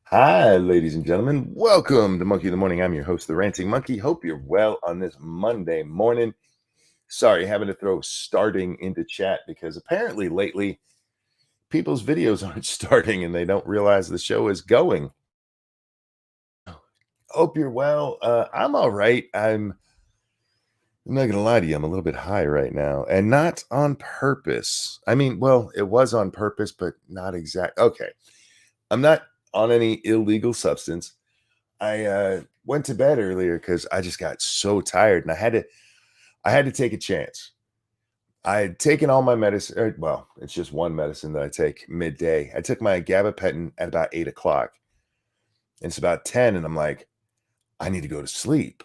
Hi, ladies and gentlemen. Welcome to Monkey of the Morning. I'm your host, the Ranting Monkey. Hope you're well on this Monday morning. Sorry, having to throw starting into chat because apparently lately people's videos aren't starting and they don't realize the show is going. Hope you're well. I'm all right. I'm not gonna lie to you. I'm a little bit high right now, and not on purpose. I mean, well, it was on purpose, but not exact. Okay, I'm not on any illegal substance. I went to bed earlier because I just got so tired, and I had to take a chance. I had taken all my medicine. Well, it's just one medicine that I take midday. I took my gabapentin at about 8 o'clock, and it's about 10, and I'm like, I need to go to sleep.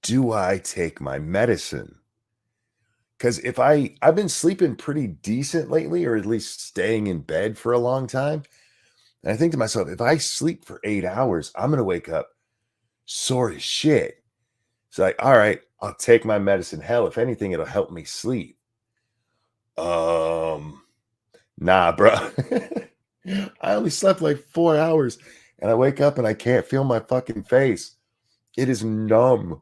Do I take my medicine? Because if I've been sleeping pretty decent lately, or at least staying in bed for a long time, and I think to myself, if I sleep for 8 hours, I'm gonna wake up sore as shit. It's like, all right, I'll take my medicine. Hell, if anything, it'll help me sleep. Um, nah, bro. I only slept like 4 hours and I wake up and I can't feel my fucking face. It is numb.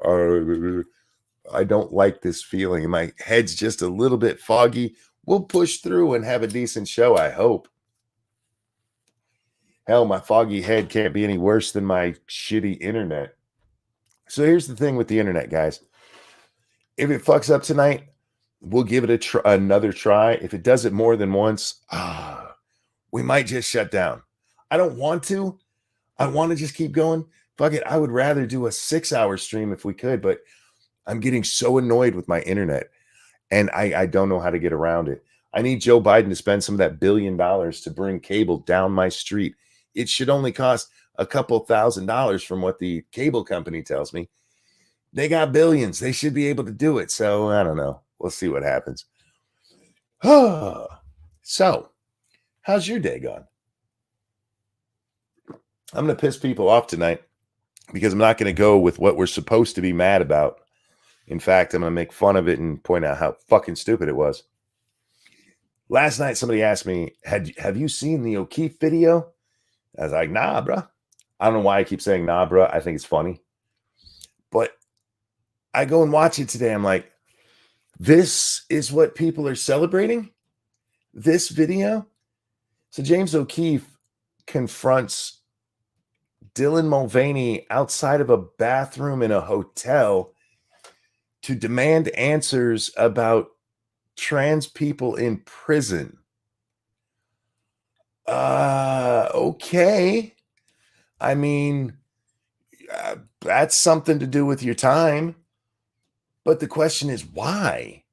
I don't like this feeling. My head's just a little bit foggy. We'll push through and have a decent show, I hope. Hell, my foggy head can't be any worse than my shitty internet. So here's the thing with the internet, guys. If it fucks up tonight, we'll give it another try. If it does it more than once, we might just shut down. I don't want to. I want to just keep going. Fuck it. I would rather do a 6-hour stream if we could, but I'm getting so annoyed with my internet and I don't know how to get around it. I need Joe Biden to spend some of that $1 billion to bring cable down my street. It should only cost a couple $1,000s from what the cable company tells me. They got billions. They should be able to do it. So I don't know. We'll see what happens. So, how's your day gone? I'm going to piss people off tonight because I'm not going to go with what we're supposed to be mad about. In fact, I'm going to make fun of it and point out how fucking stupid it was. Last night, somebody asked me, have you seen the O'Keefe video? I was like, nah, bro. I don't know why I keep saying nah, bro. I think it's funny. But I go and watch it today. I'm like, this is what people are celebrating? This video? So James O'Keefe confronts Dylan Mulvaney outside of a bathroom in a hotel to demand answers about trans people in prison. Okay. I mean, that's something to do with your time. But the question is, why?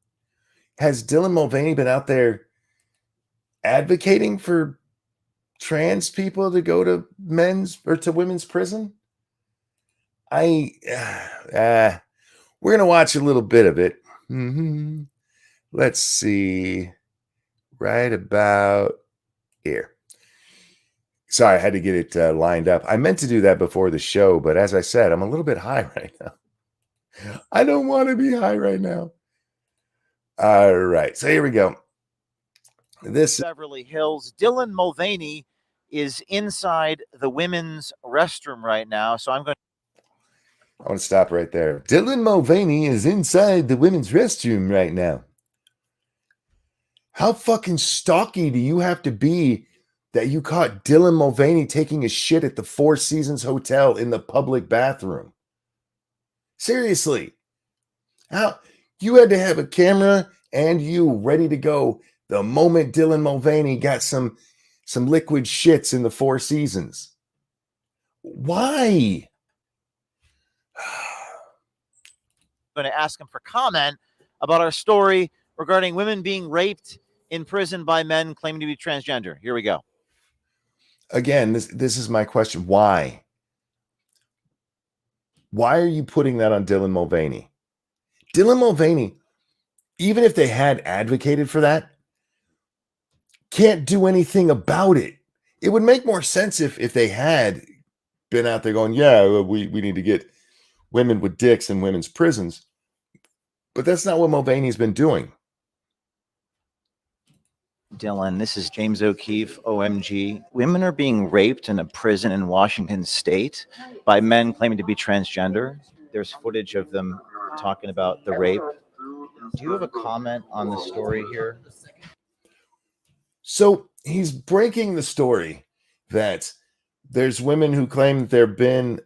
Has Dylan Mulvaney been out there advocating for trans people to go to men's or to women's prison? We're gonna watch a little bit of it. Let's see, right about here. Sorry, I had to get it lined up. I meant to do that before the show, but as I said, I'm a little bit high right now. I don't want to be high right now. All right, so here we go. This Beverly Hills. Dylan Mulvaney is inside the women's restroom right now. So I'm going I want to stop right there. Dylan Mulvaney is inside the women's restroom right now. How fucking stocky do you have to be that you caught Dylan Mulvaney taking a shit at the Four Seasons Hotel in the public bathroom? Seriously. How you had to have a camera and you ready to go the moment Dylan Mulvaney got some liquid shits in the Four Seasons. Why? to ask him for comment about our story regarding women being raped in prison by men claiming to be transgender. Here we go. Again, this is my question. Why? Why are you putting that on Dylan Mulvaney? Dylan Mulvaney, even if they had advocated for that, can't do anything about it. It would make more sense if they had been out there going, yeah, we need to get women with dicks in women's prisons. But that's not what Mulvaney's been doing. Dylan, this is James O'Keefe, OMG. Women are being raped in a prison in Washington state by men claiming to be transgender. There's footage of them talking about the rape. Do you have a comment on the story here? So he's breaking the story that there's women who claim that there have been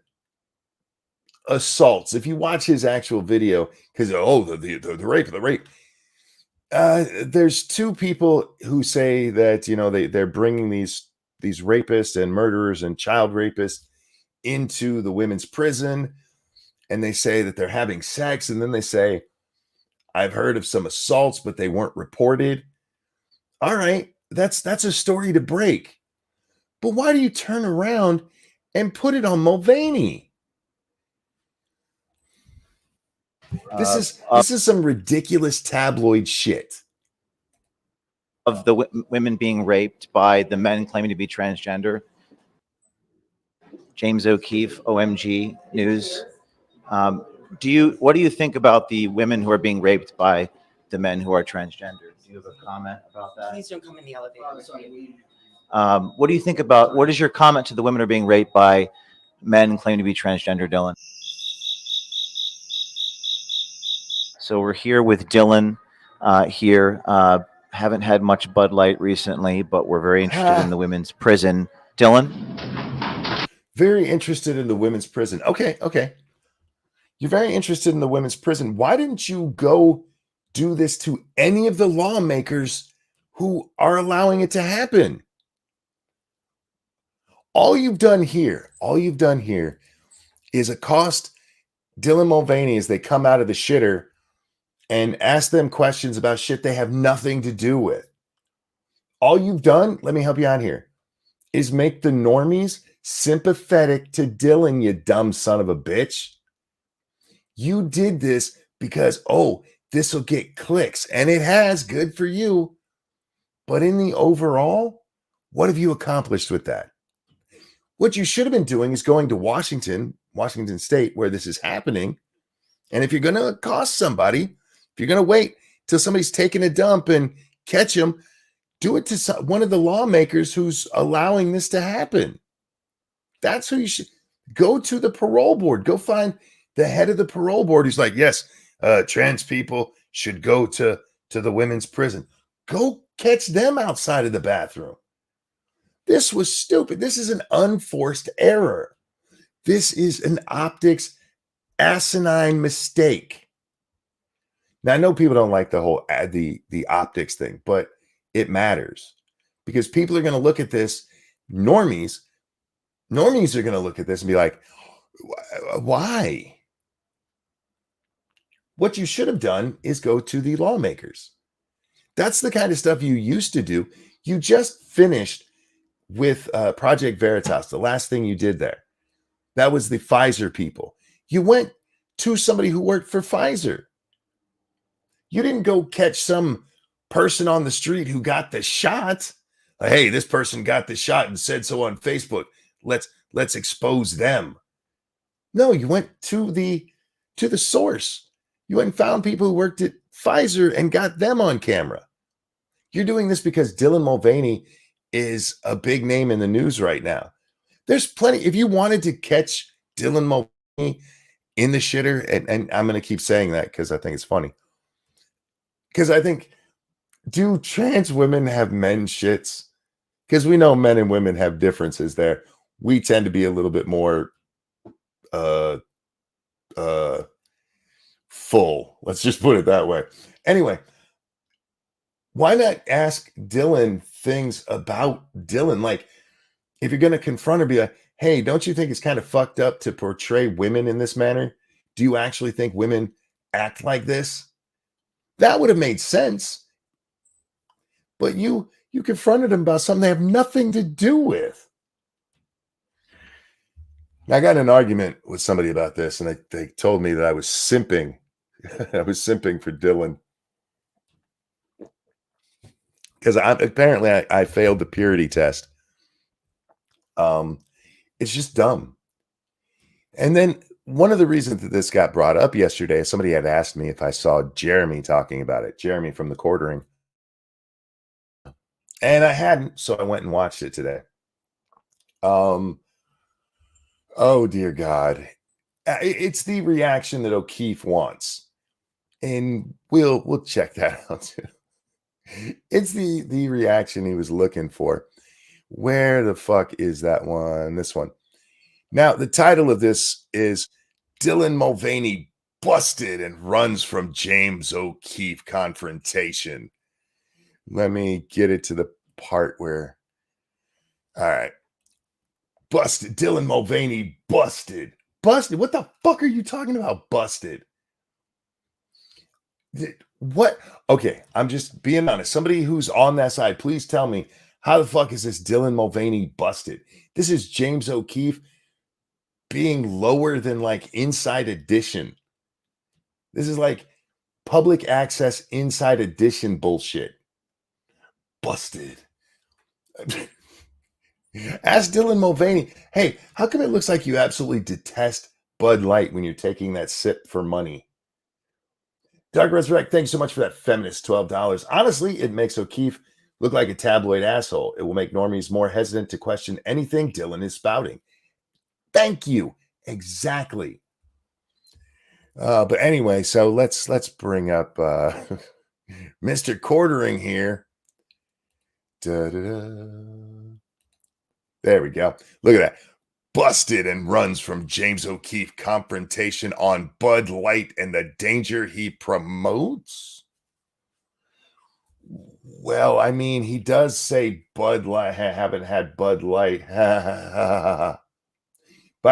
assaults. If you watch his actual video, because the rape. There's two people who say that they're bringing these rapists and murderers and child rapists into the women's prison, and they say that they're having sex, and then they say, I've heard of some assaults, but they weren't reported. All right, that's a story to break. But why do you turn around and put it on Mulvaney? This is some ridiculous tabloid shit. Of the women being raped by the men claiming to be transgender. James O'Keefe, OMG News. What do you think about the women who are being raped by the men who are transgender? Do you have a comment about that? Please don't come in the elevator. What do you think about, what is your comment to the women who are being raped by men claiming to be transgender, Dylan? So we're here with Dylan here. Haven't had much Bud Light recently, but we're very interested in the women's prison. Dylan? Very interested in the women's prison. Okay. You're very interested in the women's prison. Why didn't you go do this to any of the lawmakers who are allowing it to happen? All you've done here is accost Dylan Mulvaney as they come out of the shitter and ask them questions about shit they have nothing to do with. All you've done, let me help you out here, is make the normies sympathetic to Dylan, you dumb son of a bitch. You did this because, this will get clicks, and it has. Good for you. But in the overall, what have you accomplished with that? What you should have been doing is going to Washington State, where this is happening. And if you're going to accost somebody, if you're going to wait till somebody's taking a dump and catch them, do it to one of the lawmakers who's allowing this to happen. That's who you should go to. The parole board. Go find the head of the parole board who's like, yes, trans people should go to the women's prison. Go catch them outside of the bathroom. This was stupid. This is an unforced error. This is an optics asinine mistake. Now, I know people don't like the whole the optics thing, but it matters because people are going to look at this. Normies are going to look at this and be like, why? What you should have done is go to the lawmakers. That's the kind of stuff you used to do. You just finished with Project Veritas, the last thing you did there. That was the Pfizer people. You went to somebody who worked for Pfizer. You didn't go catch some person on the street who got the shot. Hey, this person got the shot and said so on Facebook. Let's expose them. No, you went to the source. You went and found people who worked at Pfizer and got them on camera. You're doing this because Dylan Mulvaney is a big name in the news right now. There's plenty. If you wanted to catch Dylan Mulvaney in the shitter, and I'm going to keep saying that because I think it's funny. Because I think, do trans women have men's shits? Because we know men and women have differences there. We tend to be a little bit more full. Let's just put it that way. Anyway, why not ask Dylan things about Dylan? Like, if you're going to confront her, be like, hey, don't you think it's kind of fucked up to portray women in this manner? Do you actually think women act like this? That would have made sense. But you confronted him about something they have nothing to do with. I got in an argument with somebody about this, and they told me that I was simping. I was simping for Dylan. Because apparently I failed the purity test. It's just dumb. And then one of the reasons that this got brought up yesterday, somebody had asked me if I saw Jeremy talking about it. Jeremy from the quartering. And I hadn't, so I went and watched it today. Oh dear God. It's the reaction that O'Keefe wants. And we'll check that out too. It's the reaction he was looking for. Where the fuck is that one? This one. Now, the title of this is Dylan Mulvaney busted and runs from James O'Keefe confrontation. Let me get it to the part where, all right. Busted. Dylan Mulvaney busted. Busted. What the fuck are you talking about? Busted. What? Okay, I'm just being honest. Somebody who's on that side, please tell me, how the fuck is this Dylan Mulvaney busted? This is James O'Keefe being lower than like Inside Edition. This is like public access Inside Edition bullshit. Busted. Ask Dylan Mulvaney, hey, how come it looks like you absolutely detest Bud Light when you're taking that sip for money? Dark Resurrect, thanks so much for that feminist $12. Honestly, it makes O'Keefe look like a tabloid asshole. It will make normies more hesitant to question anything Dylan is spouting. Thank you. Exactly. But anyway, so let's bring up Mr. Quartering here. Da-da-da. There we go. Look at that. Busted and runs from James O'Keefe confrontation on Bud Light and the danger he promotes. Well, I mean, he does say Bud Light. Haven't had Bud Light. By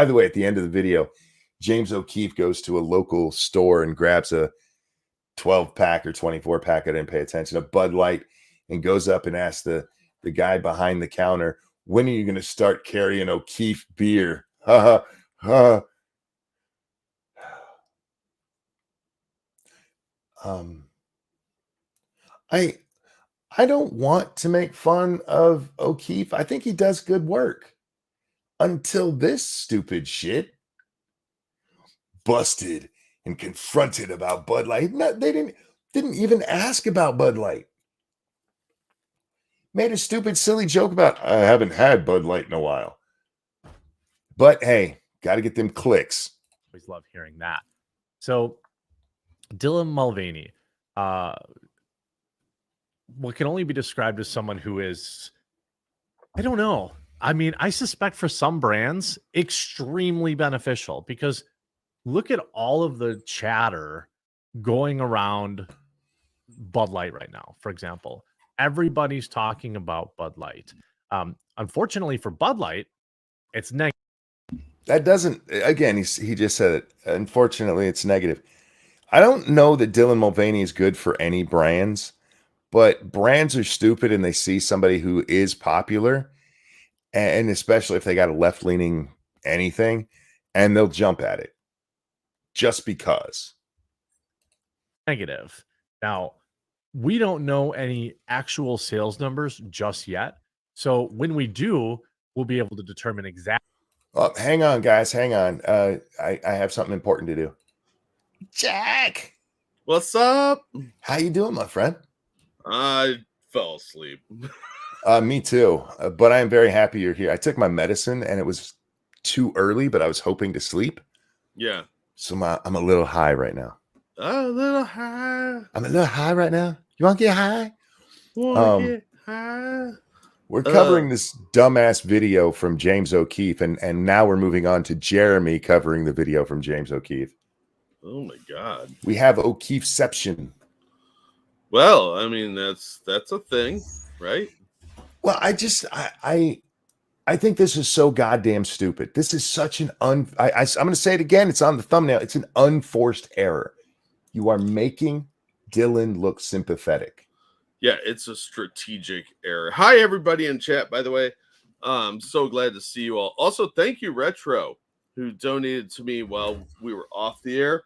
the way, at the end of the video, James O'Keefe goes to a local store and grabs a 12-pack or 24-pack. I didn't pay attention. A Bud Light, and goes up and asks the guy behind the counter, when are you going to start carrying O'Keefe beer? I don't want to make fun of O'Keefe. I think he does good work until this stupid shit. Busted and confronted about Bud Light. No, they didn't even ask about Bud Light. Made a stupid, silly joke about, I haven't had Bud Light in a while. But hey, got to get them clicks. Always love hearing that. So, Dylan Mulvaney, what can only be described as someone who is, I don't know. I mean, I suspect for some brands, extremely beneficial, because look at all of the chatter going around Bud Light right now, for example. Everybody's talking about Bud Light. Unfortunately for Bud Light, it's negative. That doesn't, again, he just said it. Unfortunately, it's negative. I don't know that Dylan Mulvaney is good for any brands, but brands are stupid and they see somebody who is popular, and especially if they got a left-leaning anything, and they'll jump at it just because. Negative. Now, we don't know any actual sales numbers just yet. So when we do, we'll be able to determine exactly. Oh, hang on, guys. Hang on. I have something important to do. Jack, what's up? How you doing, my friend? I fell asleep. Me too. But I am very happy you're here. I took my medicine and it was too early, but I was hoping to sleep. Yeah. So I'm a little high right now. A little high. I'm a little high right now. You want to get high? Get high? We're covering this dumbass video from James O'Keefe, and now we're moving on to Jeremy covering the video from James O'Keefe. Oh my God. We have O'Keefeception. Well, I mean, that's a thing, right? Well, I think this is so goddamn stupid. This is such an I'm going to say it again. It's on the thumbnail. It's an unforced error. You are making Dylan look sympathetic. Yeah, it's a strategic error. Hi, everybody in chat, by the way. I'm so glad to see you all. Also, thank you, Retro, who donated to me while we were off the air.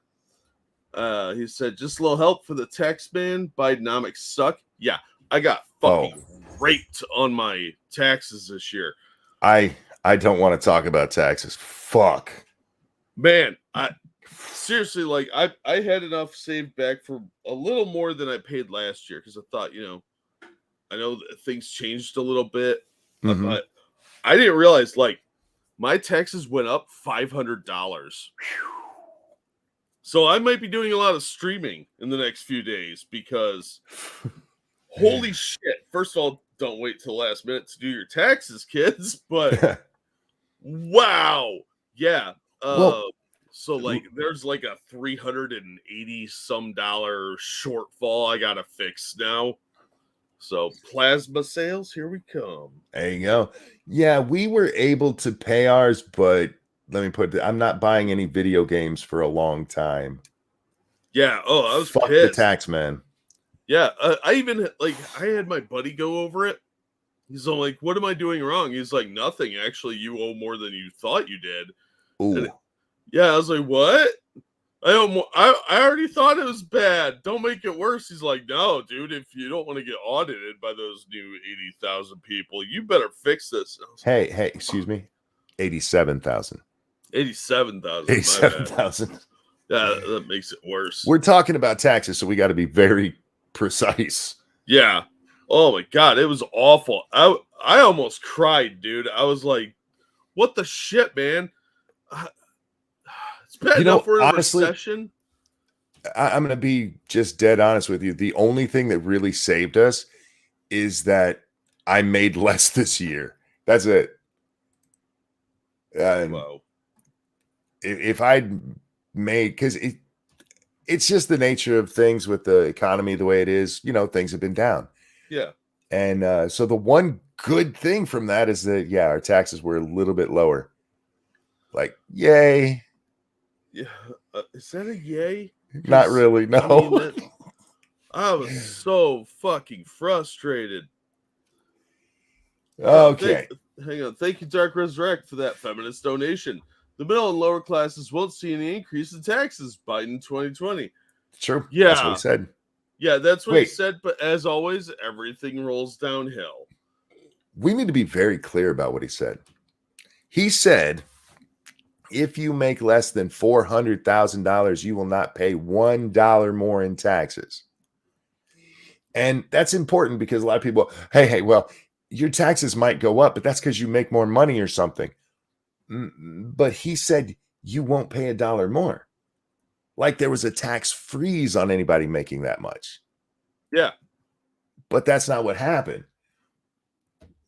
He said, just a little help for the tax man. Bidenomics suck. Yeah, I got fucking raped on my taxes this year. I don't want to talk about taxes. Fuck. Man, seriously, like I had enough saved back for a little more than I paid last year because I thought, I know that things changed a little bit, Mhm. but I didn't realize like my taxes went up $500. So I might be doing a lot of streaming in the next few days because holy shit. First of all, don't wait till the last minute to do your taxes, kids. But wow. Yeah. Well, So like there's like a $380 some shortfall I gotta fix now. So plasma sales, here we come. there you go. Yeah, we were able to pay ours, but let me put it, I'm not buying any video games for a long time. Yeah. Oh, I was Fuck the pissed. tax man. Yeah. I even like I had my buddy go over it. He's all like, "What am I doing wrong?" He's like, "Nothing. Actually, you owe more than you thought you did." Ooh. And yeah, I was like, "What? I owe more. I already thought it was bad. Don't make it worse." He's like, "No, dude. If you don't want to get audited by those new 80,000 people, you better fix this." Hey, excuse me. 87,000. 87,000. 87,000. Yeah, that makes it worse. We're talking about taxes, so we got to be very precise. Yeah. Oh my god, it was awful. I almost cried, dude. I was like, "What the shit, man?" It's bad enough we're in a recession. I'm going to be just dead honest with you. The only thing that really saved us is that I made less this year. That's it. Wow. If I'd made, because it's just the nature of things with the economy the way it is, things have been down. Yeah. And so the one good thing from that is that, yeah, our taxes were a little bit lower. Like, yay. Yeah. Is that a yay? Not really, no. I mean, I was so fucking frustrated. Okay. Hang on. Thank you, Dark Resurrect, for that feminist donation. The middle and lower classes won't see any increase in taxes. Biden 2020. True. Yeah. That's what he said. Yeah, that's what he said. But as always, everything rolls downhill. We need to be very clear about what he said. He said, if you make less than $400,000, you will not pay $1 more in taxes. And that's important because a lot of people, hey, well, your taxes might go up, but that's because you make more money or something. But he said you won't pay $1 more. Like there was a tax freeze on anybody making that much. Yeah. But that's not what happened.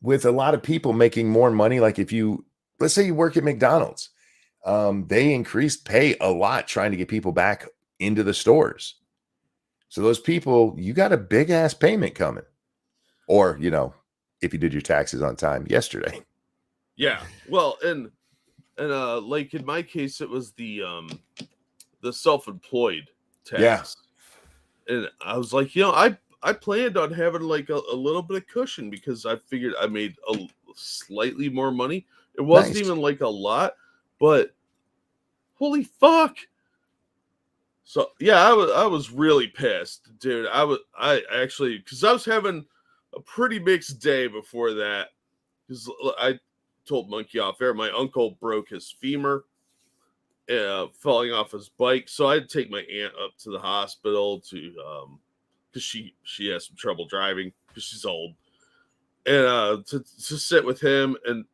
With a lot of people making more money, like let's say you work at McDonald's, they increased pay a lot trying to get people back into the stores. So those people, you got a big ass payment coming. Or, if you did your taxes on time yesterday. Yeah. Well, and like in my case, it was the self-employed tax. Yeah. And I was like, I planned on having like a little bit of cushion because I figured I made a slightly more money. It wasn't even like a lot, but holy fuck. So yeah, I was really pissed, dude. I actually, because I was having a pretty mixed day before that. Because I told Monkey off air, my uncle broke his femur, falling off his bike. So I had to take my aunt up to the hospital to because she has some trouble driving because she's old, and to sit with him. And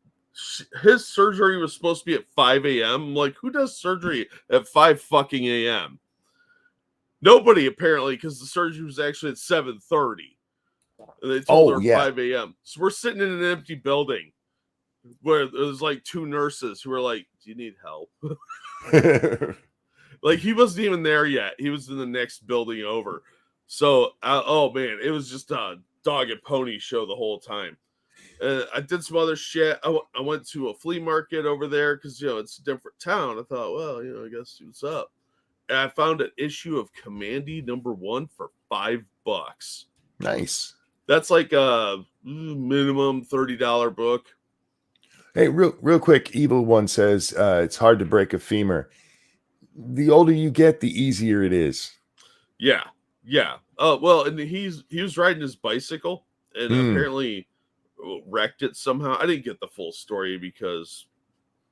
his surgery was supposed to be at 5 a.m. I'm like, who does surgery at 5 fucking a.m.? Nobody, apparently, because the surgery was actually at 7:30. And they told her 5 a.m. So we're sitting in an empty building where there's like two nurses who were like, "Do you need help?" Like he wasn't even there yet. He was in the next building over. So, oh man, it was just a dog and pony show the whole time. I did some other shit. I went to a flea market over there because it's a different town. I thought, well, I guess what's up. And I found an issue of Commandy #1 for $5. Nice. That's like a minimum $30 book. Hey, real quick, Evil One says it's hard to break a femur. The older you get, the easier it is. Yeah. Well, and he was riding his bicycle and apparently wrecked it somehow. I didn't get the full story because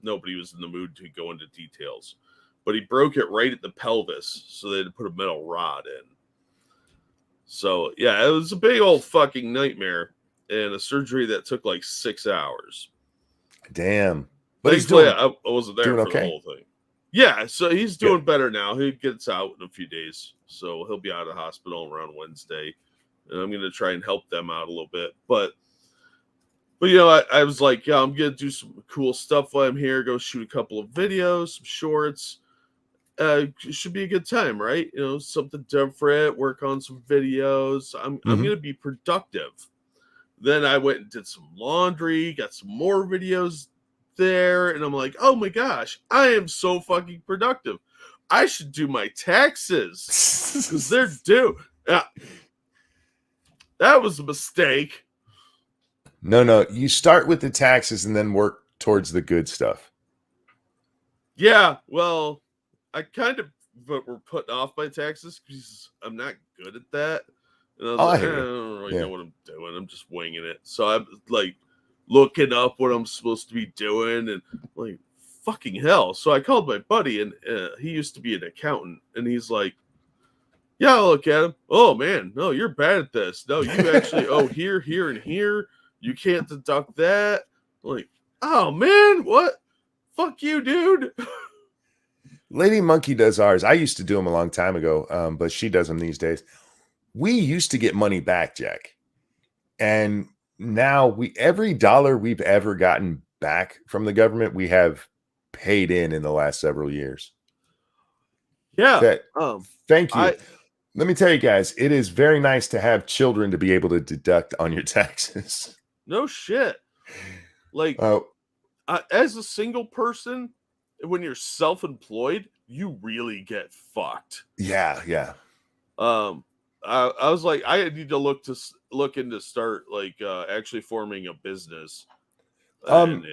nobody was in the mood to go into details. But he broke it right at the pelvis, so they had to put a metal rod in. So yeah, it was a big old fucking nightmare and a surgery that took like 6 hours. Damn. But he's Thankfully, doing I wasn't there doing for okay. the whole thing. Yeah, so he's Good. doing better now. He gets out in a few days, so he'll be out of the hospital around Wednesday, and I'm gonna try and help them out a little bit. But you know, I was like, yeah, I'm gonna do some cool stuff while I'm here. Go shoot a couple of videos, some shorts. It should be a good time, right? You know, something different. Work on some videos. I'm gonna be productive. Then I went and did some laundry, got some more videos there, and I'm like, oh my gosh, I am so fucking productive. I should do my taxes because they're due. That was a mistake. No. You start with the taxes and then work towards the good stuff. Yeah, well, I kind of were putting off my taxes because I'm not good at that. And I was like, I don't really know what I'm doing. I'm just winging it. So I'm like looking up what I'm supposed to be doing and like, fucking hell. So I called my buddy and he used to be an accountant. And he's like, yeah, I'll look at him. Oh, man, no, you're bad at this. No, you actually owe here, here, and here. You can't deduct that. I'm like, oh, man, what? Fuck you, dude. Lady Monkey does ours. I used to do them a long time ago, but she does them these days. We used to get money back, Jack. And now every dollar we've ever gotten back from the government, we have paid in the last several years. Yeah. Thank you. Let me tell you guys, it is very nice to have children to be able to deduct on your taxes. No shit. Like, as a single person, when you're self-employed, you really get fucked. Yeah. I was like, I need to look into start like actually forming a business, and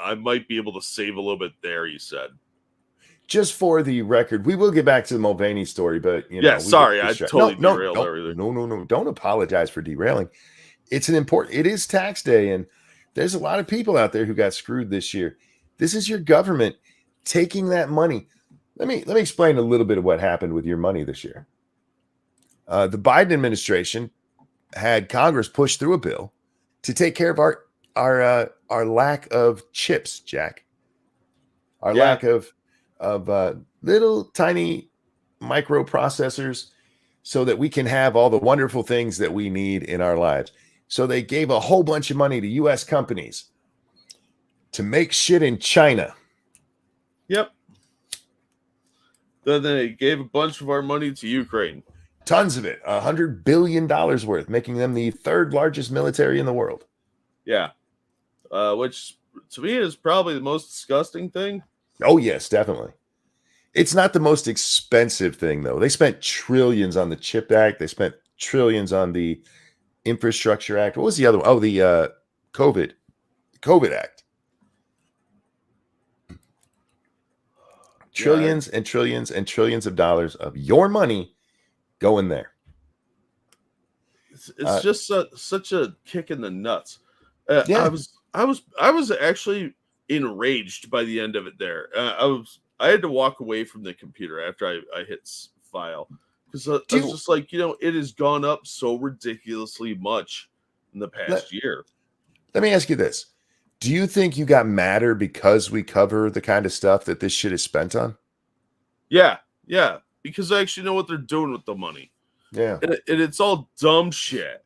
I might be able to save a little bit there. You said. Just for the record, we will get back to the Mulvaney story, but you know, yeah, sorry, I totally derailed everything. No, don't apologize for derailing. It is tax day, and there's a lot of people out there who got screwed this year. This is your government taking that money. Let me explain a little bit of what happened with your money this year. The Biden administration had Congress push through a bill to take care of our lack of chips, Jack. Our lack of little tiny microprocessors so that we can have all the wonderful things that we need in our lives. So they gave a whole bunch of money to U.S. companies to make shit in China. Yep. Then they gave a bunch of our money to Ukraine. Tons of it. $100 billion worth, making them the third largest military in the world. Yeah. Which to me is probably the most disgusting thing. Oh, yes, definitely. It's not the most expensive thing, though. They spent trillions on the CHIP Act. They spent trillions on the Infrastructure Act. What was the other one? Oh, the COVID Act. Trillions and trillions and trillions of dollars of your money going there. It's just such a kick in the nuts. Yeah. I was actually enraged by the end of it there. I had to walk away from the computer after I hit file because I was just like, you know, it has gone up so ridiculously much in the past year. Let me ask you this. Do you think you got madder because we cover the kind of stuff that this shit is spent on? Yeah, because I actually know what they're doing with the money. Yeah. And it's all dumb shit.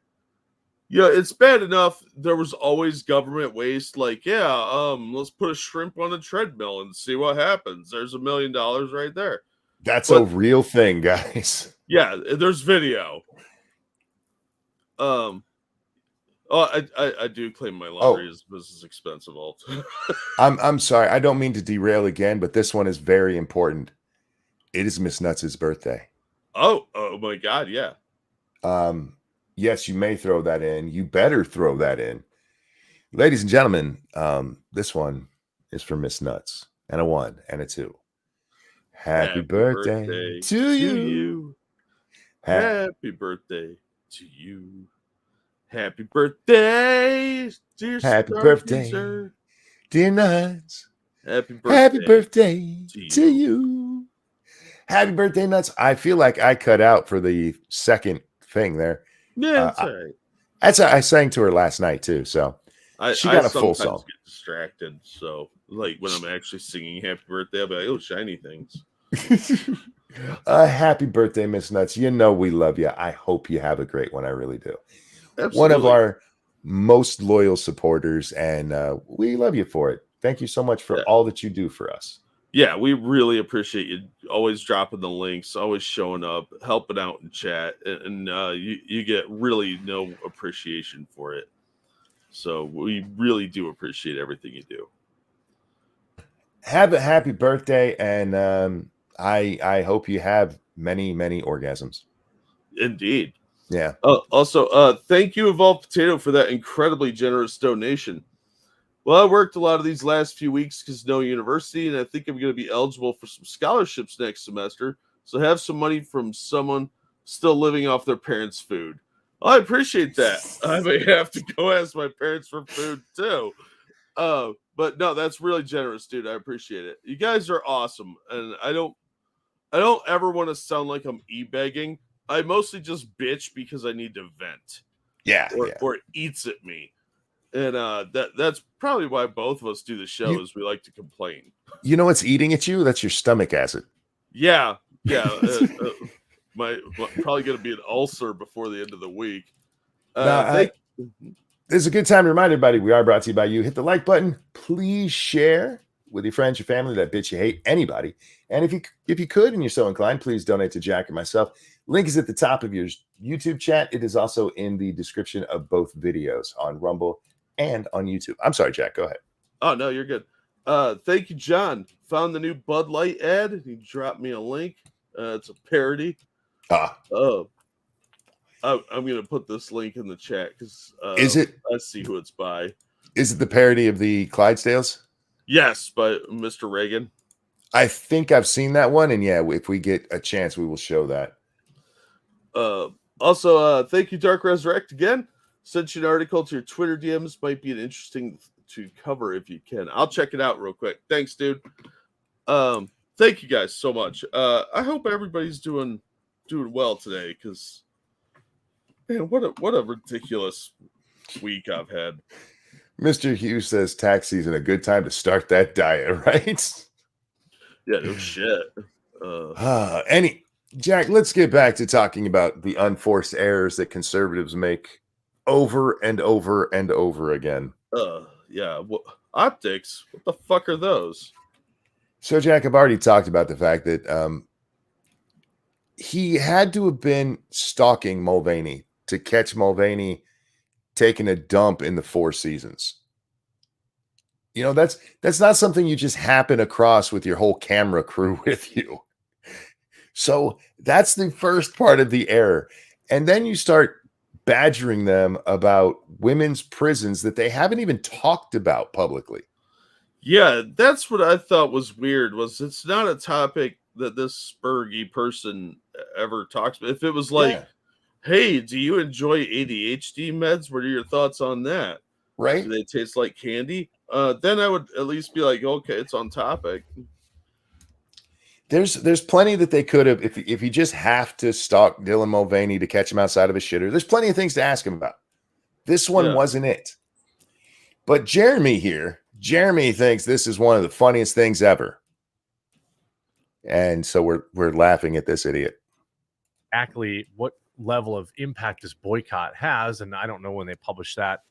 Yeah, it's bad enough there was always government waste, like, let's put a shrimp on a treadmill and see what happens. There's $1 million right there. That's a real thing, guys. Yeah, there's video. I do claim my laundry is expensive also. I'm sorry. I don't mean to derail again, but this one is very important. It is Miss Nuts' birthday. Oh my God, yeah. Yes, you may throw that in. You better throw that in. Ladies and gentlemen, this one is for Miss Nuts. And a 1 and a 2. Happy birthday to you. Happy birthday to you. Happy birthday, dear Happy birthday, sir. Dear Nuts. Happy birthday Happy birthday to you. Happy birthday, Nuts. I feel like I cut out for the second thing there. Yeah, that's all right. I sang to her last night too, so she got a full sometimes song. get distracted. So, like when I'm actually singing "Happy Birthday," I'll be like, "Oh, shiny things." Happy birthday, Miss Nuts. You know we love you. I hope you have a great one. I really do. Absolutely. One of our most loyal supporters, and we love you for it. Thank you so much for all that you do for us. Yeah, we really appreciate you always dropping the links, always showing up, helping out in chat, and you get really no appreciation for it. So we really do appreciate everything you do. Have a happy birthday, and I hope you have many orgasms. Indeed. Yeah. Also, thank you, Evolved Potato, for that incredibly generous donation. Well, I worked a lot of these last few weeks because no university, and I think I'm going to be eligible for some scholarships next semester. So have some money from someone still living off their parents' food. Well, I appreciate that. I may have to go ask my parents for food too. But no, that's really generous, dude. I appreciate it. You guys are awesome, and I don't ever want to sound like I'm e-begging. I mostly just bitch because I need to vent. Yeah. Or it eats at me. And that's probably why both of us do the show is we like to complain. You know what's eating at you? That's your stomach acid. Yeah. Probably going to be an ulcer before the end of the week. This is a good time to remind everybody we are brought to you by you. Hit the like button. Please share with your friends, your family, that bitch you hate, anybody. And if you could and you're so inclined, please donate to Jack and myself. Link is at the top of your YouTube chat. It is also in the description of both videos on Rumble and on YouTube. I'm sorry, Jack. Go ahead. Oh, no, you're good. Thank you, John. Found the new Bud Light ad. He dropped me a link. It's a parody. I'm going to put this link in the chat because I see who it's by. Is it the parody of the Clydesdales? Yes, by Mr. Reagan. I think I've seen that one. And yeah, if we get a chance, we will show that. Also, thank you, Dark Resurrect, again. Sent you an article to your Twitter DMs. Might be an interesting to cover if you can. I'll check it out real quick. Thanks, dude. Thank you guys so much. I hope everybody's doing well today, because man, what a ridiculous week I've had. Mr. Hughes says tax season, a good time to start that diet, right? Yeah, no shit. Jack, let's get back to talking about the unforced errors that conservatives make over and over and over again. Yeah. Optics? What the fuck are those? So, Jack, I've already talked about the fact that he had to have been stalking Mulvaney to catch Mulvaney taking a dump in the Four Seasons. You know, that's not something you just happen across with your whole camera crew with you. So that's the first part of the error. And then you start badgering them about women's prisons that they haven't even talked about publicly. Yeah, that's what I thought was weird, was it's not a topic that this Spurgy person ever talks about. If it was like, hey, do you enjoy ADHD meds? What are your thoughts on that? Right. Do they taste like candy? Then I would at least be like, okay, it's on topic. There's plenty that they could have, if you just have to stalk Dylan Mulvaney to catch him outside of his shitter, there's plenty of things to ask him about. This one wasn't it. But Jeremy thinks this is one of the funniest things ever. And so we're laughing at this idiot. Exactly what level of impact this boycott has, and I don't know when they publish that.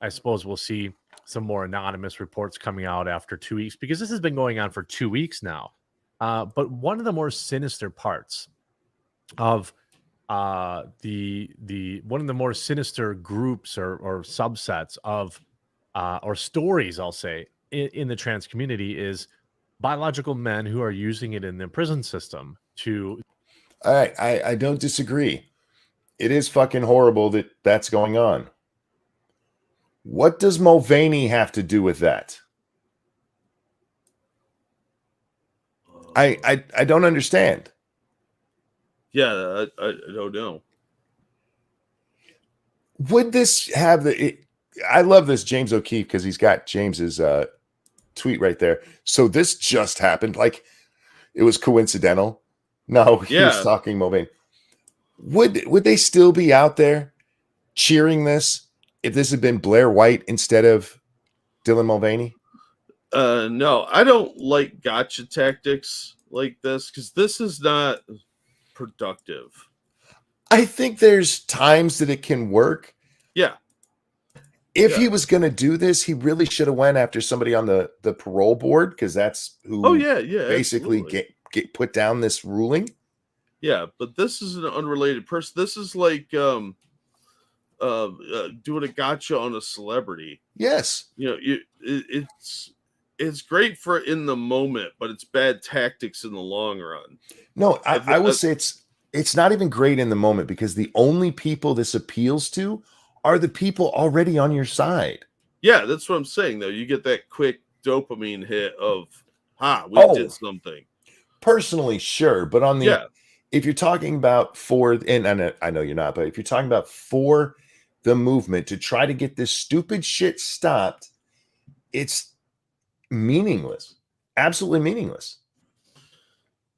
I suppose we'll see some more anonymous reports coming out after 2 weeks, because this has been going on for 2 weeks now. But one of the more sinister parts of the one of the more sinister groups or subsets of or stories, I'll say, in the trans community is biological men who are using it in the prison system to. All right, I don't disagree. It is fucking horrible that that's going on. What does Mulvaney have to do with that? I don't understand. Yeah, I don't know. Would this have I love this James O'Keefe, because he's got James's tweet right there. So this just happened. Like, it was coincidental. No, he was Yeah. talking Mulvaney. Would they still be out there cheering this if this had been Blair White instead of Dylan Mulvaney? No, I don't like gotcha tactics like this because this is not productive. I think there's times that it can work. Yeah. If Yeah. he was going to do this, he really should have went after somebody on the parole board, because that's who Oh yeah, basically absolutely. get put down this ruling. Yeah, but this is an unrelated person. This is like doing a gotcha on a celebrity. Yes. You know, it's great for in the moment, but it's bad tactics in the long run. No, I will say it's not even great in the moment, because the only people this appeals to are the people already on your side. Yeah, that's what I'm saying, though. You get that quick dopamine hit of, we did something. Personally, sure. But on the, if you're talking about and I know you're not, but if you're talking about for the movement to try to get this stupid shit stopped, it's meaningless. Absolutely meaningless.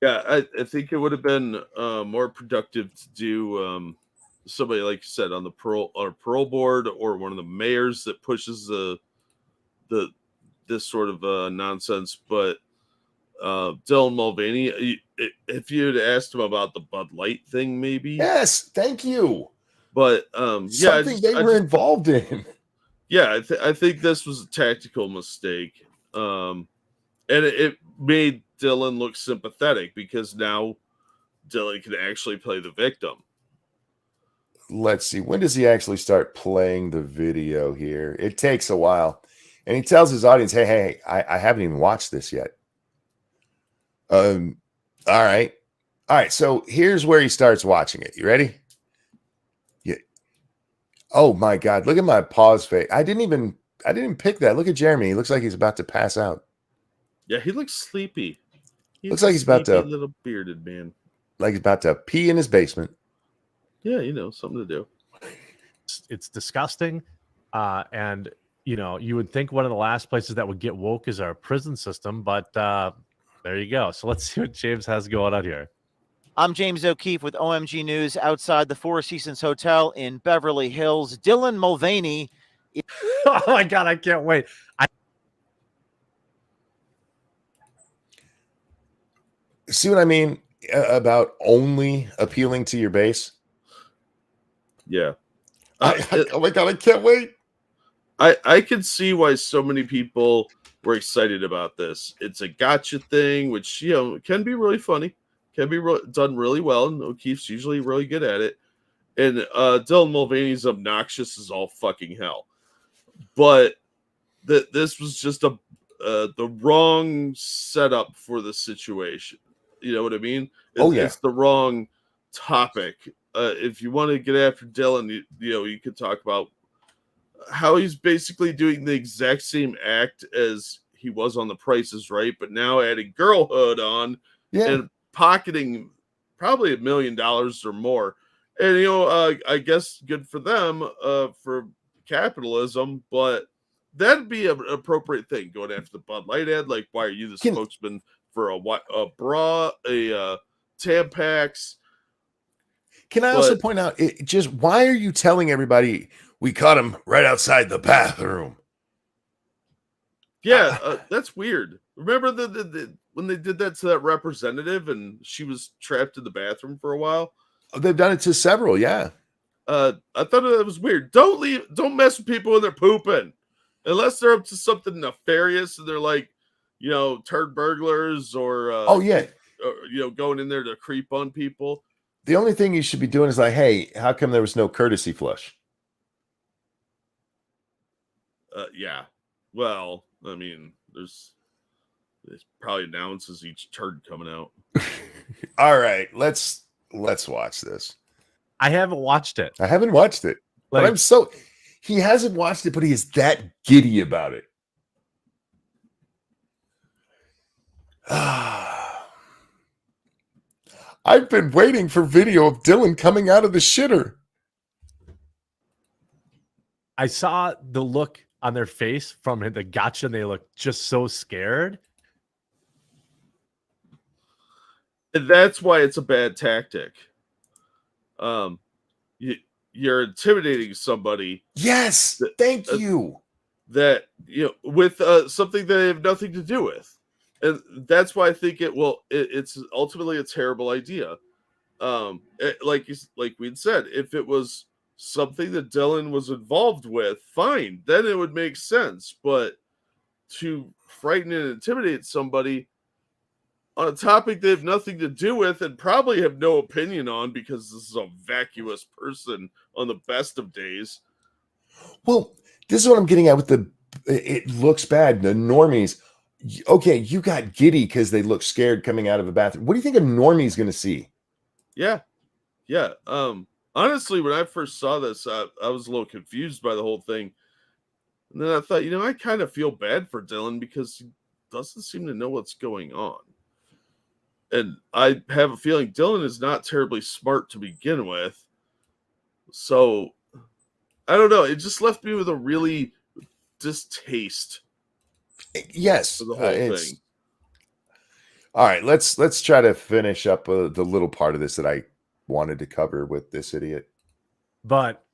Yeah, I think it would have been more productive to do somebody, like you said, on the parole board, or one of the mayors that pushes this sort of nonsense. But Dylan Mulvaney, if you had asked him about the Bud Light thing, maybe. Yes, thank you. But something they were involved in. Yeah, I think this was a tactical mistake, and it made Dylan look sympathetic, because now Dylan can actually play the victim. Let's see. When does he actually start playing the video here? It takes a while. And he tells his audience, hey, I haven't even watched this yet. All right. So here's where he starts watching it. You ready? Yeah. Oh my God. Look at my pause face. I didn't pick that. Look at Jeremy. He looks like he's about to pass out. Yeah, he looks sleepy. Looks like he's about to, little bearded man. Like he's about to pee in his basement. Yeah, something to do. It's disgusting. And you would think one of the last places that would get woke is our prison system, but there you go. So let's see what James has going on here. I'm James O'Keefe with OMG News outside the Four Seasons Hotel in Beverly Hills. Dylan Mulvaney. Oh my God, I can't wait. See what I mean about only appealing to your base? Yeah. Oh my God, I can't wait. I can see why so many people were excited about this. It's a gotcha thing, which can be really funny, can be done really well, and O'Keefe's usually really good at it. And Dylan Mulvaney's obnoxious as all fucking hell, but this was just the wrong setup for the situation. You know what I mean? It's the wrong topic. If you want to get after Dylan, you could talk about how he's basically doing the exact same act as he was on The Price is Right, but now adding girlhood on and pocketing probably $1 million or more. And I guess good for them for capitalism, but that'd be an appropriate thing, going after the Bud Light ad. Like, why are you the spokesman for a bra, a Tampax? Can I also point out, why are you telling everybody we caught him right outside the bathroom? Yeah, that's weird. Remember when they did that to that representative and she was trapped in the bathroom for a while? They've done it to several, yeah. I thought that was weird. Don't mess with people when they're pooping, unless they're up to something nefarious and they're like, turd burglars or going in there to creep on people. The only thing you should be doing is like, hey, how come there was no courtesy flush? Yeah. Well, I mean, there's probably announces each turd coming out. All right, let's watch this. I haven't watched it. I haven't watched it. But he hasn't watched it, but he is that giddy about it. I've been waiting for video of Dylan coming out of the shitter. I saw the look on their face from the gotcha, and they look just so scared. And that's why it's a bad tactic. You're intimidating somebody. Yes, thank you. That with something they have nothing to do with, and that's why I think it's ultimately a terrible idea. Like we'd said, if it was something that Dylan was involved with, fine, then it would make sense. But to frighten and intimidate somebody on a topic they have nothing to do with and probably have no opinion on because this is a vacuous person on the best of days. Well, this is what I'm getting at with it looks bad. The normies, okay, you got giddy because they look scared coming out of a bathroom. What do you think a normie's going to see? Yeah. Honestly, when I first saw this, I was a little confused by the whole thing. And then I thought, I kind of feel bad for Dylan because he doesn't seem to know what's going on. And I have a feeling Dylan is not terribly smart to begin with. So, I don't know. It just left me with a really distaste. Yes. For the whole thing. All right, let's try to finish up the little part of this that I wanted to cover with this idiot. But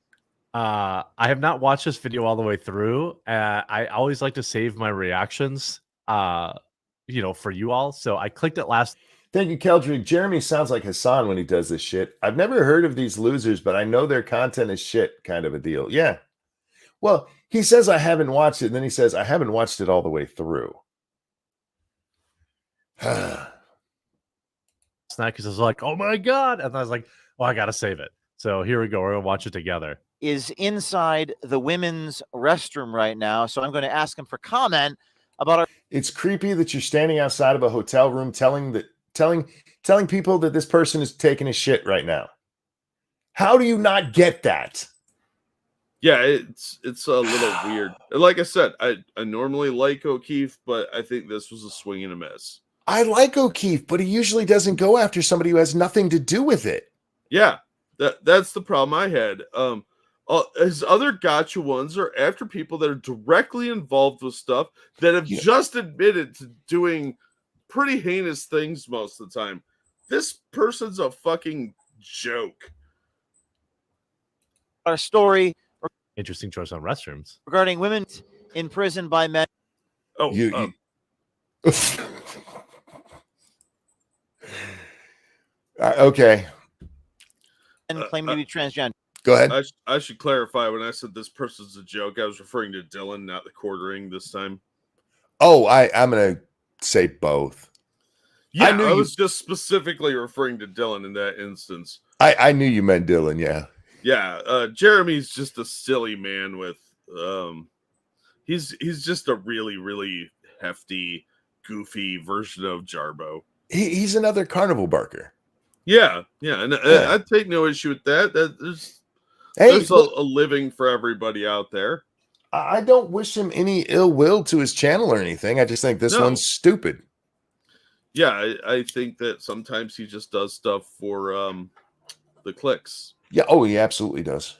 I have not watched this video all the way through. I always like to save my reactions, for you all. So I clicked it last. Thank you, Keldrick. Jeremy sounds like Hassan when he does this shit. I've never heard of these losers, but I know their content is shit, kind of a deal. Yeah. Well, he says I haven't watched it, and then he says I haven't watched it all the way through. Snack is like, oh my god, and I was like, oh, I gotta save it. So here we go. We're gonna watch it together. Is inside the women's restroom right now, so I'm going to ask him for comment about our. It's creepy that you're standing outside of a hotel room telling people that this person is taking a shit right now. How do you not get that? Yeah, it's a little weird. Like I said, I normally like O'Keefe, but I think this was a swing and a miss. I like O'Keefe, but he usually doesn't go after somebody who has nothing to do with it. Yeah, that's the problem I had. His other gotcha ones are after people that are directly involved with stuff that have just admitted to doing pretty heinous things most of the time. This person's a fucking joke. Our story. Interesting choice on restrooms. Regarding women in prison by men. Oh, okay. And claiming to be transgender. Go ahead. I should clarify, when I said this person's a joke, I was referring to Dylan, not the quartering this time. Oh, I'm going to say both. Yeah, I was just specifically referring to Dylan in that instance. I knew you meant Dylan, yeah. Yeah, Jeremy's just a silly man with he's just a really, really hefty, goofy version of Jarbo. He's another carnival barker. Yeah, and I take no issue with that. There's a living for everybody out there. I don't wish him any ill will to his channel or anything. I just think this one's stupid. Yeah, I think that sometimes he just does stuff for the clicks. Yeah, he absolutely does.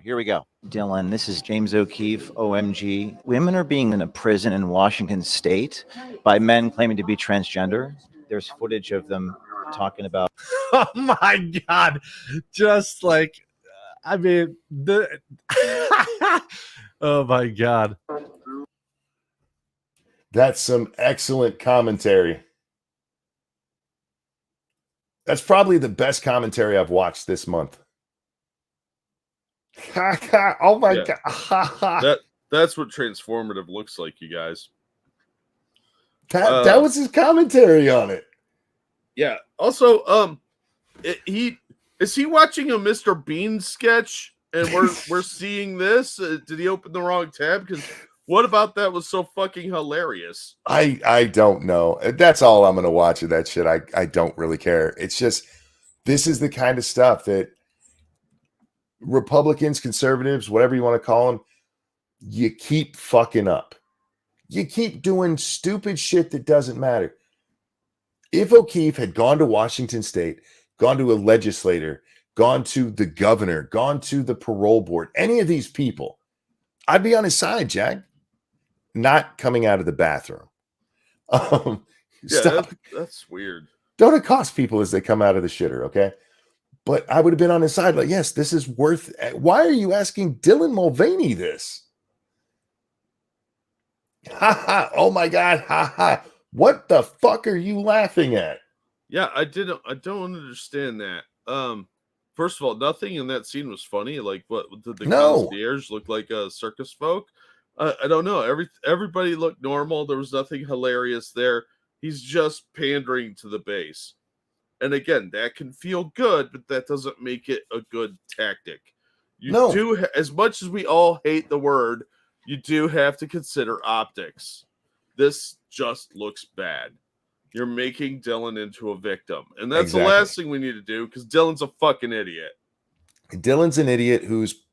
Here we go. Dylan, this is James O'Keefe, OMG. Women are being in a prison in Washington State by men claiming to be transgender. There's footage of them talking about. Oh my god! Just like, I mean, oh my god! That's some excellent commentary. That's probably the best commentary I've watched this month. Oh my god! That's what transformative looks like, you guys. That was his commentary on it. Yeah. Also, is he watching a Mr. Bean sketch, and we're seeing this? Did he open the wrong tab? Because what about that was so fucking hilarious? I don't know. That's all I'm going to watch of that shit. I don't really care. It's just, this is the kind of stuff that Republicans, conservatives, whatever you want to call them, you keep fucking up. You keep doing stupid shit that doesn't matter. If O'Keefe had gone to Washington State, gone to a legislator, gone to the governor, gone to the parole board, any of these people, I'd be on his side, Jack. Not coming out of the bathroom. Yeah, that's weird. Don't accost people as they come out of the shitter, okay? But I would have been on his side, like, yes, this is worth. Why are you asking Dylan Mulvaney this? Ha ha! Oh my god! Ha ha! What the fuck are you laughing at? Yeah, I don't understand that. First of all, nothing in that scene was funny. Like, what did the No. concierge look like? Circus folk? I don't know. Everybody looked normal. There was nothing hilarious there. He's just pandering to the base, and again, that can feel good, but that doesn't make it a good tactic. You No. do, as much as we all hate the word, you do have to consider optics. This just looks bad. You're making Dylan into a victim. And that's Exactly. the last thing we need to do, because Dylan's a fucking idiot. Dylan's an idiot who's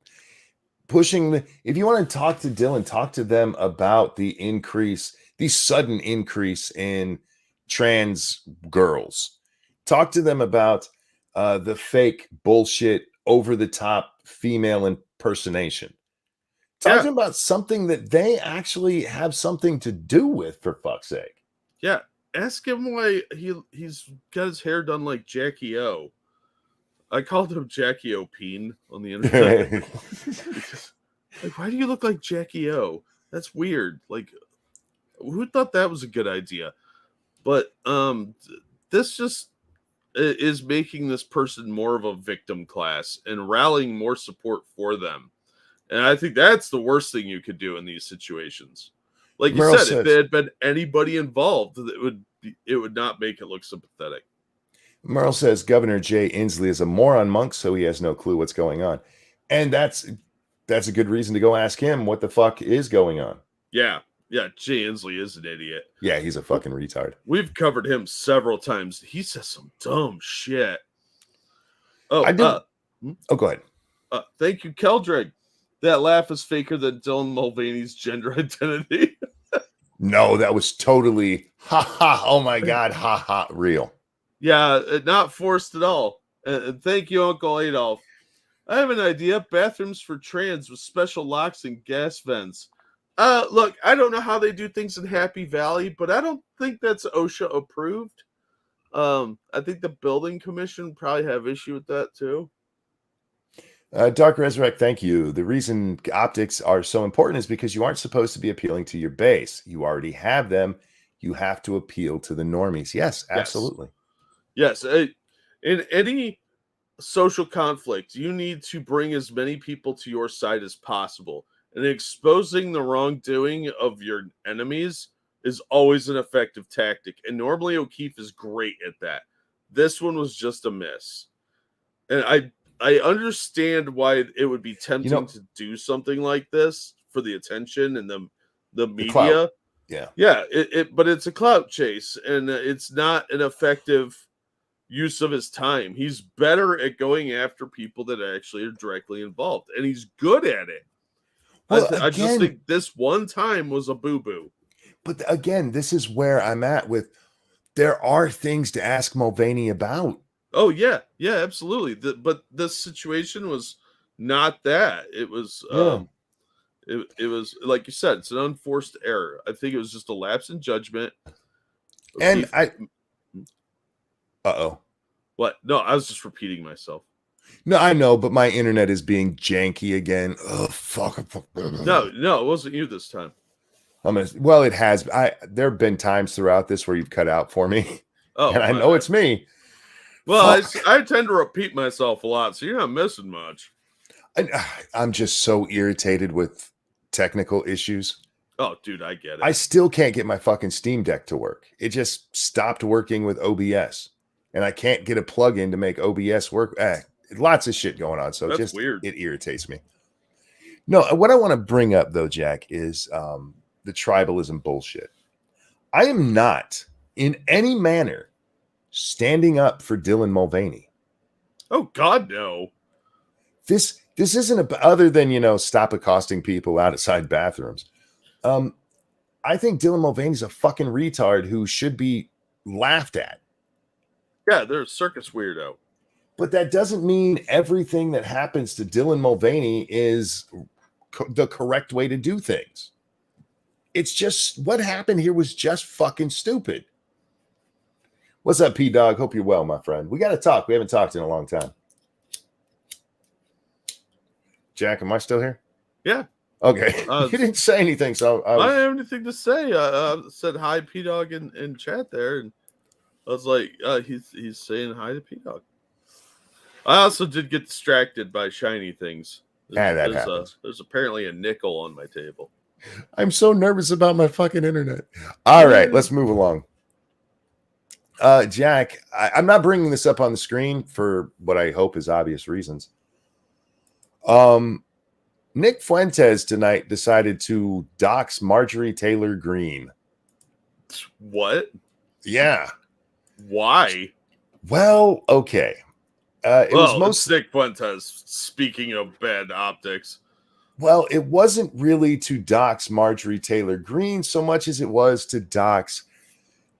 pushing if you want to talk to Dylan, talk to them about the sudden increase in trans girls. Talk to them about the fake bullshit, over the top female impersonation. Talk to them about something that they actually have something to do with, for fuck's sake. Yeah. Ask him why he's got his hair done like Jackie O. I called him Jackie O Peen on the internet. Like, why do you look like Jackie O? That's weird. Like, who thought that was a good idea? But this just is making this person more of a victim class and rallying more support for them. And I think that's the worst thing you could do in these situations. Like you said, if there had been anybody involved, it would not make it look sympathetic. Merle says Governor Jay Inslee is a moron monk, so he has no clue what's going on. And that's a good reason to go ask him what the fuck is going on. Yeah. Yeah, Jay Inslee is an idiot. Yeah, he's a fucking retard. We've covered him several times. He says some dumb shit. Oh, I do. Go ahead. Thank you, Keldrig. That laugh is faker than Dylan Mulvaney's gender identity. No, that was totally ha ha. Oh my god, ha ha, real. Yeah, not forced at all. And thank you, Uncle Adolf. I have an idea. Bathrooms for trans with special locks and gas vents. Look, I don't know how they do things in Happy Valley, but I don't think that's OSHA approved. I think the building commission probably have issue with that too. Dark Resurrect, thank you. The reason optics are so important is because you aren't supposed to be appealing to your base. You already have them. You have to appeal to the normies. Yes, absolutely. Yes. In any social conflict, you need to bring as many people to your side as possible. And exposing the wrongdoing of your enemies is always an effective tactic. And normally O'Keefe is great at that. This one was just a miss. And I understand why it would be tempting to do something like this for the attention and the media. Yeah. But it's a clout chase, and it's not an effective use of his time. He's better at going after people that actually are directly involved, and he's good at it. Well, I just think this one time was a boo-boo. But again, this is where I'm at with there are things to ask Mulvaney about. Oh, yeah. Yeah, absolutely. But this situation was not that. It was, it was, like you said, it's an unforced error. I think it was just a lapse in judgment. And Uh-oh. What? No, I was just repeating myself. No, I know, but my internet is being janky again. Oh, fuck. No, it wasn't you this time. Well, it has. There have been times throughout this where you've cut out for me. Oh, and I know it's me. Well, I tend to repeat myself a lot, so you're not missing much. I'm just so irritated with technical issues. Oh, dude, I get it. I still can't get my fucking Steam Deck to work. It just stopped working with OBS, and I can't get a plug-in to make OBS work. Lots of shit going on, so that's just weird. It irritates me. No, what I want to bring up though, Jack, is the tribalism bullshit. I am not in any manner standing up for Dylan Mulvaney. Oh God, no. This isn't other than stop accosting people outside bathrooms. I think Dylan Mulvaney's a fucking retard who should be laughed at. Yeah, they're a circus weirdo. But that doesn't mean everything that happens to Dylan Mulvaney is the correct way to do things. It's just what happened here was just fucking stupid. What's up, P Dog? Hope you're well, my friend. We got to talk. We haven't talked in a long time. Jack, am I still here? Yeah. Okay. You didn't say anything, so I didn't have anything to say. I said hi, P Dog, in chat there, and I was like, he's saying hi to P Dog. I also did get distracted by shiny things. That happens. There's apparently a nickel on my table. I'm so nervous about my fucking internet. All right, let's move along. Jack, I'm not bringing this up on the screen for what I hope is obvious reasons. Nick Fuentes tonight decided to dox Marjorie Taylor Greene. What? Yeah. Why? Well, okay. It was most Nick Fuentes. Speaking of bad optics. Well, it wasn't really to dox Marjorie Taylor Greene so much as it was to dox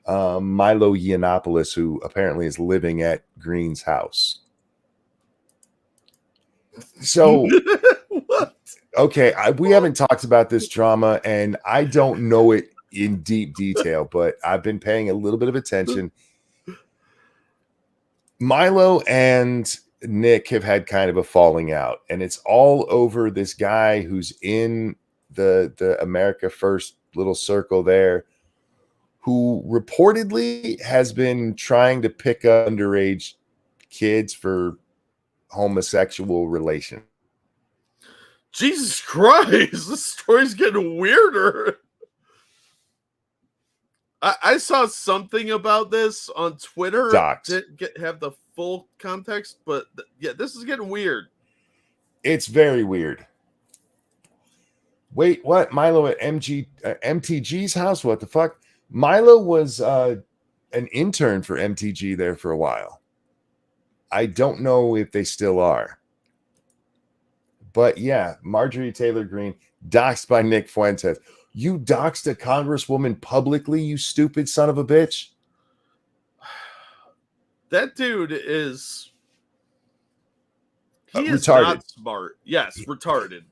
Milo Yiannopoulos, who apparently is living at Green's house. So, what? Okay, we haven't talked about this drama, and I don't know it in deep detail, but I've been paying a little bit of attention. Milo and Nick have had kind of a falling out, and it's all over this guy who's in the America First little circle there, who reportedly has been trying to pick up underage kids for homosexual relations. Jesus Christ, this story's getting weirder. I saw something about this on Twitter. Didn't have the full context, but yeah, this is getting weird. It's very weird. Wait, what? Milo at MTG's house? What the fuck? Milo was an intern for MTG there for a while. I don't know if they still are. But yeah, Marjorie Taylor Greene, doxxed by Nick Fuentes. You doxed a congresswoman publicly, you stupid son of a bitch. That dude is retarded. Not smart. Yes, retarded.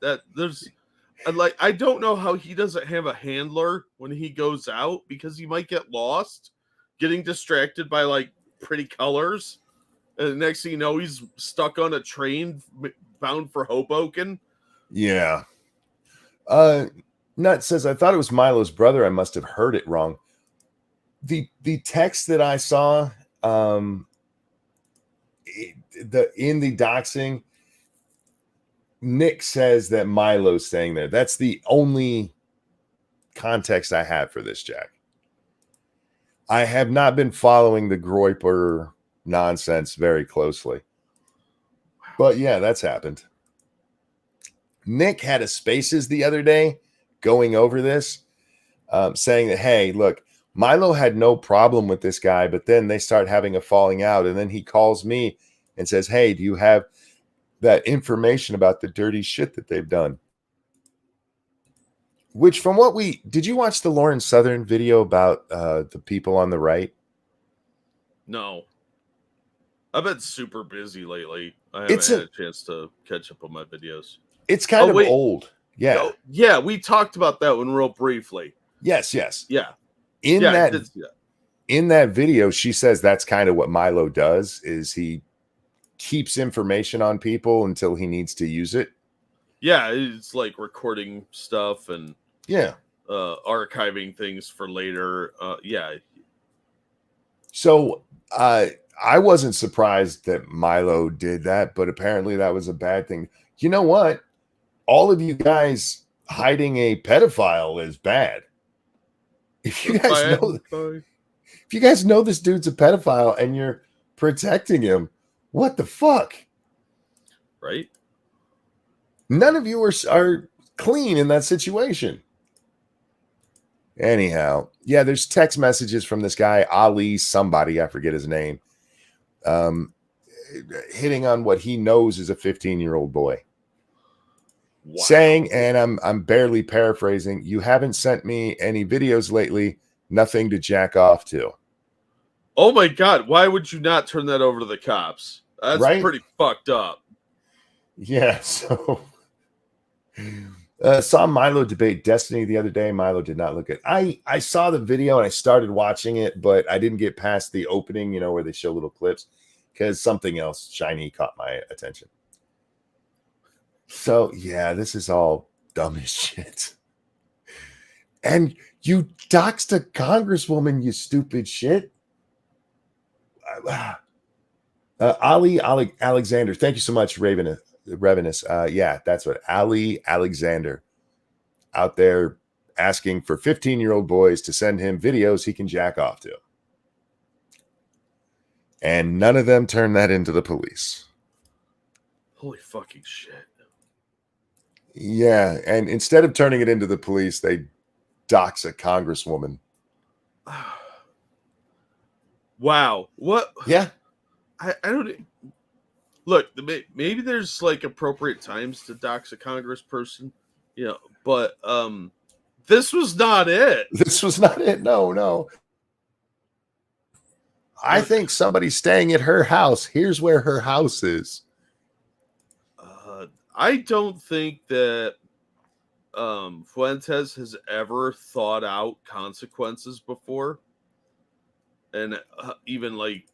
I don't know how he doesn't have a handler when he goes out, because he might get lost, getting distracted by like pretty colors, and the next thing you know, he's stuck on a train bound for Hoboken. Yeah. Nut says, I thought it was Milo's brother. I must have heard it wrong. The text that I saw in the doxing, Nick says that Milo's staying there. That's the only context I have for this, Jack. I have not been following the Groyper nonsense very closely. But yeah, that's happened. Nick had a Spaces the other day going over this, saying that, hey, look, Milo had no problem with this guy, but then they start having a falling out. And then he calls me and says, hey, do you have that information about the dirty shit that they've done? Which, from what did you watch the Lauren Southern video about the people on the right? No. I've been super busy lately. I haven't had a chance to catch up on my videos. It's kind of old. Yeah. Oh, yeah, we talked about that one real briefly. Yes. Yeah. In that video, she says that's kind of what Milo does, is he keeps information on people until he needs to use it. Yeah, it's like recording stuff and archiving things for later. Yeah. So I wasn't surprised that Milo did that, but apparently that was a bad thing. You know what? All of you guys hiding a pedophile is bad. If you guys know this dude's a pedophile and you're protecting him, what the fuck? Right? None of you are clean in that situation. Anyhow, yeah, there's text messages from this guy, Ali, somebody, I forget his name, hitting on what he knows is a 15-year-old boy. Wow. Saying, and I'm barely paraphrasing, you haven't sent me any videos lately, nothing to jack off to. Oh my God, why would you not turn that over to the cops? That's pretty fucked up. Yeah, so Saw Milo debate Destiny the other day. Milo did not look good. I saw the video and I started watching it, but I didn't get past the opening, where they show little clips, because something else shiny caught my attention. So yeah, this is all dumb as shit. And you doxed a congresswoman, you stupid shit. Ali Alexander, thank you so much, Ravenous. Yeah, that's what Ali Alexander out there asking for 15-year-old boys to send him videos he can jack off to. And none of them turn that into the police. Holy fucking shit. Yeah, and instead of turning it into the police, they dox a congresswoman. Wow. What? Yeah. I don't look, maybe there's like appropriate times to dox a congressperson, but this was not it. This was not it. No. I think somebody's staying at her house. Here's where her house is. I don't think that Fuentes has ever thought out consequences before, and even like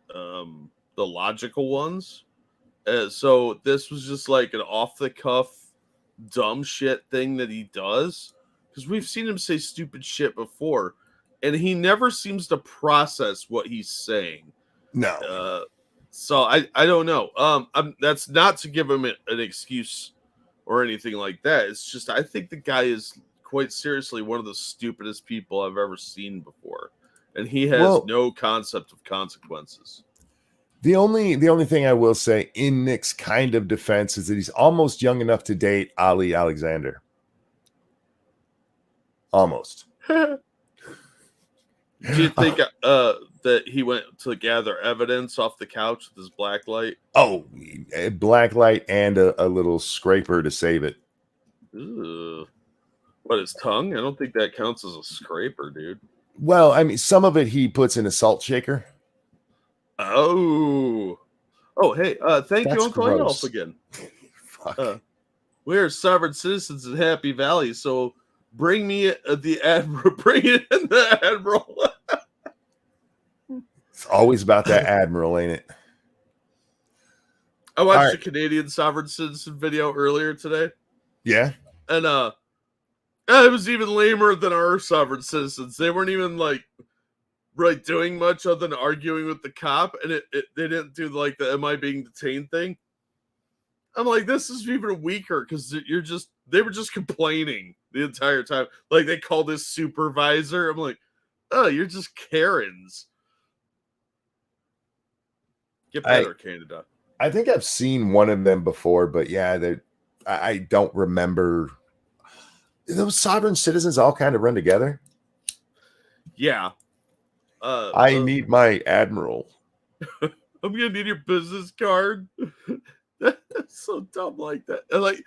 the logical ones. So this was just like an off-the-cuff dumb shit thing that he does, because we've seen him say stupid shit before, and he never seems to process what he's saying. No. So I don't know. That's not to give him an excuse or anything like that. It's just I think the guy is quite seriously one of the stupidest people I've ever seen before, and he has no concept of consequences. The only thing I will say in Nick's kind of defense is that he's almost young enough to date Ali Alexander. Almost. Do you think that he went to gather evidence off the couch with his black light? Oh, a black light and a little scraper to save it. Ugh. What, his tongue? I don't think that counts as a scraper, dude. Well, I mean, some of it he puts in a salt shaker. Oh, hey, thank you, Uncle Adolf again. We're sovereign citizens in Happy Valley, so bring me the admiral. Bring it in the admiral. It's always about that admiral, ain't it? I watched a Canadian sovereign citizen video earlier today. Yeah, and it was even lamer than our sovereign citizens. They weren't even like really doing much other than arguing with the cop, and they didn't do like the "am I being detained" thing. I'm like, this is even weaker because they were just complaining the entire time. Like they called his supervisor. I'm like, oh, you're just Karens. Get better, Canada. I think I've seen one of them before, but yeah, I don't remember. Those sovereign citizens all kind of run together. Yeah. I need my admiral. I'm gonna need your business card. That's so dumb like that. And like,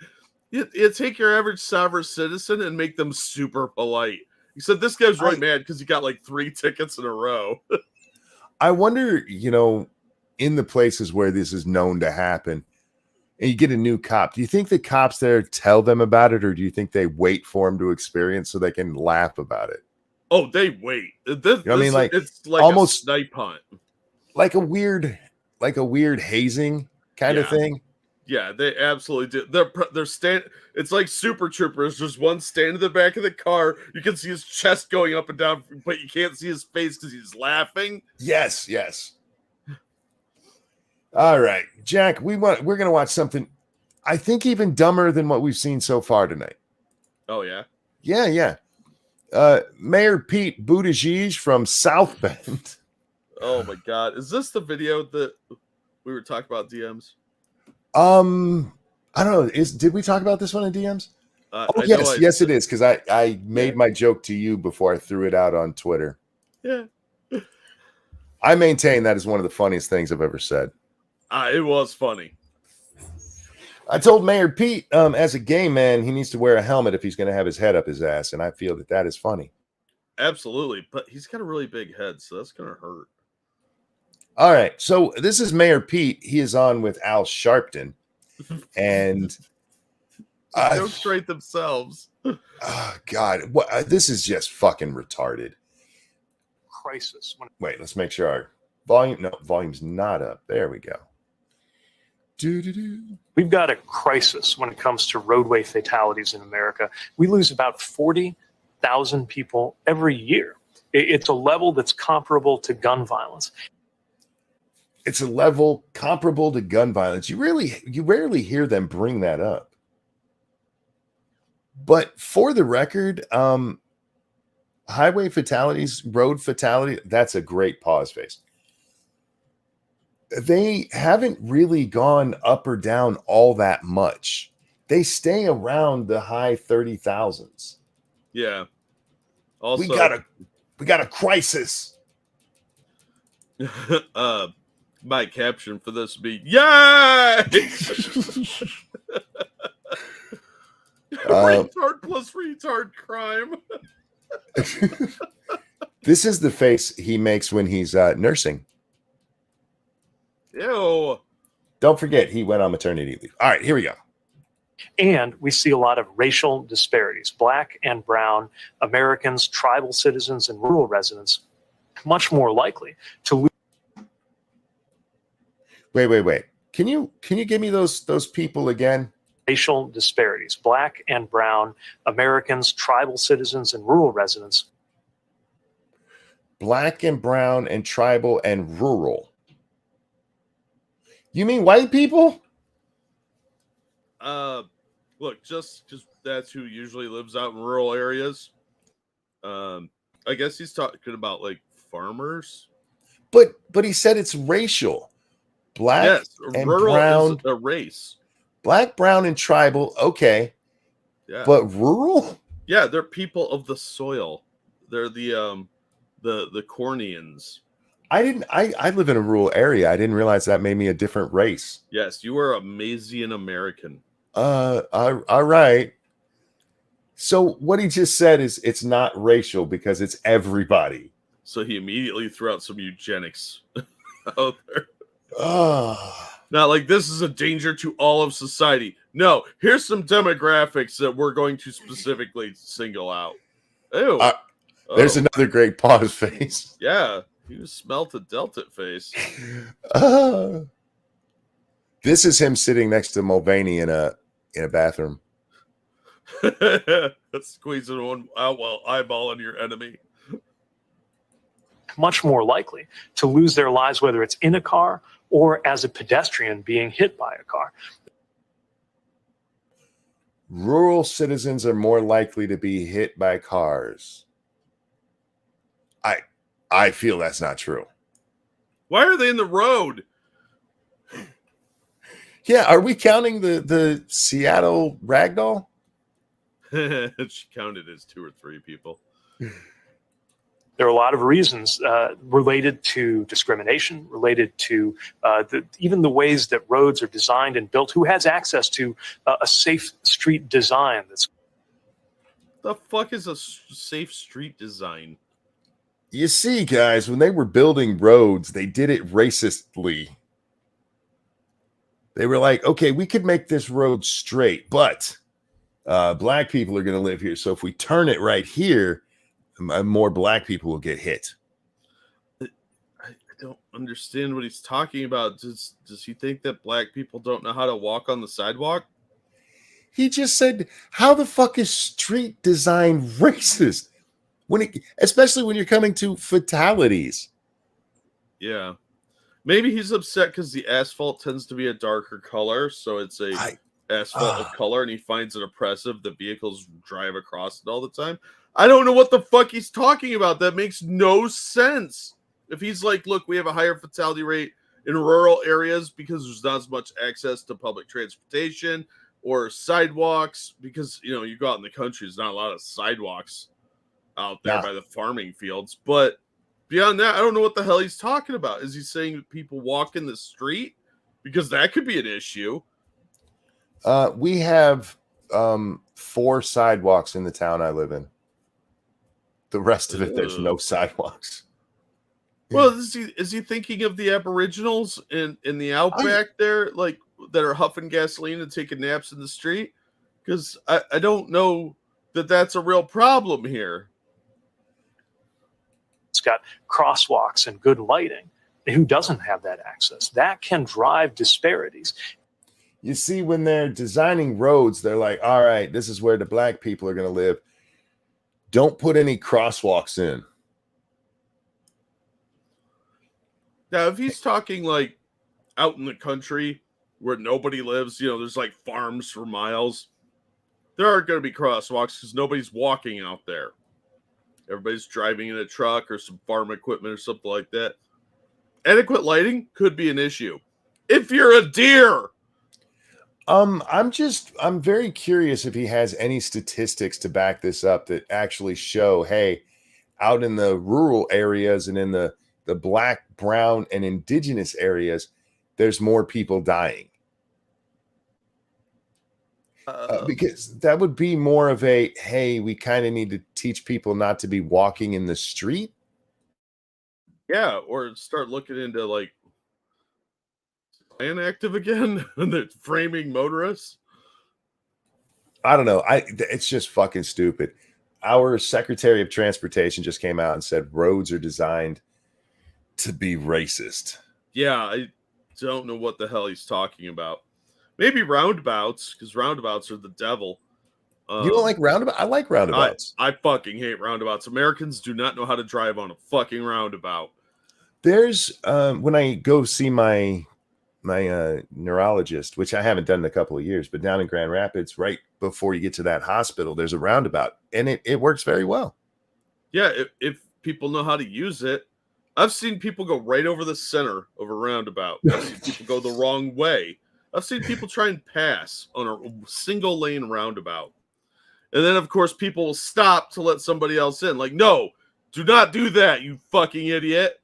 you take your average sovereign citizen and make them super polite. Except this guy's really mad because he got like 3 tickets in a row. I wonder, in the places where this is known to happen, and you get a new cop, do you think the cops there tell them about it, or do you think they wait for them to experience so they can laugh about it? Oh, they wait. I mean, like it's like almost a snipe hunt, like a weird hazing kind of thing. Yeah, they absolutely do. They're It's like Super Troopers. There's one standing in the back of the car. You can see his chest going up and down, but you can't see his face because he's laughing. Yes. All right, Jack. We're gonna watch something I think even dumber than what we've seen so far tonight. Oh yeah. Yeah. Mayor Pete Buttigieg from South Bend. Oh my God, is this the video that we were talking about DMs? I don't know. Did we talk about this one in DMs? Yes, it is, because I made my joke to you before I threw it out on Twitter. Yeah. I maintain that is one of the funniest things I've ever said. It was funny. I told Mayor Pete, as a gay man, he needs to wear a helmet if he's going to have his head up his ass, and I feel that is funny. Absolutely, but he's got a really big head, so that's going to hurt. All right, so this is Mayor Pete. He is on with Al Sharpton, and jokes write themselves. Oh, God, what? This is just fucking retarded. Crisis. Wait, let's make sure our volume's not up. There we go. We've got a crisis when it comes to roadway fatalities in America. We lose about 40,000 people every year. It's a level that's comparable to gun violence. It's a level comparable to gun violence. You rarely hear them bring that up. But for the record, highway fatalities, road fatality, that's a great pause face. They haven't really gone up or down all that much. They stay around the high 30,000s. Yeah. Also, we got a crisis. My caption for this would be yay! Retard plus retard crime. This is the face he makes when he's nursing. Ew. Don't forget, he went on maternity leave. All right, here we go. And we see a lot of racial disparities. Black and brown Americans, tribal citizens, and rural residents much more likely to lose. Wait. Can you give me those people again? Racial disparities. Black and brown Americans, tribal citizens, and rural residents. Black and brown and tribal and rural. You mean white people? Look, just that's who usually lives out in rural areas. I guess he's talking about like farmers. But he said it's racial. Black and rural brown is a race. Black, brown, and tribal. Okay. Yeah. But rural? Yeah, they're people of the soil. They're the Cornians. I live in a rural area. I didn't realize that made me a different race. Yes, you are a Mazian American. All right. So what he just said is it's not racial because it's everybody. So he immediately threw out some eugenics out there. Oh. Not like this is a danger to all of society. No, here's some demographics that we're going to specifically single out. Ew. There's another great pause face. Yeah, you smelt a Delta face. This is him sitting next to Mulvaney in a bathroom. Squeezing one out while eyeballing your enemy. Much more likely to lose their lives, whether it's in a car or as a pedestrian being hit by a car. Rural citizens are more likely to be hit by cars. I feel that's not true. Why are they in the road? Yeah, are we counting the Seattle ragdoll? She counted as 2 or 3 people. There are a lot of reasons related to discrimination, related to even the ways that roads are designed and built. Who has access to a safe street design? The fuck is a safe street design? You see, guys, when they were building roads, they did it racistly. They were like, okay, we could make this road straight, but black people are going to live here. So if we turn it right here, more black people will get hit. I don't understand what he's talking about. Does he think that black people don't know how to walk on the sidewalk? He just said, how the fuck is street design racist? Especially when you're coming to fatalities. Yeah. Maybe he's upset because the asphalt tends to be a darker color, so it's asphalt of color, and he finds it oppressive that vehicles drive across it all the time. I don't know what the fuck he's talking about. That makes no sense. If he's like, look, we have a higher fatality rate in rural areas because there's not as much access to public transportation or sidewalks, because, you know, you go out in the country, there's not a lot of sidewalks out there by the farming fields. But beyond that, I don't know what the hell he's talking about. Is he saying that people walk in the street? Because that could be an issue. We have 4 sidewalks in the town I live in. The rest of it, there's no sidewalks. Well, is he thinking of the Aboriginals in the outback there, like that are huffing gasoline and taking naps in the street? because I don't know that that's a real problem here. It's got crosswalks and good lighting. Who doesn't have that access? That can drive disparities. You see, when they're designing roads, they're like, all right, this is where the black people are going to live. Don't put any crosswalks in. Now, if he's talking like out in the country where nobody lives, there's like farms for miles, there aren't going to be crosswalks because nobody's walking out there. Everybody's driving in a truck or some farm equipment or something like that. Adequate lighting could be an issue. If you're a deer. I'm very curious if he has any statistics to back this up that actually show, hey, out in the rural areas and in the black, brown, and indigenous areas, there's more people dying. Because that would be more of a, hey, we kind of need to teach people not to be walking in the street. Yeah, or start looking into like Plan Active again and they're framing motorists. I don't know. It's just fucking stupid. Our Secretary of Transportation just came out and said roads are designed to be racist. Yeah, I don't know what the hell he's talking about. Maybe roundabouts, because roundabouts are the devil. You don't like roundabouts? I like roundabouts. I fucking hate roundabouts. Americans do not know how to drive on a fucking roundabout. There's when I go see my neurologist, which I haven't done in a couple of years, but down in Grand Rapids, right before you get to that hospital, there's a roundabout, and it works very well. Yeah, if people know how to use it. I've seen people go right over the center of a roundabout. I've seen people go the wrong way. I've seen people try and pass on a single lane roundabout. And then, of course, people will stop to let somebody else in. Like, no, do not do that, you fucking idiot.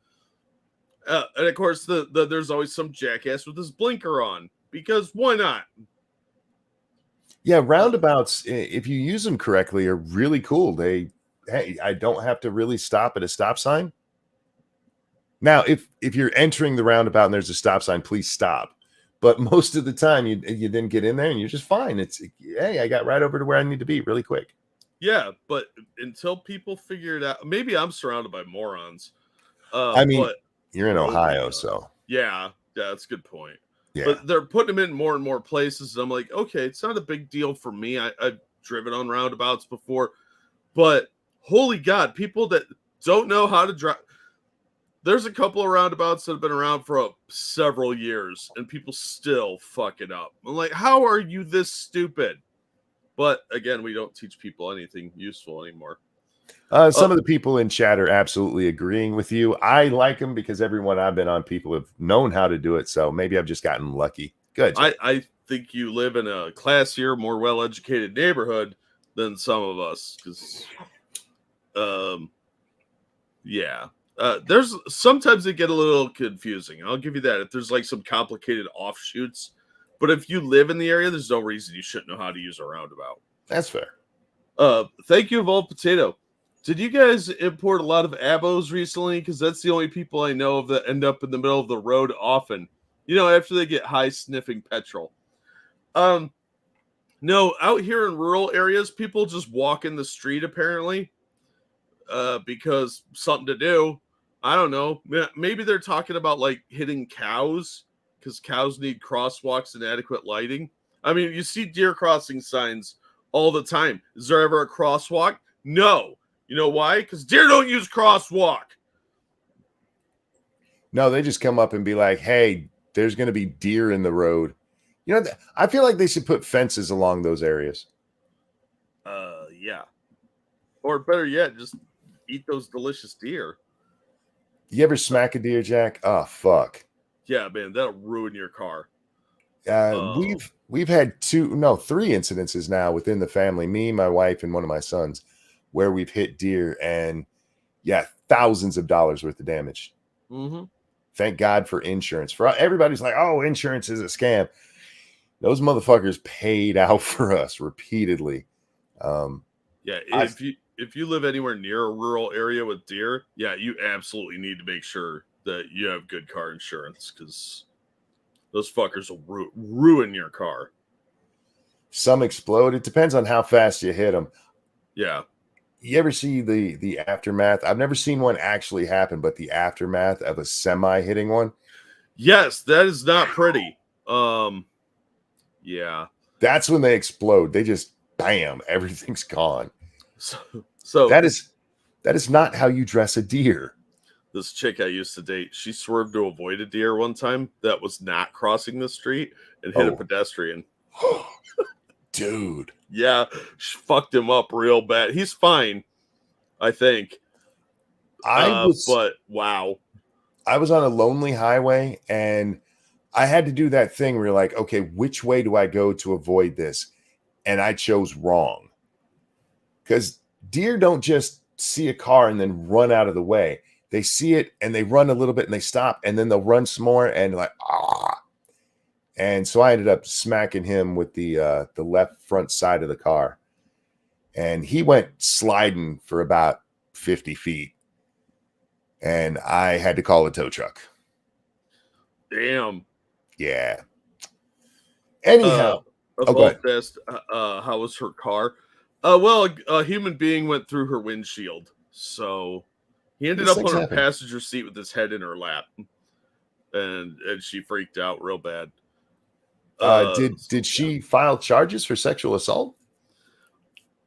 And, of course, there's always some jackass with his blinker on. Because why not? Yeah, roundabouts, if you use them correctly, are really cool. Hey, I don't have to really stop at a stop sign. Now, if you're entering the roundabout and there's a stop sign, please stop. But most of the time, you then get in there and you're just fine. It's, hey, I got right over to where I need to be really quick. Yeah, but until people figure it out, maybe I'm surrounded by morons. I mean, but you're in Ohio, so. Yeah, that's a good point. Yeah. But they're putting them in more and more places. And I'm like, okay, it's not a big deal for me. I've driven on roundabouts before. But holy God, people that don't know how to drive. There's a couple of roundabouts that have been around for several years, and people still fuck it up. I'm like, how are you this stupid? But again, we don't teach people anything useful anymore. Some of the people in chat are absolutely agreeing with you. I like them because everyone I've been on, people have known how to do it. So maybe I've just gotten lucky. Good. I think you live in a classier, more well-educated neighborhood than some of us. Because, yeah. There's sometimes they get a little confusing. I'll give you that. If there's like some complicated offshoots, but if you live in the area, there's no reason you shouldn't know how to use a roundabout. That's fair. Thank you, Evolved Potato. Did you guys import a lot of abos recently? Because that's the only people I know of that end up in the middle of the road often. After they get high sniffing petrol. No, out here in rural areas, people just walk in the street apparently. Because something to do. I don't know. Maybe they're talking about like hitting cows because cows need crosswalks and adequate lighting. I mean, you see deer crossing signs all the time. Is there ever a crosswalk? No. You know why? Because deer don't use crosswalk. No, they just come up and be like, hey, there's going to be deer in the road. I feel like they should put fences along those areas. Yeah. Or better yet, just eat those delicious deer. You ever smack a deer, Jack? Oh, fuck. Yeah, man, that'll ruin your car. We've had 3 incidences now within the family, me, my wife, and one of my sons, where we've hit deer and thousands of dollars worth of damage. Mm-hmm. Thank God for insurance. For everybody's like, oh, insurance is a scam. Those motherfuckers paid out for us repeatedly. If you live anywhere near a rural area with deer, you absolutely need to make sure that you have good car insurance because those fuckers will ruin your car. Some explode. It depends on how fast you hit them. Yeah. You ever see the aftermath? I've never seen one actually happen, but the aftermath of a semi hitting one. Yes, that is not pretty. Yeah. That's when they explode. They just bam, everything's gone. So that is not how you dress a deer. This chick I used to date, she swerved to avoid a deer one time that was not crossing the street and hit a pedestrian. Dude. Yeah, she fucked him up real bad. He's fine, I think. But wow. I was on a lonely highway and I had to do that thing where you're like, okay, which way do I go to avoid this? And I chose wrong. Because deer don't just see a car and then run out of the way. They see it and they run a little bit and they stop and then they'll run some more and like, ah. And so I ended up smacking him with the left front side of the car. And he went sliding for about 50 feet. And I had to call a tow truck. Damn. Yeah. Anyhow. How was her car? Well, a human being went through her windshield. So he ended up on her passenger seat with his head in her lap. And she freaked out real bad. Did she file charges for sexual assault?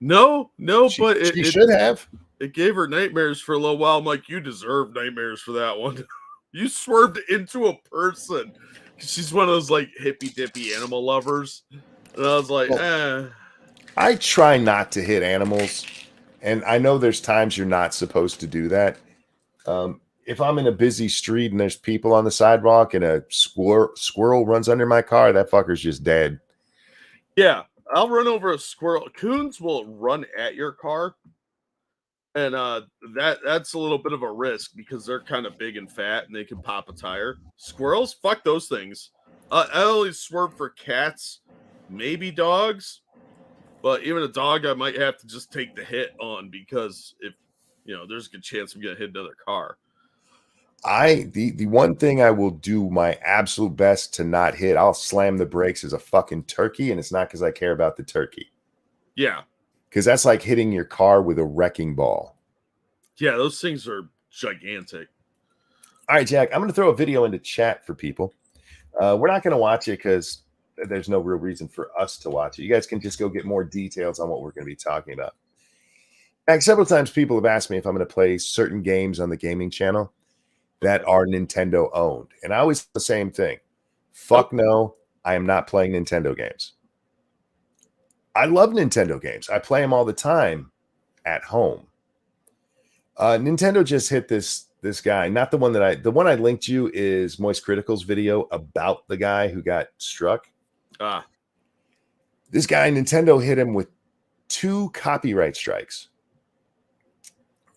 No, but she should have. It gave her nightmares for a little while. I'm like, you deserve nightmares for that one. You swerved into a person. She's one of those like hippy dippy animal lovers. And I was like, I try not to hit animals. And I know there's times you're not supposed to do that. If I'm in a busy street and there's people on the sidewalk and a squirrel runs under my car, that fucker's just dead. Yeah, I'll run over a squirrel. Coons will run at your car. And that's a little bit of a risk because they're kind of big and fat and they can pop a tire. Squirrels, fuck those things. I only swerve for cats, maybe dogs. But even a dog, I might have to just take the hit on because if there's a good chance I'm gonna hit another car. The one thing I will do my absolute best to not hit, I'll slam the brakes as a fucking turkey, and it's not because I care about the turkey. Yeah. Because that's like hitting your car with a wrecking ball. Yeah, those things are gigantic. All right, Jack, I'm going to throw a video into chat for people. We're not going to watch it because there's no real reason for us to watch it. You guys can just go get more details on what we're going to be talking about. Several times people have asked me if I'm going to play certain games on the gaming channel that are Nintendo owned. And I always say the same thing. Fuck no, I am not playing Nintendo games. I love Nintendo games. I play them all the time at home. Nintendo just hit this guy. Not the one the one I linked you is Moist Critical's video about the guy who got struck. This guy, Nintendo hit him with 2 copyright strikes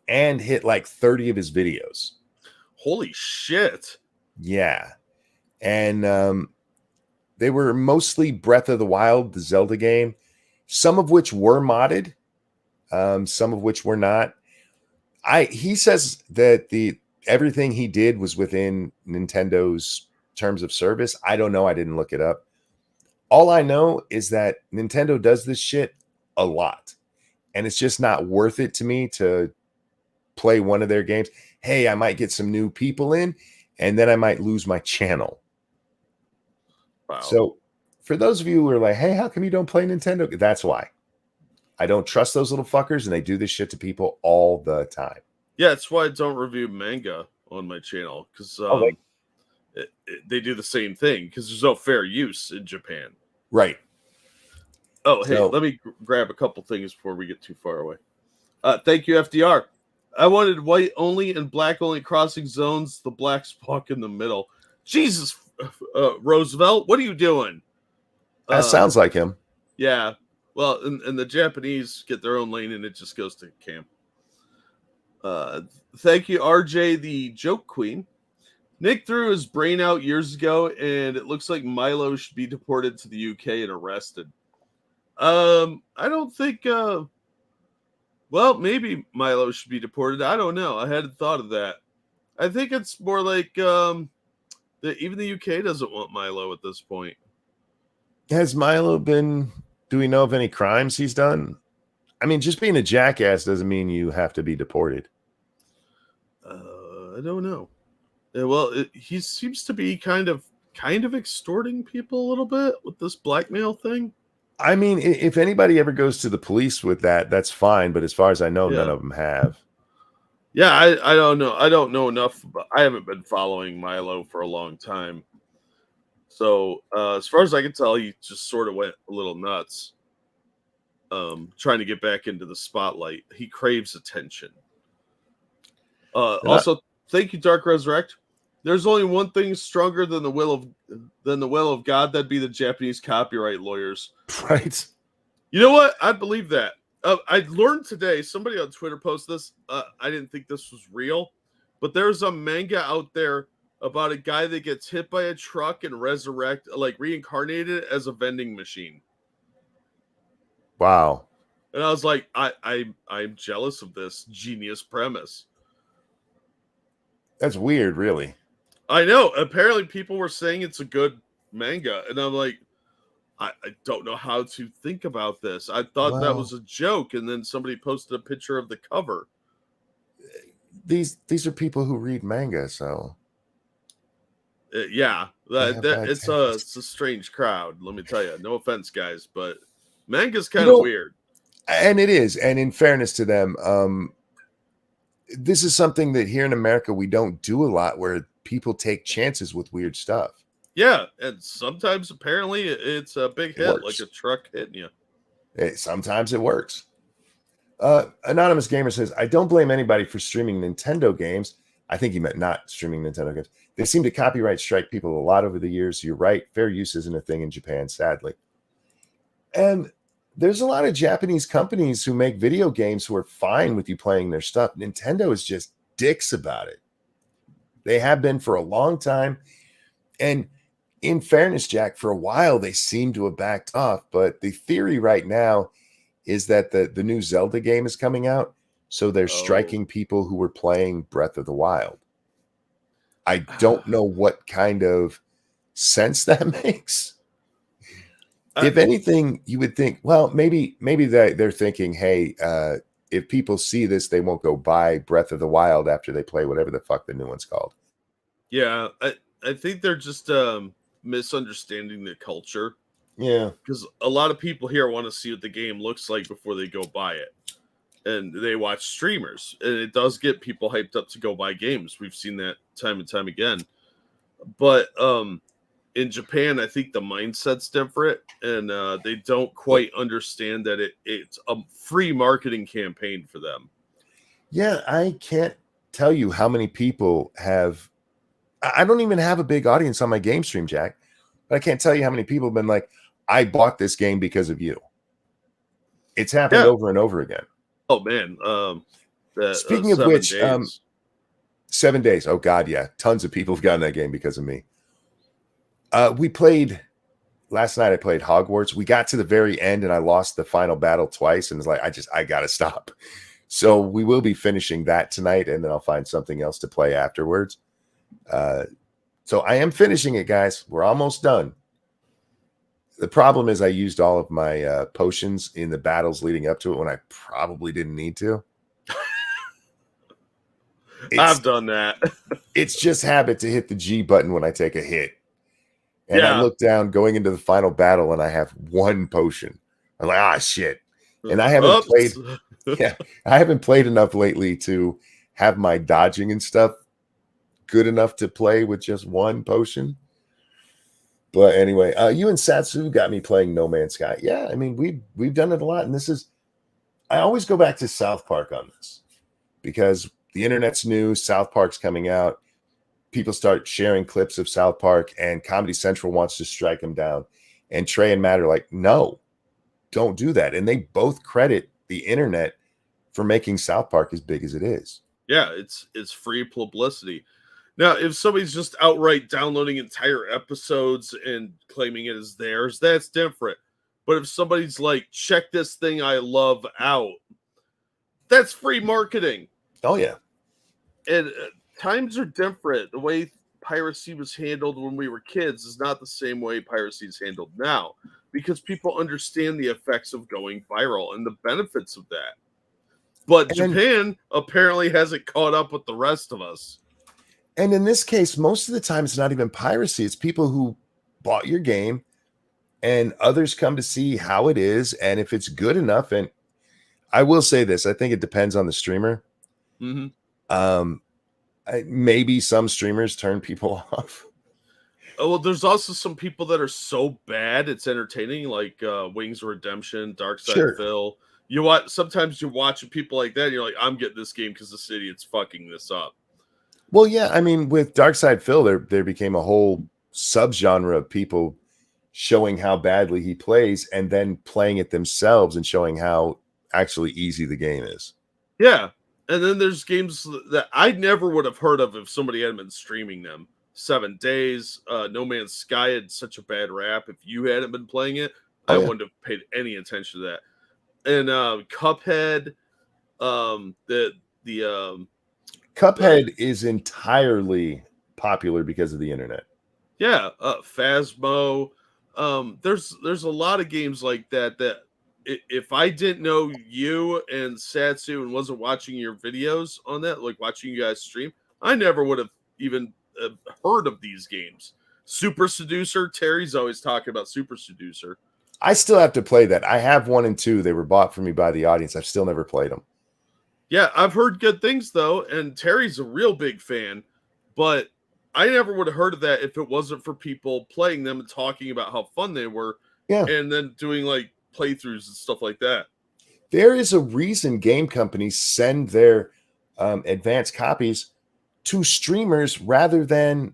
and hit like 30 of his videos. Holy shit. Yeah. And they were mostly Breath of the Wild, the Zelda game. Some of which were modded, some of which were not. He says that everything he did was within Nintendo's terms of service. I don't know. I didn't look it up. All I know is that Nintendo does this shit a lot, and it's just not worth it to me to play one of their games. Hey, I might get some new people in, and then I might lose my channel. Wow. So for those of you who are like, hey, how come you don't play Nintendo? That's why. I don't trust those little fuckers, and they do this shit to people all the time. Yeah, that's why I don't review manga on my channel, because they do the same thing, because there's no fair use in Japan. Right. Oh, hey, let me grab a couple things before we get too far away. Thank you, FDR. I wanted white only and black only crossing zones, the black spot in the middle. Jesus, Roosevelt, what are you doing? That sounds like him. Yeah. Well, and the Japanese get their own lane, and it just goes to camp. Thank you, RJ, the joke queen. Nick threw his brain out years ago, and it looks like Milo should be deported to the UK and arrested. I don't think... well, maybe Milo should be deported. I don't know. I hadn't thought of that. I think it's more like that even the UK doesn't want Milo at this point. Has Milo been Do we know of any crimes he's done? I mean, just being a jackass doesn't mean you have to be deported. I don't know. Well, he seems to be kind of extorting people a little bit with this blackmail thing. I mean, if anybody ever goes to the police with that, that's fine. But as far as I know, Yeah. none of them have. Yeah, I don't know. I don't know enough. I haven't been following Milo for a long time. So as far as I can tell, he just sort of went a little nuts, trying to get back into the spotlight. He craves attention. Also, thank you, Dark Resurrect. There's only one thing stronger than the will of God. That'd be the Japanese copyright lawyers. Right. You know what? I believe that. I learned today. Somebody on Twitter posted this. I didn't think this was real, but there's a manga out there about a guy that gets hit by a truck and reincarnated as a vending machine. Wow. And I was like, I'm jealous of this genius premise. That's weird, really. I know. Apparently, people were saying it's a good manga, and I'm like, I don't know how to think about this. I thought that was a joke, and then somebody posted a picture of the cover. These are people who read manga, so Yeah, it's a strange crowd. Let me tell you. No offense, guys, but manga's kind of weird. And it is. And in fairness to them, this is something that here in America we don't do a lot, where people take chances with weird stuff. Yeah, and sometimes apparently it's a big hit, like a truck hitting you. Sometimes it works. Anonymous Gamer says, I don't blame anybody for streaming Nintendo games. I think he meant not streaming Nintendo games. They seem to copyright strike people a lot over the years. You're right. Fair use isn't a thing in Japan, sadly. And there's a lot of Japanese companies who make video games who are fine with you playing their stuff. Nintendo is just dicks about it. They have been for a long time. And in fairness, Jack, for a while, they seem to have backed off. But the theory right now is that the new Zelda game is coming out. So they're striking people who were playing Breath of the Wild. I don't know what kind of sense that makes. If anything, you would think, well, maybe they're thinking, hey, if people see this, they won't go buy Breath of the Wild after they play whatever the fuck the new one's called. Yeah, I think they're just misunderstanding the culture. Yeah. Because a lot of people here want to see what the game looks like before they go buy it. And they watch streamers. And it does get people hyped up to go buy games. We've seen that time and time again. But in Japan, I think the mindset's different. And they don't quite understand that it's a free marketing campaign for them. Yeah, I can't tell you how many people have... I don't even have a big audience on my game stream, Jack. But I can't tell you how many people have been like, I bought this game because of you. It's happened over and over again. Oh, man. Speaking of which, 7 days. Oh, God, yeah. Tons of people have gotten that game because of me. We played... Last night I played Hogwarts. We got to the very end and I lost the final battle twice. And it's like, I got to stop. So we will be finishing that tonight. And then I'll find something else to play afterwards. So I am finishing it, guys. We're almost done. The problem is I used all of my potions in the battles leading up to it when I probably didn't need to. I've done that. It's just habit to hit the G button when I take a hit. And I look down going into the final battle and I have one potion. I'm like, shit. And I haven't played. Yeah, I haven't played enough lately to have my dodging and stuff good enough to play with just one potion. But anyway, you and Satsu got me playing No Man's Sky. Yeah, I mean, we've done it a lot. And this is, I always go back to South Park on this because the internet's new, South Park's coming out. People start sharing clips of South Park and Comedy Central wants to strike them down. And Trey and Matt are like, no, don't do that. And they both credit the internet for making South Park as big as it is. Yeah, it's free publicity. Now, if somebody's just outright downloading entire episodes and claiming it as theirs, that's different. But if somebody's like, check this thing I love out, that's free marketing. Oh, yeah. And times are different. The way piracy was handled when we were kids is not the same way piracy is handled now. because people understand the effects of going viral and the benefits of that. But And- Japan apparently hasn't caught up with the rest of us. And in this case, most of the time, it's not even piracy. It's people who bought your game and others come to see how it is and if it's good enough. And I will say this, I think it depends on the streamer. Mm-hmm. Maybe some streamers turn people off. Oh, well, there's also some people that are so bad it's entertaining, like Wings of Redemption, Dark Side Sure. Phil. You watch, sometimes you're watching people like that, and you're like, I'm getting this game because the city it's fucking this up. Well, yeah, I mean, with Dark Side Phil, there became a whole subgenre of people showing how badly he plays and then playing it themselves and showing how actually easy the game is. Yeah. And then there's games that I never would have heard of if somebody hadn't been streaming them. 7 Days, No Man's Sky had such a bad rap. If you hadn't been playing it, I wouldn't have paid any attention to that. And Cuphead, Cuphead is entirely popular because of the internet. Yeah, Phasmo. There's a lot of games like that if I didn't know you and Satsu and wasn't watching your videos on that, like watching you guys stream, I never would have even heard of these games. Super Seducer. Terry's always talking about Super Seducer. I still have to play that. I have 1 and 2. They were bought for me by the audience. I've still never played them. Yeah, I've heard good things though, and Terry's a real big fan, but I never would have heard of that if it wasn't for people playing them and talking about how fun they were, and then doing like playthroughs and stuff like that. There is a reason game companies send their advanced copies to streamers rather than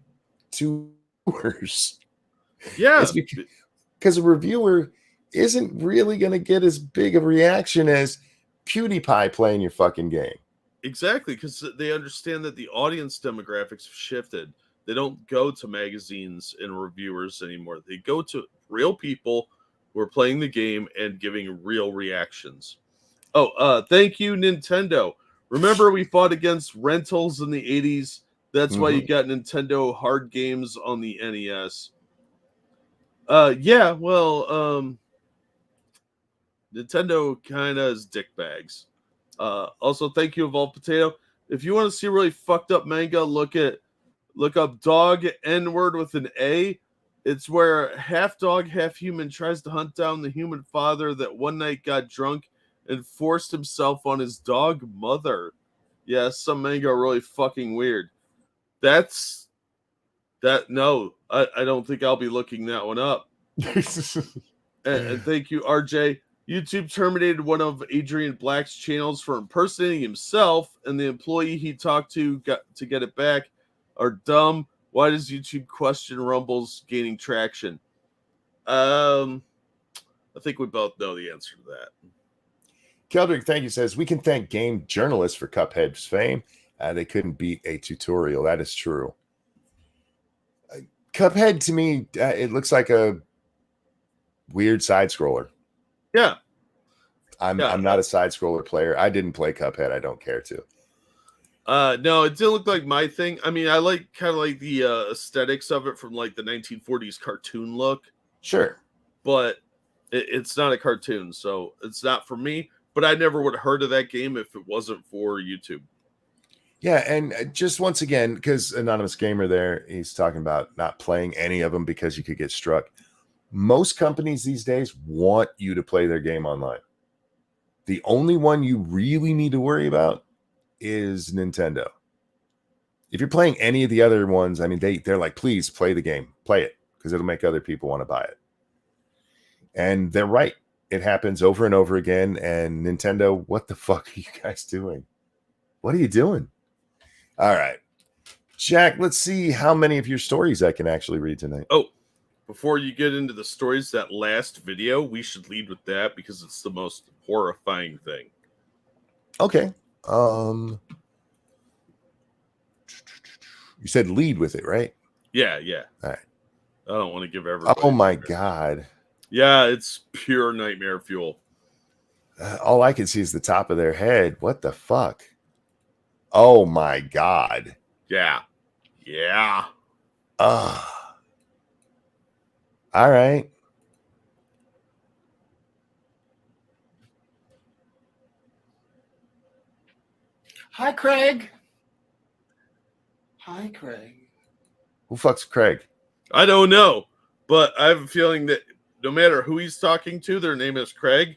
to viewers. Yeah, it's because a reviewer isn't really going to get as big of a reaction as PewDiePie playing your fucking game. Exactly, because they understand that the audience demographics have shifted. They don't go to magazines and reviewers anymore. They go to real people who are playing the game and giving real reactions. Oh, thank you, Nintendo. Remember we fought against rentals in the 80s? That's why you got Nintendo hard games on the NES. Yeah, well, Nintendo kind of is dickbags. Also, thank you, Evolved Potato. If you want to see really fucked up manga, look up Dog N-word with an A. It's where half dog, half human tries to hunt down the human father that one night got drunk and forced himself on his dog mother. Yeah, some manga are really fucking weird. No, I don't think I'll be looking that one up. And thank you, RJ. YouTube terminated one of Adrian Black's channels for impersonating himself, and the employee he talked to got to get it back are dumb. Why does YouTube question Rumble's gaining traction? I think we both know the answer to that. Keldrick, thank you, says, we can thank game journalists for Cuphead's fame. They couldn't beat a tutorial. That is true. Cuphead, to me, it looks like a weird side scroller. Yeah. I'm not a side scroller player. I didn't play Cuphead. I don't care to. No, it didn't look like my thing. I mean, I like kind of like the aesthetics of it from like the 1940s cartoon look. Sure. But it's not a cartoon, so it's not for me. But I never would have heard of that game if it wasn't for YouTube. Yeah, and just once again, because Anonymous Gamer there, he's talking about not playing any of them because you could get struck. Most companies these days want you to play their game online. The only one you really need to worry about is Nintendo. If you're playing any of the other ones, I mean, they're like, please play the game, play it, because it'll make other people want to buy it. And they're right. It happens over and over again. And Nintendo, what the fuck are you guys doing? What are you doing? All right. Jack, let's see how many of your stories I can actually read tonight. Oh, before you get into the stories, that last video, we should lead with that because it's the most horrifying thing. Okay. You said lead with it, right? Yeah. All right. I don't want to give everybody. Oh my God. Yeah, it's pure nightmare fuel. All I can see is the top of their head. What the fuck? Oh my God. Yeah. All right. Hi, Craig. Hi, Craig. Who fucks Craig? I don't know, but I have a feeling that no matter who he's talking to, their name is Craig.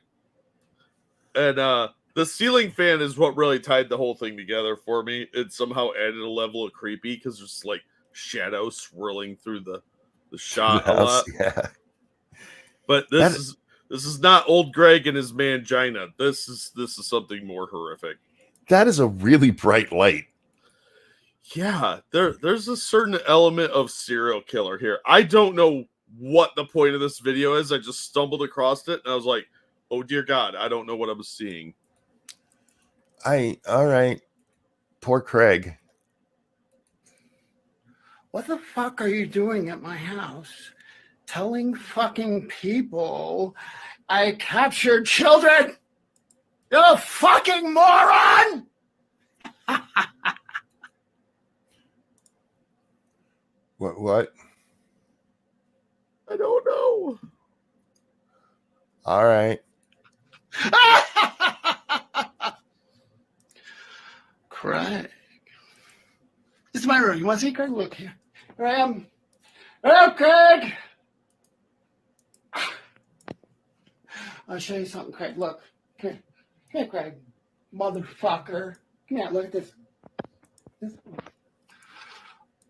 And the ceiling fan is what really tied the whole thing together for me. It somehow added a level of creepy because there's like shadows swirling through the shot a lot. Yeah. But this is not old Greg and his mangina. This is something more horrific. That is a really bright light. Yeah, there's a certain element of serial killer here. I don't know what the point of this video is. I just stumbled across it and I was like, oh dear God, I don't know what I was seeing. All right. Poor Craig. What the fuck are you doing at my house? Telling fucking people I captured children? You fucking moron! What? I don't know. All right. Craig. This is my room. You want to see Craig? Look here. Here I am. Hello, Craig. I'll show you something, Craig. Look. Come here, Craig. Motherfucker. Come here. Look at this.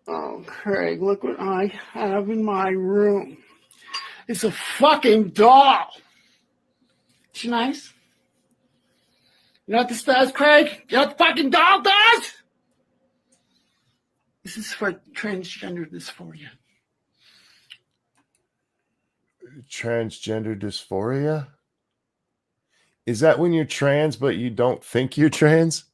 Oh, Craig, look what I have in my room. It's a fucking doll. Is she nice? You know what this does, Craig? You know what the fucking doll does? This is for transgender dysphoria. Transgender dysphoria? Is that when you're trans but you don't think you're trans?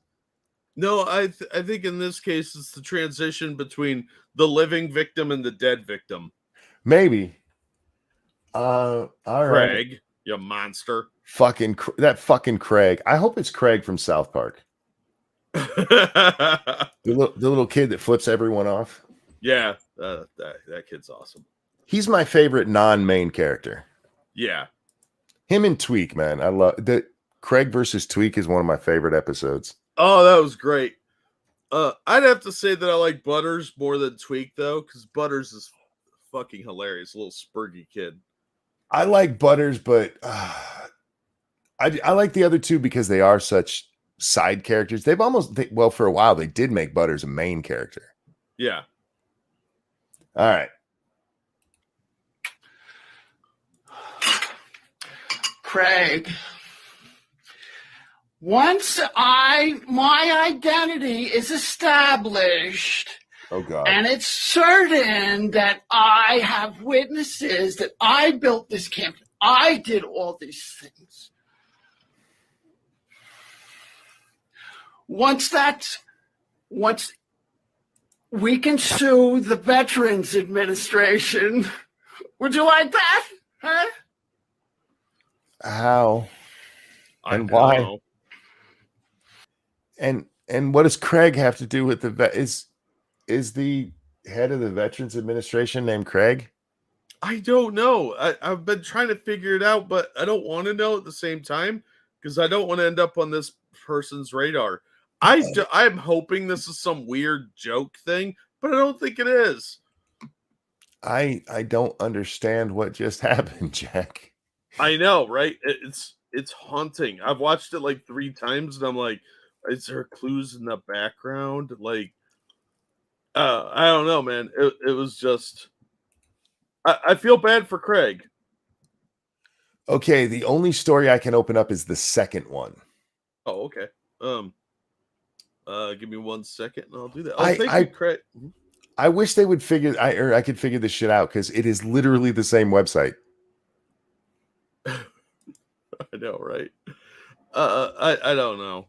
No, I think in this case it's the transition between the living victim and the dead victim. Maybe. All right. Craig, you monster. That fucking Craig. I hope it's Craig from South Park. The little kid that flips everyone off. Yeah, that kid's awesome. He's my favorite non-main character. Yeah. Him and Tweak, man. I love that. Craig versus Tweak is one of my favorite episodes. Oh, that was great. I'd have to say that I like Butters more than Tweak, though, because Butters is fucking hilarious. A little spurgy kid. I like Butters, but I like the other two because they are such side characters. Well, for a while, they did make Butters a main character. Yeah. All right. Craig, once my identity is established, Oh God. and it's certain that I have witnesses that I built this camp, I did all these things. Once we can sue the Veterans Administration. Would you like that? Huh? How? And I why? know. And what does Craig have to do with the vet? Is the head of the Veterans Administration named Craig? I don't know. I've been trying to figure it out, but I don't want to know at the same time because I don't want to end up on this person's radar. I'm hoping this is some weird joke thing, but I don't think it is. I don't understand what just happened, Jack. I know, right? It's haunting. I've watched it like 3 times, and I'm like, is there clues in the background? Like, I don't know, man. It was just. I feel bad for Craig. Okay, the only story I can open up is the second one. Oh, okay. Give me 1 second, and I'll do that. Oh, thank you, Craig. I wish they would I could figure this shit out because it is literally the same website. I know, right? I don't know.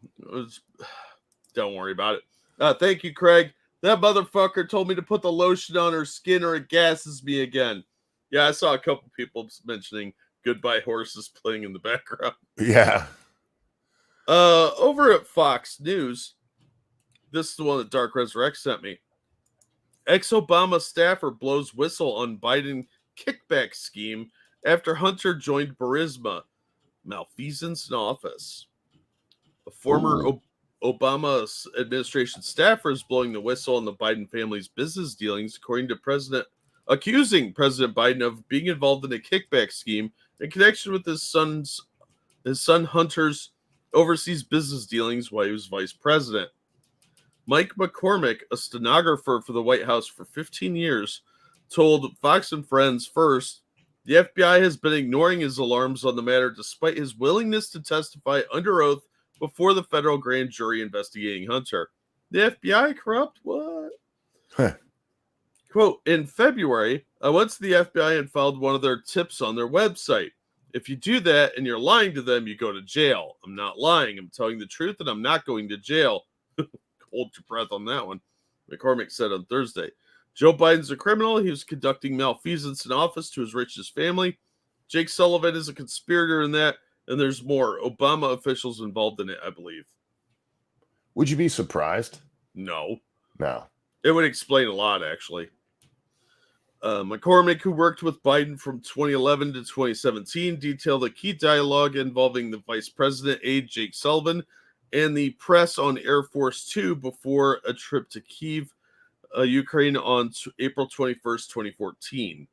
Don't worry about it. Thank you, Craig. That motherfucker told me to put the lotion on her skin or it gasses me again. Yeah, I saw a couple people mentioning Goodbye Horses playing in the background. Yeah. Over at Fox News, this is the one that Dark Resurrect sent me. Ex-Obama staffer blows whistle on Biden kickback scheme after Hunter joined Burisma. Malfeasance in office. A former Obama administration staffers blowing the whistle on the Biden family's business dealings, according to accusing President Biden of being involved in a kickback scheme in connection with his son Hunter's overseas business dealings while he was vice president. Mike McCormick, a stenographer for the White House for 15 years, told Fox and Friends first, the FBI has been ignoring his alarms on the matter despite his willingness to testify under oath before the federal grand jury investigating Hunter. The FBI corrupt? What? Huh. Quote, in February, I went to the FBI and filed one of their tips on their website. If you do that and you're lying to them, you go to jail. I'm not lying. I'm telling the truth and I'm not going to jail. Hold your breath on that one. McCormick said on Thursday. Joe Biden's a criminal. He was conducting malfeasance in office to his richest family. Jake Sullivan is a conspirator in that, and there's more Obama officials involved in it, I believe. Would you be surprised? No. No. It would explain a lot, actually. McCormick, who worked with Biden from 2011 to 2017, detailed a key dialogue involving the vice president aide Jake Sullivan and the press on Air Force Two before a trip to Kyiv, Ukraine on April 21st, 2014.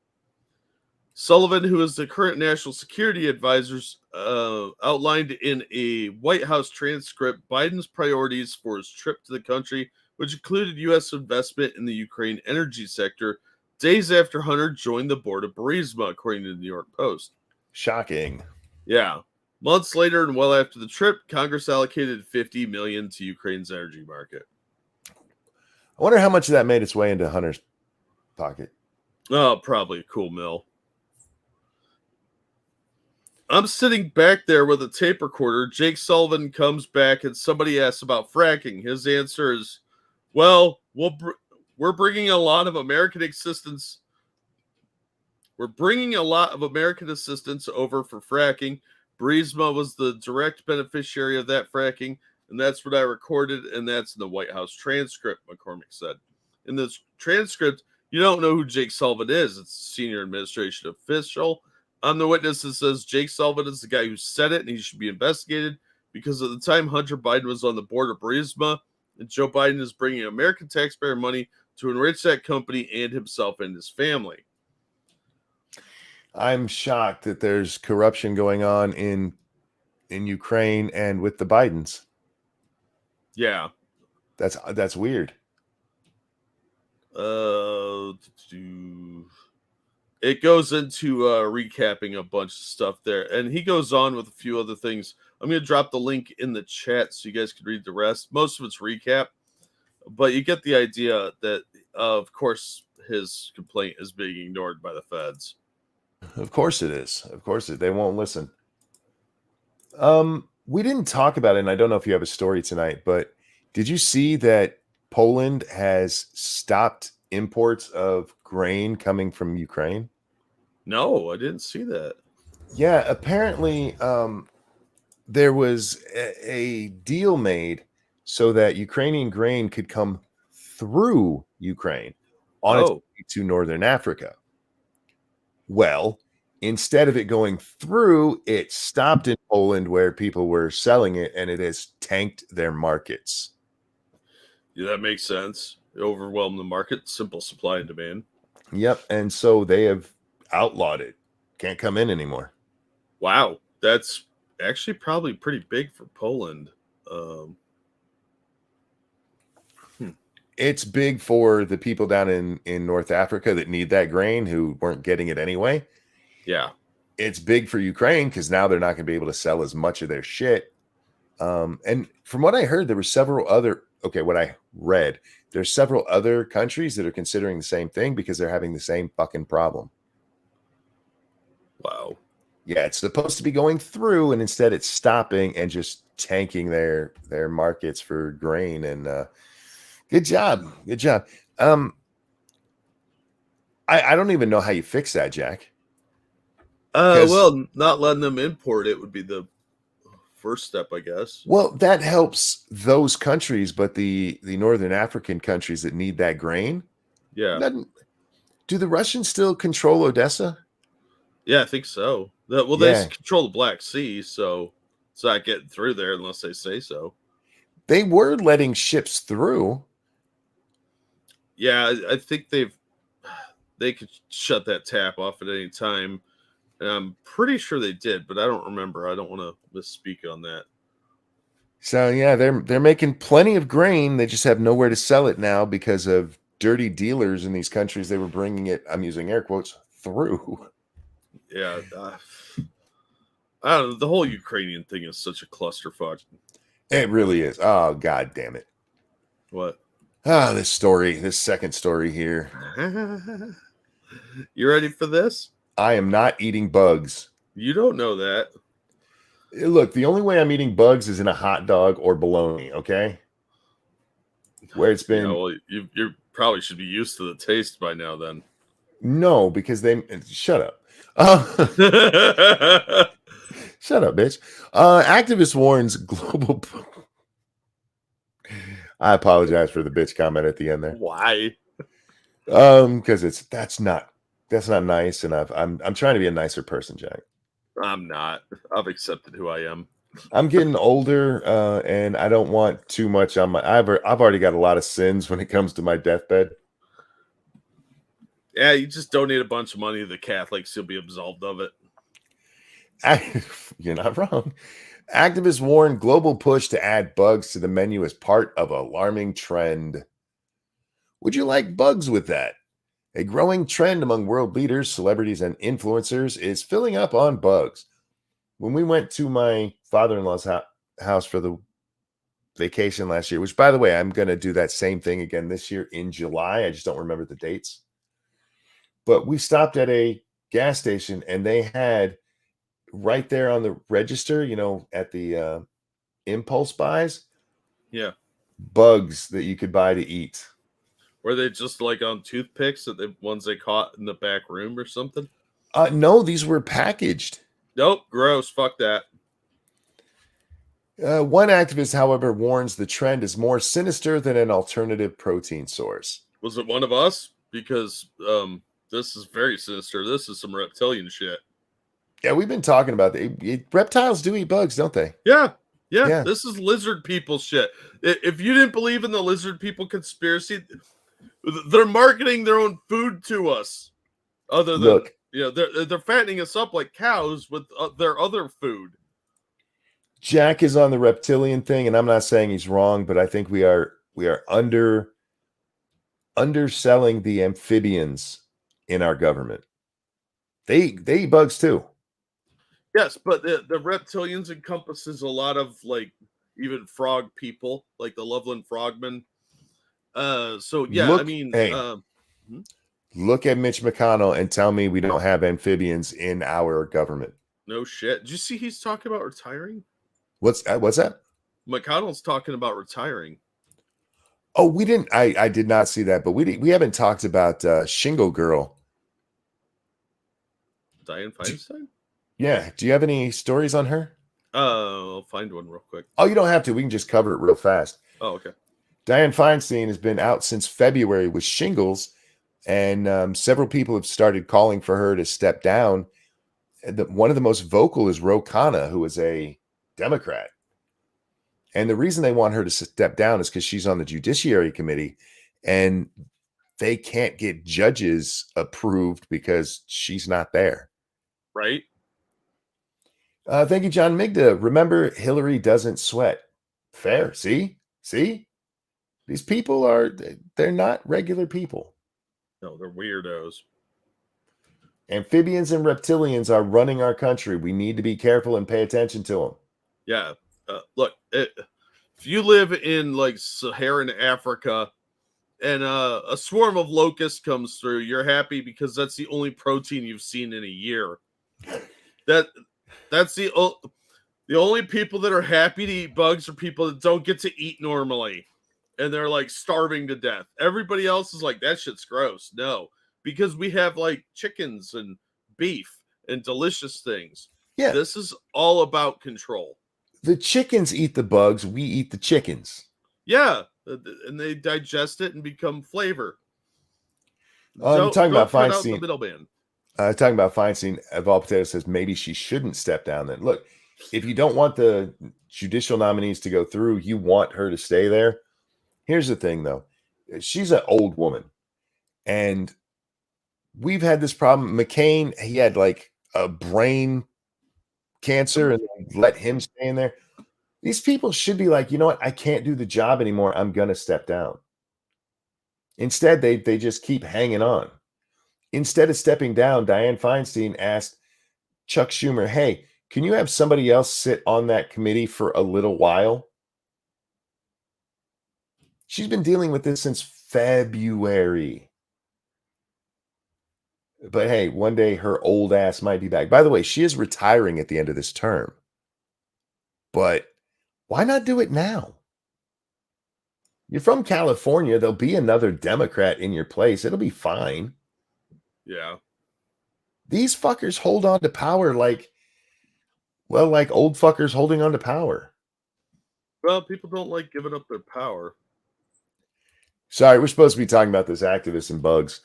Sullivan, who is the current national security advisor, outlined in a White House transcript Biden's priorities for his trip to the country, which included U.S. investment in the Ukraine energy sector, days after Hunter joined the board of Burisma, according to the New York Post. Shocking. Yeah. Months later and well after the trip, Congress allocated $50 million to Ukraine's energy market. I wonder how much of that made its way into Hunter's pocket. Oh, probably a cool mill. I'm sitting back there with a tape recorder. Jake Sullivan comes back and somebody asks about fracking. His answer is, well, we're bringing a lot of American assistance. We're bringing a lot of American assistance over for fracking. Burisma was the direct beneficiary of that fracking, and that's what I recorded, and that's in the White House transcript, McCormick said. In this transcript, you don't know who Jake Sullivan is. It's a senior administration official. On the witness, it says Jake Sullivan is the guy who said it, and he should be investigated because at the time Hunter Biden was on the board of Burisma, and Joe Biden is bringing American taxpayer money to enrich that company and himself and his family. I'm shocked that there's corruption going on in Ukraine and with the Bidens. Yeah. That's weird. It goes into recapping a bunch of stuff there, and he goes on with a few other things. I'm going to drop the link in the chat so you guys can read the rest. Most of it's recap, but you get the idea that, of course, his complaint is being ignored by the feds. Of course it is. Of course they won't listen. We didn't talk about it, and I don't know if you have a story tonight, but did you see that Poland has stopped imports of grain coming from Ukraine? No, I didn't see that. Yeah, apparently there was a deal made so that Ukrainian grain could come through Ukraine on its way to Northern Africa. Well, instead of it going through, it stopped in Poland where people were selling it, and it has tanked their markets. Yeah, that makes sense. It overwhelmed the market. Simple supply and demand. Yep, and so they have outlawed it. Can't come in anymore. Wow, that's actually probably pretty big for Poland. It's big for the people down in North Africa that need that grain who weren't getting it anyway. Yeah. It's big for Ukraine because now they're not going to be able to sell as much of their shit. And from what I heard, there were several other, what I read, there's several other countries that are considering the same thing because they're having the same fucking problem. Wow. Yeah, it's supposed to be going through, and instead it's stopping and just tanking their markets for grain. And good job. I don't even know how you fix that, Jack. Well, not letting them import it would be the first step, I guess. Well, that helps those countries, but the Northern African countries that need that grain. Yeah. Do the Russians still control Odessa? Yeah, I think so. They control the Black Sea, so it's not getting through there unless they say so. They were letting ships through. Yeah, I think they could shut that tap off at any time. And I'm pretty sure they did, but I don't remember. I don't want to misspeak on that. So yeah, they're making plenty of grain. They just have nowhere to sell it now because of dirty dealers in these countries. They were bringing it, I'm using air quotes, through. Yeah. I don't know. The whole Ukrainian thing is such a clusterfuck. It really is. Oh, God damn it. What? This second story here. You ready for this? I am not eating bugs. You don't know that. Look, the only way I'm eating bugs is in a hot dog or bologna, okay? Where it's been... Yeah, well, you probably should be used to the taste by now then. No, because they... Shut up. Shut up, bitch. Activist warns global... I apologize for the bitch comment at the end there. Why? Because that's not nice, and I'm trying to be a nicer person, Jack. I'm not. I've accepted who I am. I'm getting older, and I don't want too much on my. I've already got a lot of sins when it comes to my deathbed. Yeah, you just donate a bunch of money to the Catholics, you'll be absolved of it. You're not wrong. Activists warn global push to add bugs to the menu as part of alarming trend. Would you like bugs with that? A growing trend among world leaders, celebrities, and influencers is filling up on bugs. When we went to my father-in-law's house for the vacation last year, which, by the way, I'm going to do that same thing again this year in July. I just don't remember the dates. But we stopped at a gas station, and they had right there on the register, at the impulse buys, Yeah. bugs that you could buy to eat. Were they just like on toothpicks, that the ones they caught in the back room or something? No, these were packaged. Nope, gross. Fuck that. One activist, however, warns the trend is more sinister than an alternative protein source. Was it one of us? Because this is very sinister. This is some reptilian shit. Yeah, we've been talking about that. Reptiles do eat bugs, don't they? Yeah. Yeah. This is lizard people shit. If you didn't believe in the lizard people conspiracy, they're marketing their own food to us. Other than, Look, they're fattening us up like cows with their other food. Jack is on the reptilian thing, and I'm not saying he's wrong, but I think we are underselling the amphibians in our government. They eat bugs too. Yes, but the reptilians encompasses a lot of like even frog people, like the Loveland frogmen. So yeah, Look at Mitch McConnell and tell me we don't have amphibians in our government. No shit. Did you see he's talking about retiring? What's that? McConnell's talking about retiring. Oh, we didn't. I did not see that, but we haven't talked about Shingle Girl. Dianne Feinstein? Yeah. Do you have any stories on her? I'll find one real quick. Oh, you don't have to. We can just cover it real fast. Oh, okay. Dianne Feinstein has been out since February with shingles, and several people have started calling for her to step down. One of the most vocal is Ro Khanna, who is a Democrat. And the reason they want her to step down is because she's on the Judiciary Committee, and they can't get judges approved because she's not there. Right. Thank you, John Migda. Remember, Hillary doesn't sweat. Fair. See? These people they're not regular people. No, they're weirdos. Amphibians and reptilians are running our country. We need to be careful and pay attention to them. Yeah. Look, if you live in like Saharan Africa and a swarm of locusts comes through, you're happy because that's the only protein you've seen in a year. That's the only people that are happy to eat bugs are people that don't get to eat normally. And they're like starving to death. Everybody else is like, that shit's gross. No, because we have like chickens and beef and delicious things. Yeah. This is all about control. The chickens eat the bugs. We eat the chickens. Yeah. And they digest it and become flavor. Talking about Feinstein. The middleman. Talking about Feinstein, Eval Potato says maybe she shouldn't step down then. Look, if you don't want the judicial nominees to go through, you want her to stay there. Here's the thing, though. She's an old woman. And we've had this problem. McCain, he had like a brain cancer and let him stay in there. These people should be like, you know what? I can't do the job anymore. I'm going to step down. Instead, they just keep hanging on. Instead of stepping down, Dianne Feinstein asked Chuck Schumer, hey, can you have somebody else sit on that committee for a little while? She's been dealing with this since February. But hey, one day her old ass might be back. By the way, she is retiring at the end of this term. But why not do it now? You're from California. There'll be another Democrat in your place. It'll be fine. Yeah. These fuckers hold on to power like old fuckers holding on to power. Well, people don't like giving up their power. Sorry, we're supposed to be talking about this activists and bugs.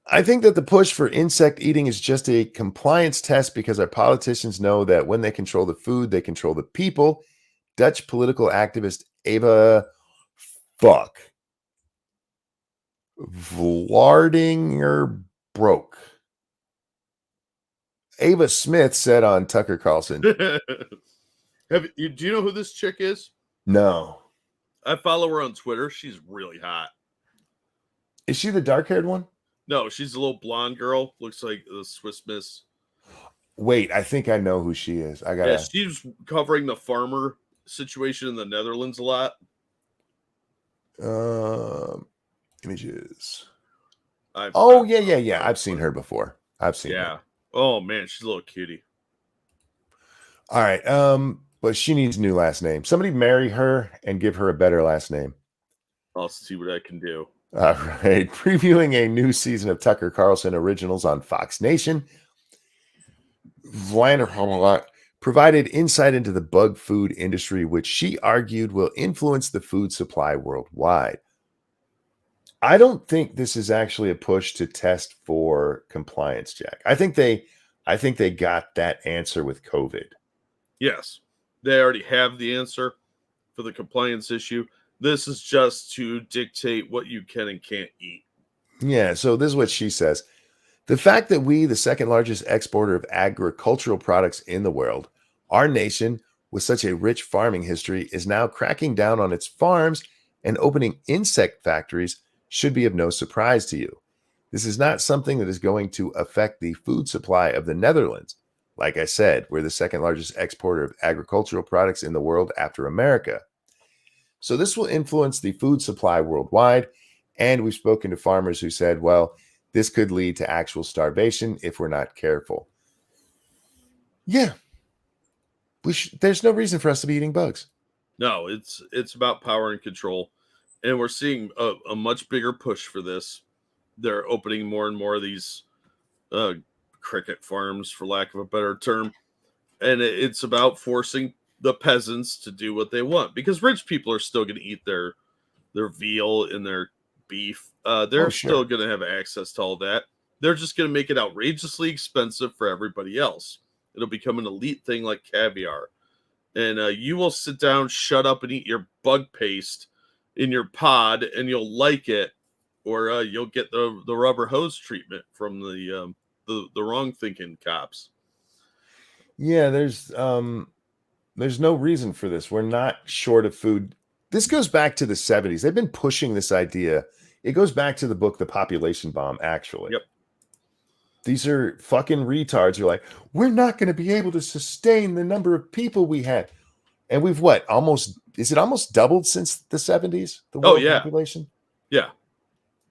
I think that the push for insect eating is just a compliance test because our politicians know that when they control the food, they control the people. Dutch political activist Eva Vlaardingerbroek. Ava Smith said on Tucker Carlson. Do you know who this chick is? No. I follow her on Twitter. She's really hot. Is she the dark-haired one? No, she's a little blonde girl. Looks like the Swiss Miss. Wait, I think I know who she is. Yeah, she's covering the farmer situation in the Netherlands a lot. Images. Yeah. I've seen her before. I've seen her. Yeah. Oh man, she's a little cutie. All right. But she needs a new last name. Somebody marry her and give her a better last name. I'll see what I can do. All right. Previewing a new season of Tucker Carlson Originals on Fox Nation, Vlander provided insight into the bug food industry, which she argued will influence the food supply worldwide. I don't think this is actually a push to test for compliance, Jack. I think they got that answer with COVID. Yes, they already have the answer for the compliance issue. This is just to dictate what you can and can't eat. Yeah, so this is what she says. The fact that we, the second largest exporter of agricultural products in the world, our nation with such a rich farming history is now cracking down on its farms and opening insect factories should be of no surprise to you. This is not something that is going to affect the food supply of the Netherlands. Like I said, we're the second largest exporter of agricultural products in the world after America. So this will influence the food supply worldwide. And we've spoken to farmers who said, well, this could lead to actual starvation if we're not careful. Yeah. There's no reason for us to be eating bugs. No, it's about power and control. And we're seeing a much bigger push for this. They're opening more and more of these cricket farms, for lack of a better term. And it's about forcing the peasants to do what they want. Because rich people are still going to eat their veal and their beef. They're still going to have access to all that. They're just going to make it outrageously expensive for everybody else. It'll become an elite thing like caviar. And you will sit down, shut up, and eat your bug paste in your pod, and you'll like it, or you'll get the rubber hose treatment from the wrong thinking cops. Yeah, there's no reason for this. We're not short of food. This goes back to the 70s. They've been pushing this idea. It goes back to the book, The Population Bomb, actually. Yep. These are fucking retards who are like, we're not going to be able to sustain the number of people we had. And we've is it almost doubled since the 70s? The world population? Yeah.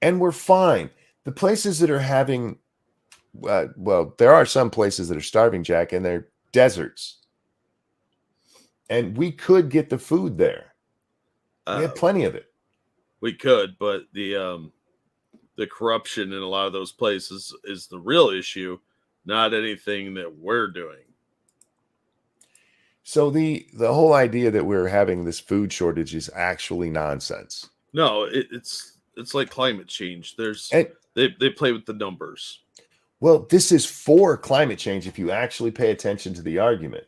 And we're fine. The places that are having, there are some places that are starving, Jack, and they're deserts. And we could get the food there. We have plenty of it. We could, but the corruption in a lot of those places is the real issue, not anything that we're doing. So the whole idea that we're having this food shortage is actually nonsense. No, it's like climate change. They play with the numbers. Well, this is for climate change if you actually pay attention to the argument.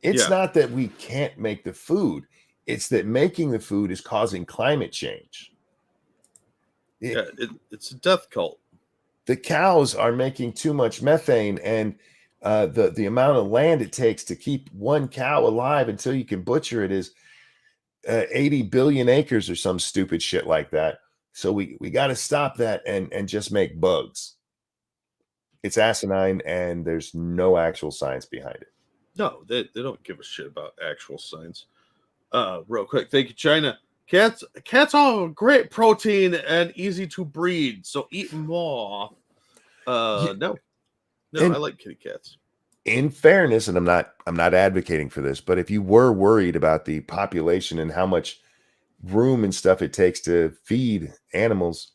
It's Yeah. not that we can't make the food. It's that making the food is causing climate change. Yeah, it's a death cult. The cows are making too much methane, and the amount of land it takes to keep one cow alive until you can butcher it is 80 billion acres or some stupid shit like that. So we got to stop that and just make bugs. It's asinine, and there's no actual science behind it. No, they don't give a shit about actual science. Real quick, thank you, China. Cats are great protein and easy to breed, so eat more. No, I like kitty cats. In fairness, and I'm not advocating for this, but if you were worried about the population and how much room and stuff it takes to feed animals,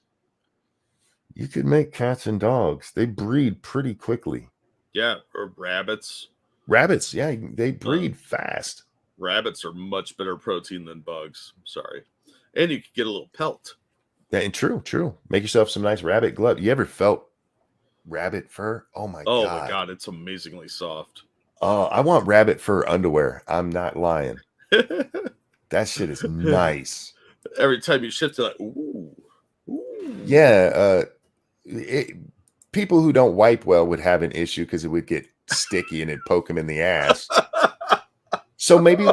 you could make cats and dogs. They breed pretty quickly. Yeah, or rabbits. Rabbits, yeah, they breed fast. Rabbits are much better protein than bugs. Sorry. And you could get a little pelt. Yeah, and true. Make yourself some nice rabbit glove. You ever felt rabbit fur? Oh my god, it's amazingly soft. I want rabbit fur underwear. I'm not lying. That shit is nice. Every time you shift it, like, ooh. Yeah, people who don't wipe well would have an issue because it would get sticky and it'd poke them in the ass. So maybe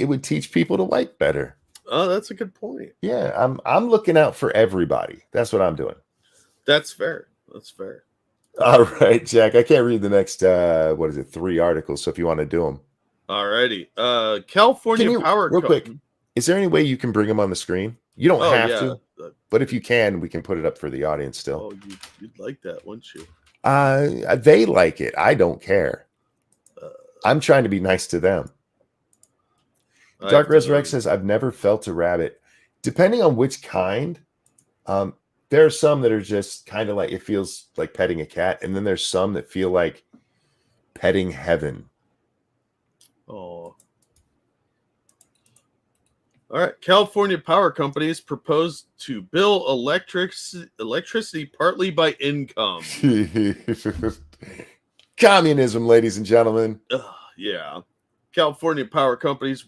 it would teach people to wipe better. Oh, that's a good point. Yeah, I'm looking out for everybody. That's what I'm doing. That's fair. All right, Jack. I can't read the next 3 articles. So if you want to do them. All righty. California Power real quick. Is there any way you can bring them on the screen? You don't have to, but if you can, we can put it up for the audience still. Oh, you'd like that, wouldn't you? They like it. I don't care. I'm trying to be nice to them. Dark Resurrect says, I've never felt a rabbit. Depending on which kind, there are some that are just kind of like, it feels like petting a cat. And then there's some that feel like petting heaven. Oh. All right. California power companies proposed to bill electricity partly by income. Communism, ladies and gentlemen. Yeah. California power companies,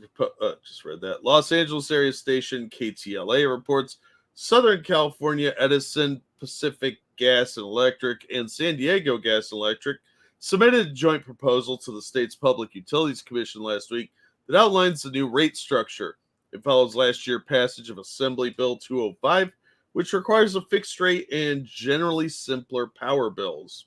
just read that. Los Angeles area station KTLA reports Southern California Edison, Pacific Gas and Electric, and San Diego Gas and Electric submitted a joint proposal to the state's Public Utilities Commission last week that outlines the new rate structure. It follows last year's passage of Assembly Bill 205, which requires a fixed rate and generally simpler power bills.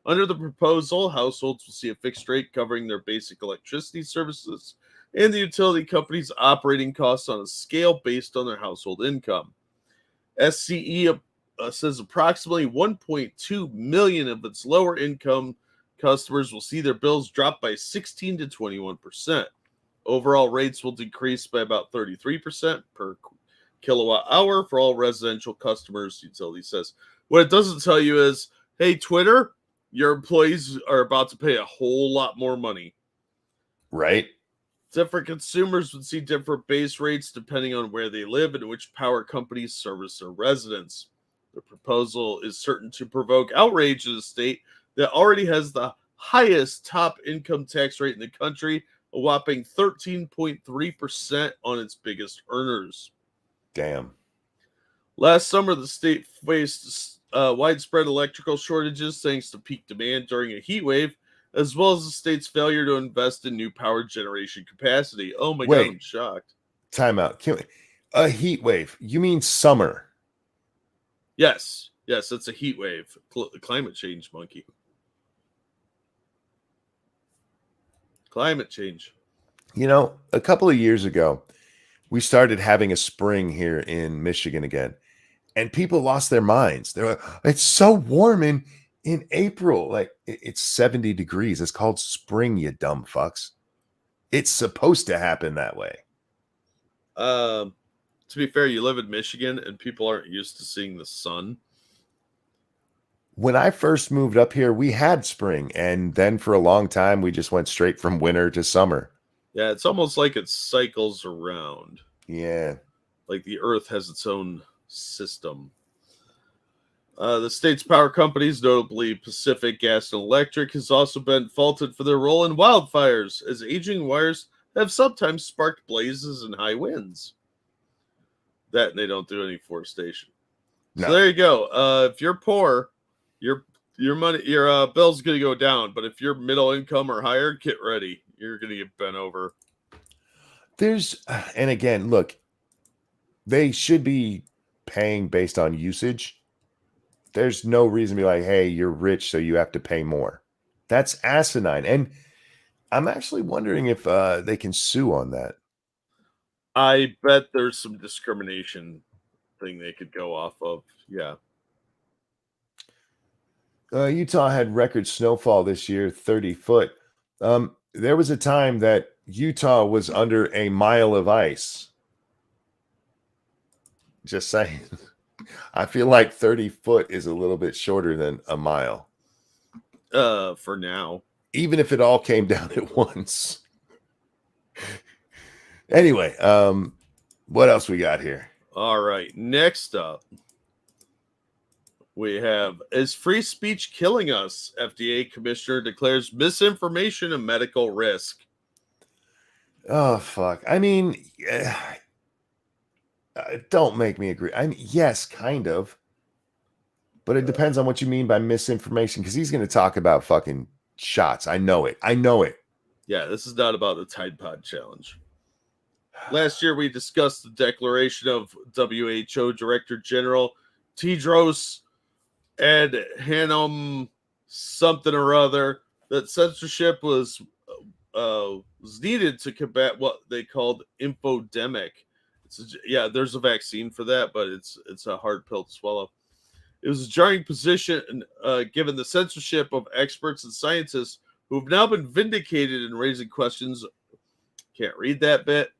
Under the proposal, households will see a fixed rate covering their basic electricity services and the utility company's operating costs on a scale based on their household income. SCE says approximately 1.2 million of its lower income customers will see their bills drop by 16 to 21%. Overall rates will decrease by about 33% per kilowatt hour for all residential customers, utility says. What it doesn't tell you is, hey, Twitter, your employees are about to pay a whole lot more money. Right. Different consumers would see different base rates depending on where they live and which power companies service their residents. The proposal is certain to provoke outrage in a state that already has the highest top income tax rate in the country, a whopping 13.3% on its biggest earners. Damn. Last summer, the state faced widespread electrical shortages thanks to peak demand during a heat wave, as well as the state's failure to invest in new power generation capacity. Oh my God, I'm shocked. Time out. A heat wave. You mean summer? Yes, it's a heat wave. Climate change, monkey. Climate change. You know, a couple of years ago, we started having a spring here in Michigan again, and people lost their minds. They're like, it's so warm in April. Like, it's 70 degrees. It's called spring, you dumb fucks. It's supposed to happen that way. To be fair, you live in Michigan, and people aren't used to seeing the sun. When I first moved up here, we had spring, and then for a long time, we just went straight from winter to summer. Yeah, it's almost like it cycles around. Yeah. Like the Earth has its own system. The state's power companies, notably Pacific Gas and Electric, has also been faulted for their role in wildfires, as aging wires have sometimes sparked blazes and high winds. That and they don't do any forestation. No. So there you go. If you're poor, your bill's going to go down. But if you're middle income or higher, get ready. You're going to get bent over. And again, look, they should be paying based on usage. There's no reason to be like, hey, you're rich, so you have to pay more. That's asinine. And I'm actually wondering if they can sue on that. I bet there's some discrimination thing they could go off of. Yeah. Utah had record snowfall this year, 30 foot. There was a time that Utah was under a mile of ice. Just saying. I feel like 30 foot is a little bit shorter than a mile. For now. Even if it all came down at once. Anyway, what else we got here? All right. Next up, we have, is free speech killing us? FDA commissioner declares misinformation a medical risk. Oh, fuck. I mean, don't make me agree. I mean, yes, kind of. But it depends on what you mean by misinformation, because he's going to talk about fucking shots. I know it. Yeah, this is not about the Tide Pod Challenge. Last year, we discussed the declaration of WHO Director General Tedros Adhanom something or other that censorship was needed to combat what they called infodemic. There's a vaccine for that, but it's a hard pill to swallow. It was a jarring position given the censorship of experts and scientists who have now been vindicated in raising questions. Can't read that bit.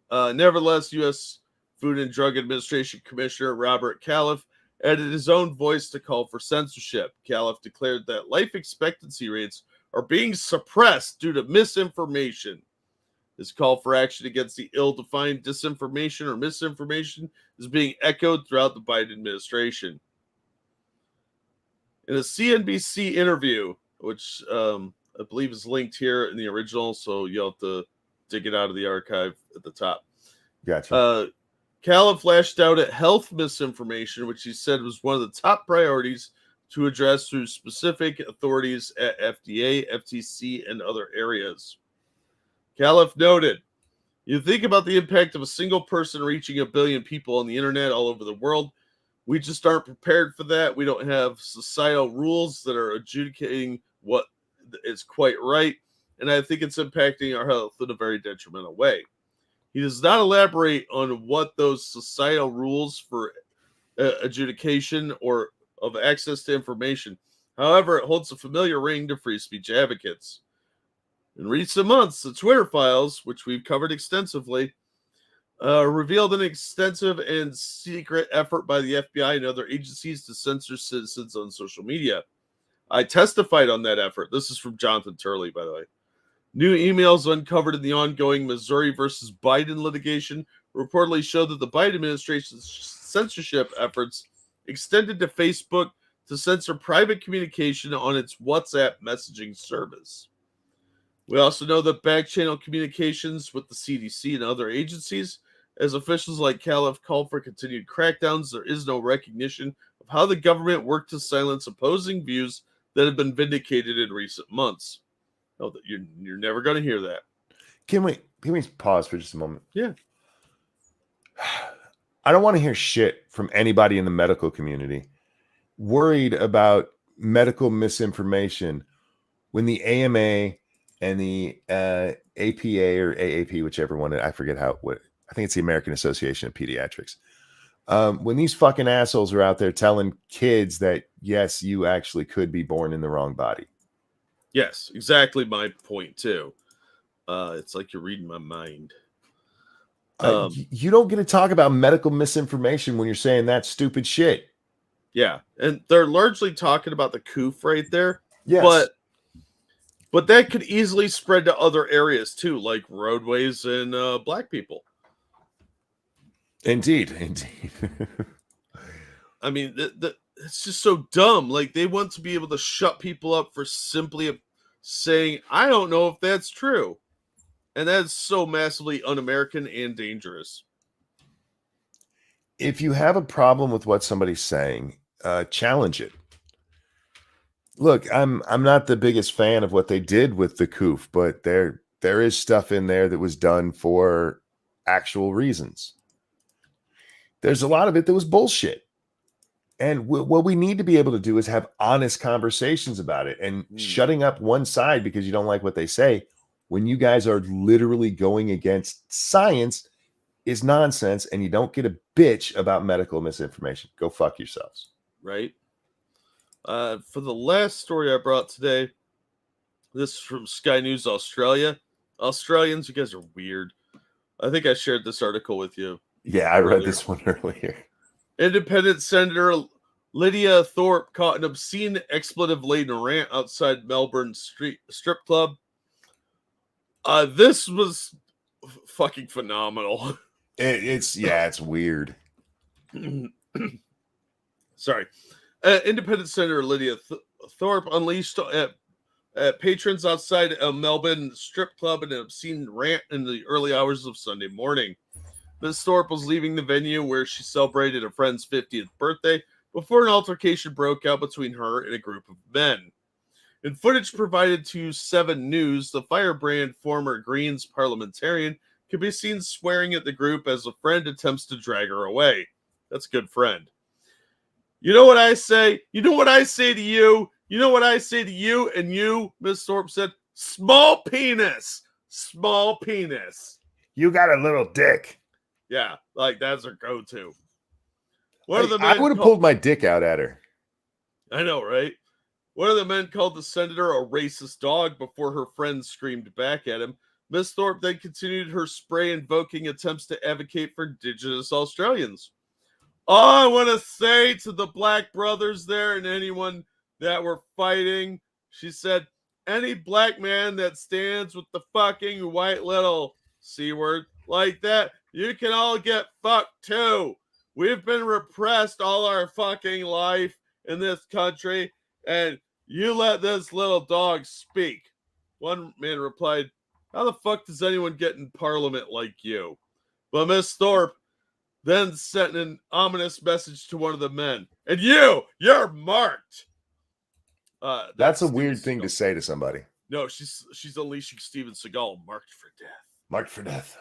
Nevertheless, U.S. Food and Drug Administration Commissioner Robert Califf added his own voice to call for censorship. Califf declared that life expectancy rates are being suppressed due to misinformation. His call for action against the ill-defined disinformation or misinformation is being echoed throughout the Biden administration. In a CNBC interview, which I believe is linked here in the original, so you'll have to dig it out of the archive at the top. Gotcha. Califf flashed out at health misinformation, which he said was one of the top priorities to address through specific authorities at FDA, FTC, and other areas. Califf noted, you think about the impact of a single person reaching 1 billion people on the internet all over the world. We just aren't prepared for that. We don't have societal rules that are adjudicating what is quite right. And I think it's impacting our health in a very detrimental way. He does not elaborate on what those societal rules for adjudication or of access to information. However, it holds a familiar ring to free speech advocates. In recent months, the Twitter files, which we've covered extensively, revealed an extensive and secret effort by the FBI and other agencies to censor citizens on social media. I testified on that effort. This is from Jonathan Turley, by the way. New emails uncovered in the ongoing Missouri versus Biden litigation reportedly show that the Biden administration's censorship efforts extended to Facebook to censor private communication on its WhatsApp messaging service. We also know that back-channel communications with the CDC and other agencies, as officials like Califf call for continued crackdowns, there is no recognition of how the government worked to silence opposing views that have been vindicated in recent months. No, you're never going to hear that. Can we pause for just a moment? Yeah. I don't want to hear shit from anybody in the medical community worried about medical misinformation when the AMA and the APA or AAP, whichever one, I forget I think it's the American Association of Pediatrics. When these fucking assholes are out there telling kids that, yes, you actually could be born in the wrong body. Yes, exactly my point, too. It's like you're reading my mind. You don't get to talk about medical misinformation when you're saying that stupid shit. Yeah, and they're largely talking about the COOF right there. Yes. But that could easily spread to other areas, too, like roadways and black people. Indeed. I mean, It's just so dumb. Like, they want to be able to shut people up for simply saying, I don't know if that's true. And that's so massively un-American and dangerous. If you have a problem with what somebody's saying, challenge it. Look, I'm not the biggest fan of what they did with the COOF, but there is stuff in there that was done for actual reasons. There's a lot of it that was bullshit. And what we need to be able to do is have honest conversations about it, and shutting up one side because you don't like what they say when you guys are literally going against science is nonsense, and you don't get a bitch about medical misinformation. Go fuck yourselves. Right? For the last story I brought today, this is from Sky News Australia. Australians, you guys are weird. I think I shared this article with you. Yeah, I read this one earlier. Independent Senator Lydia Thorpe caught an obscene expletive-laden rant outside Melbourne strip club. This was fucking phenomenal. It's weird. Sorry. Independent Senator Lydia Thorpe unleashed at patrons outside a Melbourne strip club in an obscene rant in the early hours of Sunday morning. Ms. Thorpe was leaving the venue where she celebrated a friend's 50th birthday before an altercation broke out between her and a group of men. In footage provided to 7 News, the firebrand former Greens parliamentarian could be seen swearing at the group as a friend attempts to drag her away. That's a good friend. You know what I say? You know what I say to you? You know what I say to you? And you, Ms. Thorpe said, small penis. Small penis. You got a little dick. Yeah, like that's her go-to. I would have pulled my dick out at her. I know, right? One of the men called the senator a racist dog before her friends screamed back at him. Ms. Thorpe then continued her spray invoking attempts to advocate for Indigenous Australians. All I want to say to the black brothers there and anyone that were fighting, she said, any black man that stands with the fucking white little C word like that, you can all get fucked too. We've been repressed all our fucking life in this country, and you let this little dog speak. One man replied, how the fuck does anyone get in parliament like you? But Miss Thorpe then sent an ominous message to one of the men. And you're marked. That's a weird thing to say to somebody. No, she's unleashing Steven Seagal, marked for death. Marked for death.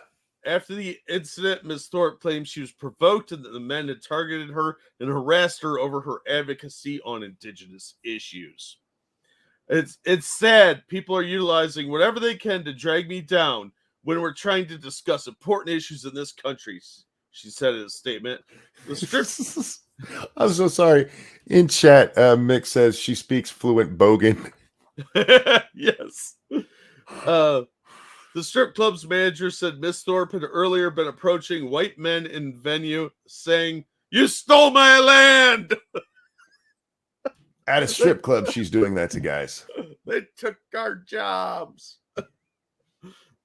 After the incident, Ms. Thorpe claimed she was provoked and that the men had targeted her and harassed her over her advocacy on Indigenous issues. It's sad people are utilizing whatever they can to drag me down when we're trying to discuss important issues in this country, she said in a statement. I'm so sorry. In chat, Mick says she speaks fluent Bogan. Yes. The strip club's manager said Miss Thorpe had earlier been approaching white men in venue saying, you stole my land! At a strip club, she's doing that to guys. They took our jobs.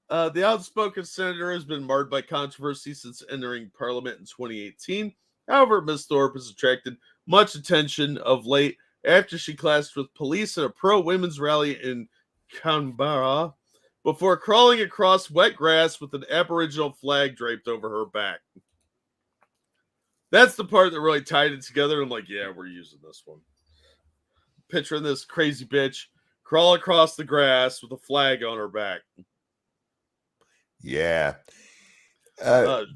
The outspoken senator has been marred by controversy since entering parliament in 2018. However, Ms. Thorpe has attracted much attention of late after she clashed with police at a pro-women's rally in Canberra before crawling across wet grass with an Aboriginal flag draped over her back. That's the part that really tied it together. I'm like, yeah, we're using this one. Picturing this crazy bitch crawl across the grass with a flag on her back. Yeah. The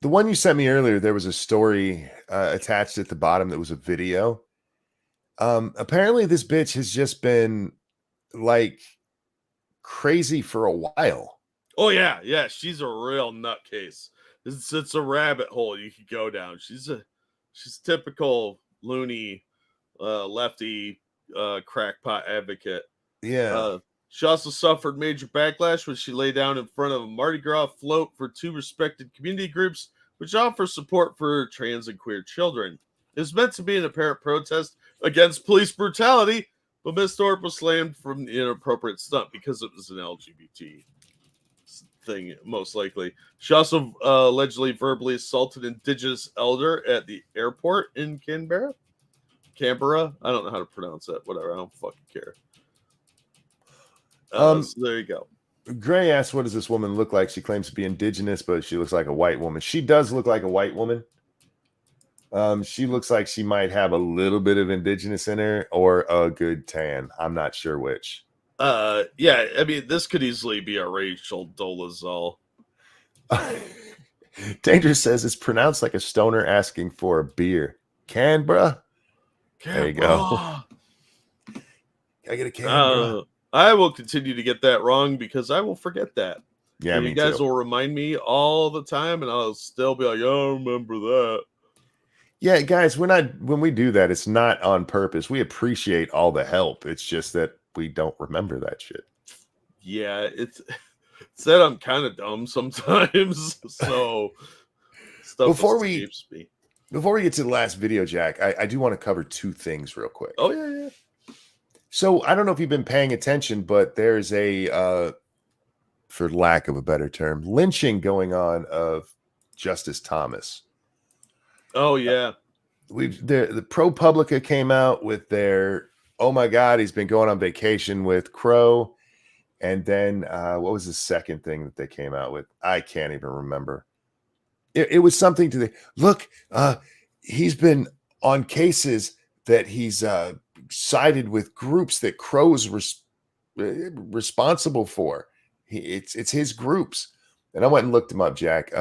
one you sent me earlier, there was a story attached at the bottom that was a video. Apparently this bitch has just been like crazy for a while. Oh yeah, she's a real nutcase. It's a rabbit hole you could go down. She's typical loony lefty crackpot advocate. Yeah. She also suffered major backlash when she lay down in front of a Mardi Gras float for 2 respected community groups which offer support for trans and queer children. It was meant to be an apparent protest against police brutality, but Ms. Thorpe was slammed from the inappropriate stunt because it was an LGBT thing, most likely. She also allegedly verbally assaulted an Indigenous elder at the airport in Canberra. Canberra. I don't know how to pronounce that. Whatever. I don't fucking care. So there you go. Gray asks, what does this woman look like? She claims to be indigenous, but she looks like a white woman. She does look like a white woman. She looks like she might have a little bit of indigenous in her or a good tan. I'm not sure which. Yeah, I mean, this could easily be a Rachel Dolezal. Dangerous says it's pronounced like a stoner asking for a beer. Canberra? There you go. Can I get a Canberra? I will continue to get that wrong because I will forget that. Yeah, and you guys will remind me all the time, and I'll still be like, "Oh, I remember that." Yeah, guys, when we do that, it's not on purpose. We appreciate all the help. It's just that we don't remember that shit. Yeah, it's that I'm kind of dumb sometimes. So stuff Before escapes me. Before we get to the last video, Jack, I do want to cover two things real quick. Oh, yeah. So I don't know if you've been paying attention, but there's a, for lack of a better term, lynching going on of Justice Thomas. Oh, yeah. The ProPublica came out with their, oh my God, he's been going on vacation with Crow. And then what was the second thing that they came out with? I can't even remember. It was something to the look. He's been on cases that he's sided with groups that Crow's responsible for. It's his groups. And I went and looked them up, Jack.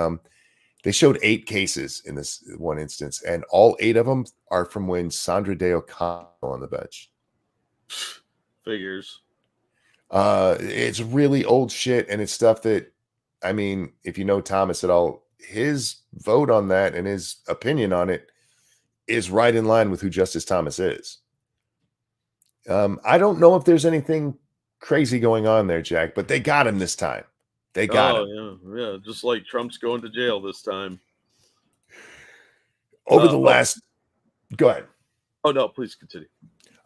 They showed 8 cases in this one instance, and all 8 of them are from when Sandra Day O'Connell on the bench. Figures. It's really old shit, and it's stuff that, I mean, if you know Thomas at all, his vote on that and his opinion on it is right in line with who Justice Thomas is. I don't know if there's anything crazy going on there, Jack, but they got him this time. They got him. Yeah. Just like Trump's going to jail this time. Over the last, go ahead. Oh, no, please continue.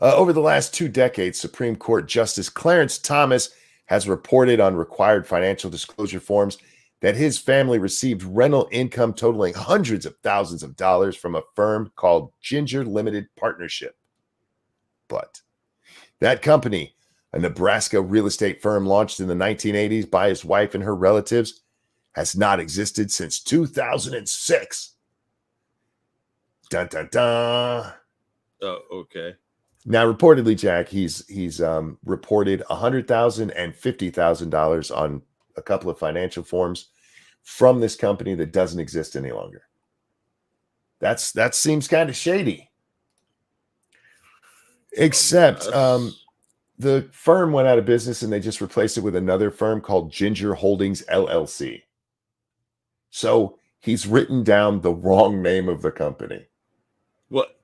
Over the last 2 decades, Supreme Court Justice Clarence Thomas has reported on required financial disclosure forms that his family received rental income totaling hundreds of thousands of dollars from a firm called Ginger Limited Partnership. But that company, a Nebraska real estate firm launched in the 1980s by his wife and her relatives, has not existed since 2006. Dun, dun, dun. Oh, okay. Now, reportedly, Jack, he's reported $100,000 and $50,000 on a couple of financial forms from this company that doesn't exist any longer. That seems kind of shady. Except the firm went out of business and they just replaced it with another firm called Ginger Holdings LLC. So he's written down the wrong name of the company. What?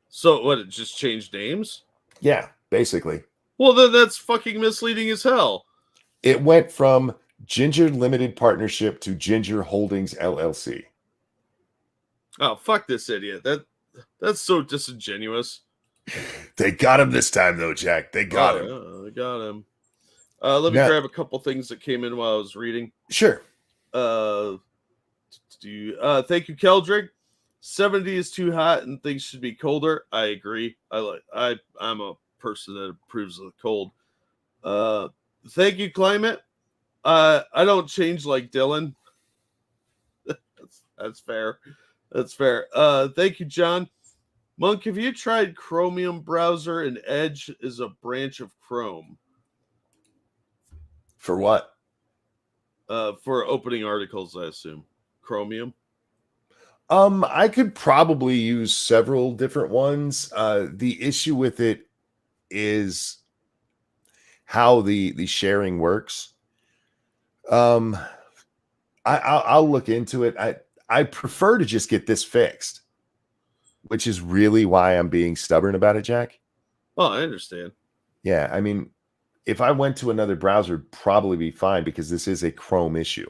So what? It just changed names? Yeah, basically. Well, then that's fucking misleading as hell. It went from Ginger Limited Partnership to Ginger Holdings LLC. Oh, fuck this idiot. That's so disingenuous. They got him this time, though, Jack. They got him. Yeah, they got him. Let me grab a couple things that came in while I was reading. Sure. Thank you, Keldrick. 70 is too hot and things should be colder. I agree. I'm a person that approves of the cold. Thank you, Climate. I don't change like Dylan. That's fair. That's fair. Thank you, John. Monk, have you tried Chromium browser? And Edge is a branch of Chrome. For what? For opening articles, I assume. Chromium. I could probably use several different ones. The issue with it is how the sharing works. I'll look into it. I prefer to just get this fixed, which is really why I'm being stubborn about it, Jack. Oh, I understand. Yeah, I mean, if I went to another browser, it'd probably be fine because this is a Chrome issue.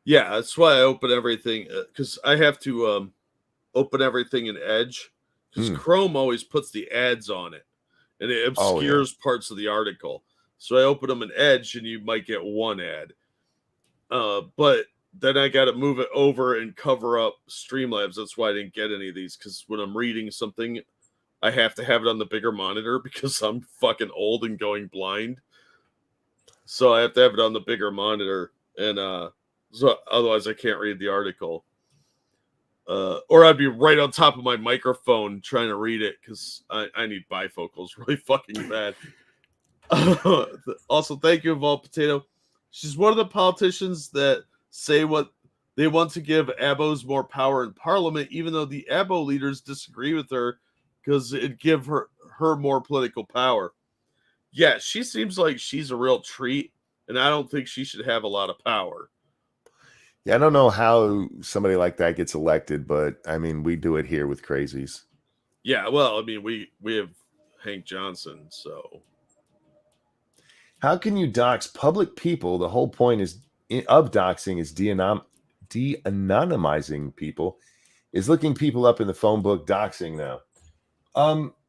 Yeah, that's why I open everything, because I have to open everything in Edge, because Chrome always puts the ads on it, and it obscures parts of the article. So I open them in Edge, and you might get one ad. But then I got to move it over and cover up Streamlabs. That's why I didn't get any of these, because when I'm reading something I have to have it on the bigger monitor because I'm fucking old and going blind. So I have to have it on the bigger monitor, and so otherwise I can't read the article. Or I'd be right on top of my microphone trying to read it because I need bifocals really fucking bad. Also, thank you, Evolved Potato. She's one of the politicians that say what they want to give ABOs more power in Parliament, even though the ABO leaders disagree with her because it'd give her more political power. Yeah, she seems like she's a real treat, and I don't think she should have a lot of power. Yeah, I don't know how somebody like that gets elected, but I mean, we do it here with crazies. Yeah, well, I mean, we have Hank Johnson, so How can you dox public people? The whole point of doxing is de-anonymizing people, is looking people up in the phone book. Doxing now.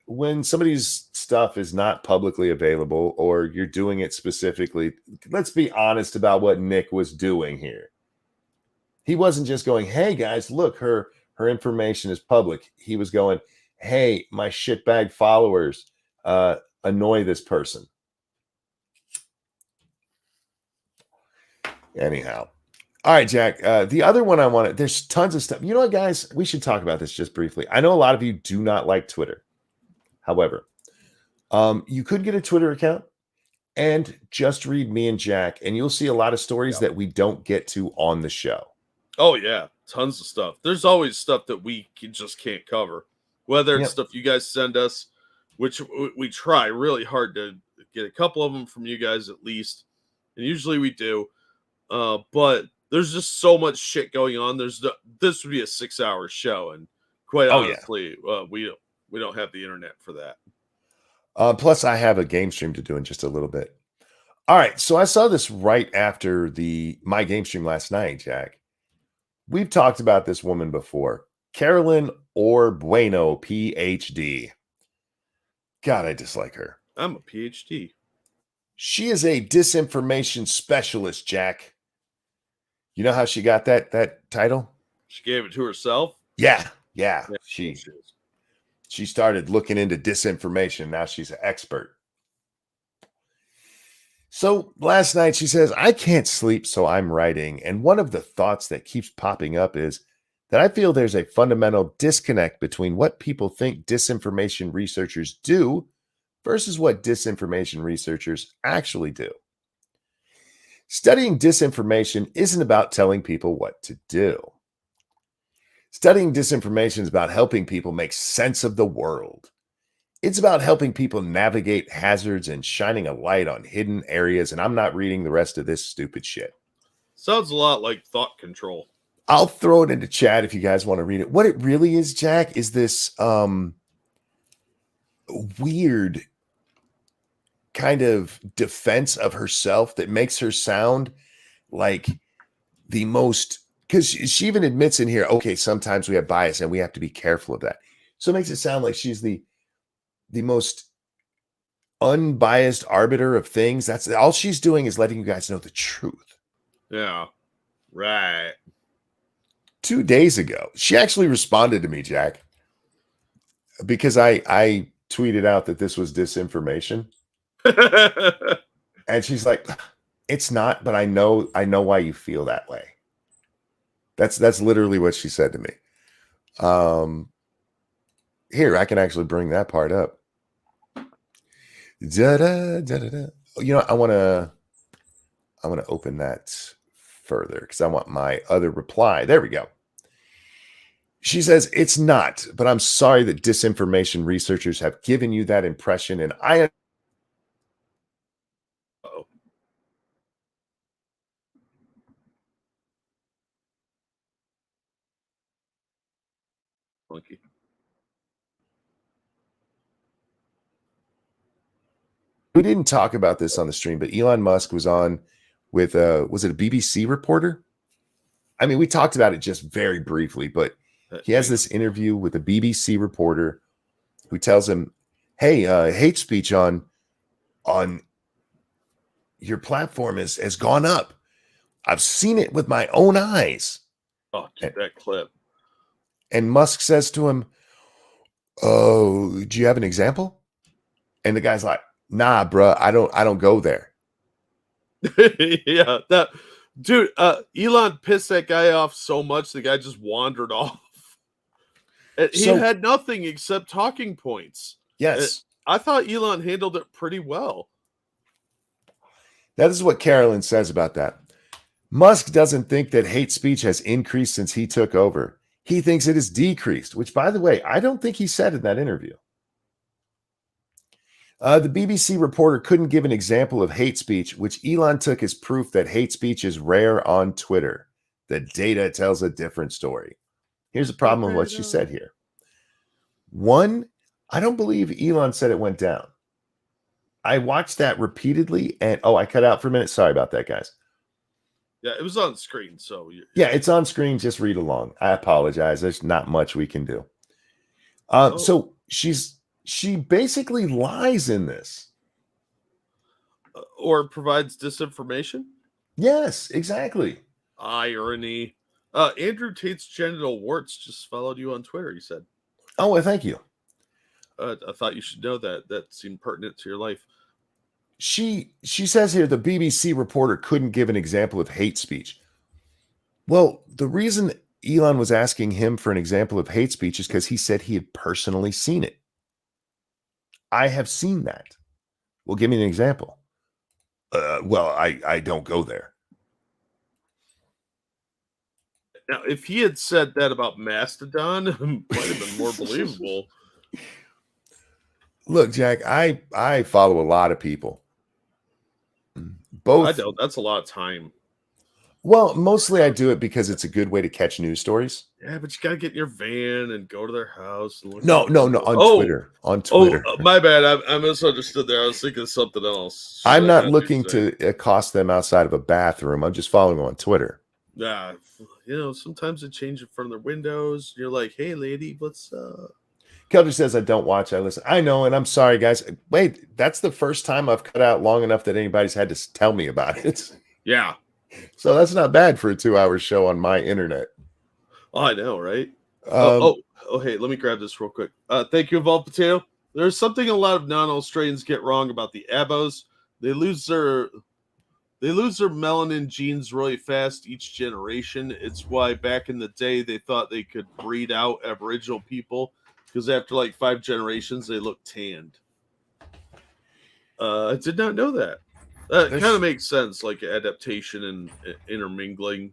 When somebody's stuff is not publicly available, or you're doing it specifically, let's be honest about what Nick was doing here. He wasn't just going, "Hey guys, look, her information is public." He was going, "Hey, my shitbag followers, annoy this person." Anyhow, all right, Jack. The other one I wanted, there's tons of stuff. You know what, guys? We should talk about this just briefly. I know a lot of you do not like Twitter. However, you could get a Twitter account and just read me and Jack, and you'll see a lot of stories that we don't get to on the show. oh yeah, tons of stuff. There's always stuff that we just can't cover, whether it's stuff you guys send us, which we try really hard to get a couple of them from you guys at least, and usually we do. But there's just so much shit going on. This would be a 6-hour show, and quite honestly, we don't have the internet for that. Plus, I have a game stream to do in just a little bit. All right, so I saw this right after my game stream last night, Jack. We've talked about this woman before, Carolyn Bueno, PhD. God, I dislike her. I'm a PhD. She is a disinformation specialist, Jack. You know how she got that title? She gave it to herself. Yeah. She started looking into disinformation. Now she's an expert. So last night she says, "I can't sleep, so I'm writing." And one of the thoughts that keeps popping up is that I feel there's a fundamental disconnect between what people think disinformation researchers do versus what disinformation researchers actually do. Studying disinformation isn't about telling people what to do. Studying disinformation is about helping people make sense of the world. It's about helping people navigate hazards and shining a light on hidden areas. And I'm not reading the rest of this stupid shit. Sounds a lot like thought control. I'll throw it into chat if you guys want to read it. What it really is, Jack, is this weird kind of defense of herself that makes her sound like the most, because she even admits in here, okay, sometimes we have bias and we have to be careful of that. So it makes it sound like she's the most unbiased arbiter of things. That's all she's doing, is letting you guys know the truth. Yeah, right. 2 days ago, she actually responded to me, Jack, because I tweeted out that this was disinformation. And she's like, "It's not, but I know why you feel that way." That's literally what she said to me. Here, I can actually bring that part up. Da-da-da-da-da. You know, I want to open that further because I want my other reply. There we go. She says, "It's not, but I'm sorry that disinformation researchers have given you that impression, and I." Monkey. We didn't talk about this on the stream, but Elon Musk was on with was it a BBC reporter? I mean, we talked about it just very briefly, but he has this interview with a BBC reporter who tells him, "Hey, hate speech on your platform has gone up. I've seen it with my own eyes." Oh, dude, that clip. And Musk says to him, oh, do you have an example? And the guy's like, nah, bruh, I don't go there. Yeah, that dude, Elon pissed that guy off so much the guy just wandered off. He So had nothing except talking points. yes, I thought Elon handled it pretty well. that is what Carolyn says about that. Musk doesn't think that hate speech has increased since he took over. He thinks it has decreased, which, by the way, I don't think he said in that interview. The BBC reporter couldn't give an example of hate speech, which Elon took as proof that hate speech is rare on Twitter. The data tells a different story. Here's the problem with what she said here. One, I don't believe Elon said it went down. I watched that repeatedly, and I cut out for a minute. Sorry about that, guys. Yeah, it was on screen, so Yeah, it's on screen. Just read along. I apologize. There's not much we can do. So she basically lies in this. Or provides disinformation. Yes, exactly. Irony. Andrew Tate's genital warts just followed you on Twitter. He said, Oh, well, thank you. I thought you should know that. That seemed pertinent to your life. She says here the BBC reporter couldn't give an example of hate speech. Well, the reason Elon was asking him for an example of hate speech is because he said he had personally seen it. I have seen that. Well, give me an example. Well, I don't go there. Now, if he had said that about Mastodon, it might have been more believable. Look, Jack, I follow a lot of people. Both. I don't. That's a lot of time. Well, mostly I do it because it's a good way to catch news stories. Yeah, but you gotta get in your van and go to their house. And look No, on Twitter. On Twitter. My bad. I misunderstood there. I was thinking of something else. I'm not looking to accost them outside of a bathroom. I'm just following them on Twitter. Yeah, sometimes they change in front of their windows. You're like, hey, lady, what's Kelder says, I don't watch, I listen. I know, and I'm sorry, guys. Wait, that's the first time I've cut out long enough that anybody's had to tell me about it. Yeah. So that's not bad for a 2-hour show on my internet. Oh, I know, right? Hey, let me grab this real quick. Thank you, Evolved Potato. There's something a lot of non-Australians get wrong about the Abos. They lose their melanin genes really fast each generation. It's why back in the day they thought they could breed out Aboriginal people because after like 5 generations they look tanned. I did not know that. That kind of makes sense, like adaptation and intermingling.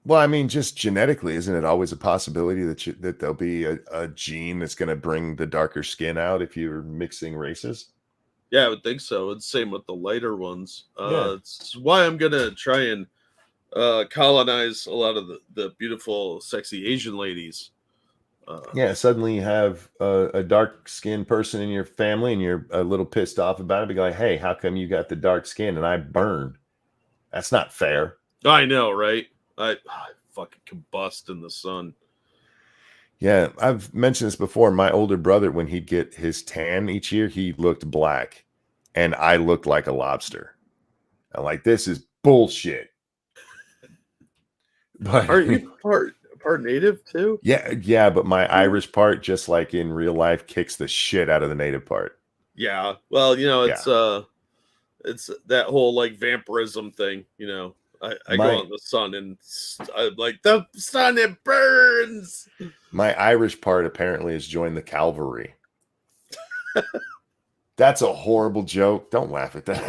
Well, I mean, just genetically, isn't it always a possibility that there'll be a gene that's going to bring the darker skin out if you're mixing races? Yeah, I would think so. It's same with the lighter ones. Yeah. It's why I'm gonna try and colonize a lot of the beautiful, sexy Asian ladies. Yeah, suddenly you have a dark-skinned person in your family, and you're a little pissed off about it. Be like, hey, how come you got the dark skin and I burned? That's not fair. I know, right? I fucking combust in the sun. Yeah, I've mentioned this before. My older brother, when he'd get his tan each year, he looked black, and I looked like a lobster. I'm like, this is bullshit. But aren't you part native too? Yeah, but my Irish part, just like in real life, kicks the shit out of the native part. Yeah, well, it's that whole like vampirism thing. I go out in the sun and I'm like, the sun, it burns. My Irish part apparently has joined the cavalry. That's a horrible joke. Don't laugh at that.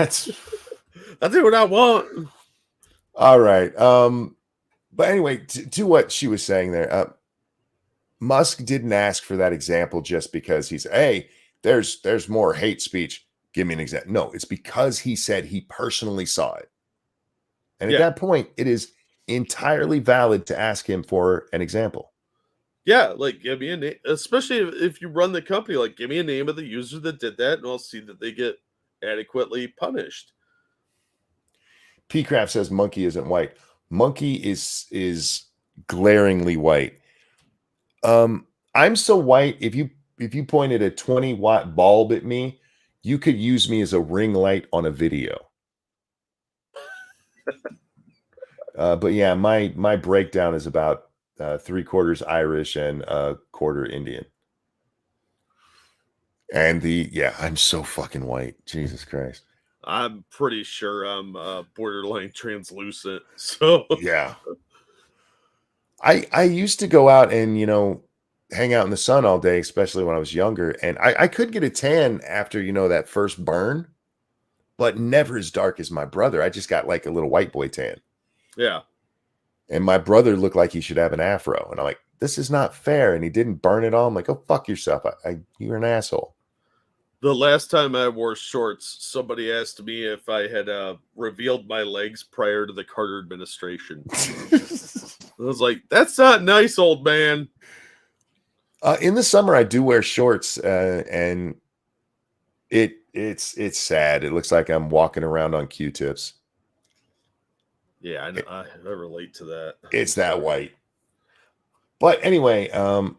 That's what I want. All right. But anyway, to what she was saying there, Musk didn't ask for that example just because he's, hey, there's more hate speech. Give me an example. No, it's because he said he personally saw it. And at that point, it is entirely valid to ask him for an example. Yeah, like give me a name, especially if you run the company, like give me a name of the user that did that, and I'll see that they get adequately punished. P-Craft says monkey isn't white. Monkey is glaringly white. I'm so white, if you pointed a 20-watt bulb at me, you could use me as a ring light on a video. But yeah, my breakdown is about 3/4 Irish and 1/4 Indian. And I'm so fucking white. Jesus Christ. I'm pretty sure I'm borderline translucent. So Yeah. I used to go out and, hang out in the sun all day, especially when I was younger. And I could get a tan after, that first burn, but never as dark as my brother. I just got like a little white boy tan. yeah. And my brother looked like he should have an afro. And I'm like, this is not fair. And he didn't burn it all. I'm like, go fuck yourself. You're an asshole. The last time I wore shorts, somebody asked me if I had revealed my legs prior to the Carter administration. I was like, that's not nice, old man. In the summer, I do wear shorts, and it's sad. It looks like I'm walking around on Q-tips. Yeah, I know. I relate to that. It's that white. But anyway,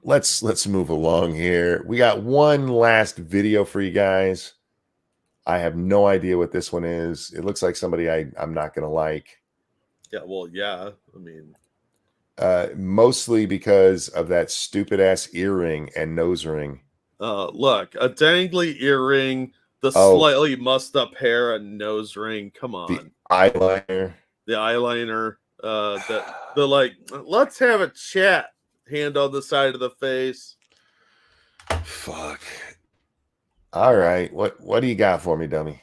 let's move along here. We got one last video for you guys. I have no idea what this one is. It looks like somebody I'm not gonna like. Yeah, well, yeah. I mean, mostly because of that stupid ass earring and nose ring. look, a dangly earring, the slightly mussed up hair, a nose ring. Come on, the eyeliner, the like. Let's have a chat. Hand on the side of the face. Fuck. All right, what do you got for me, dummy?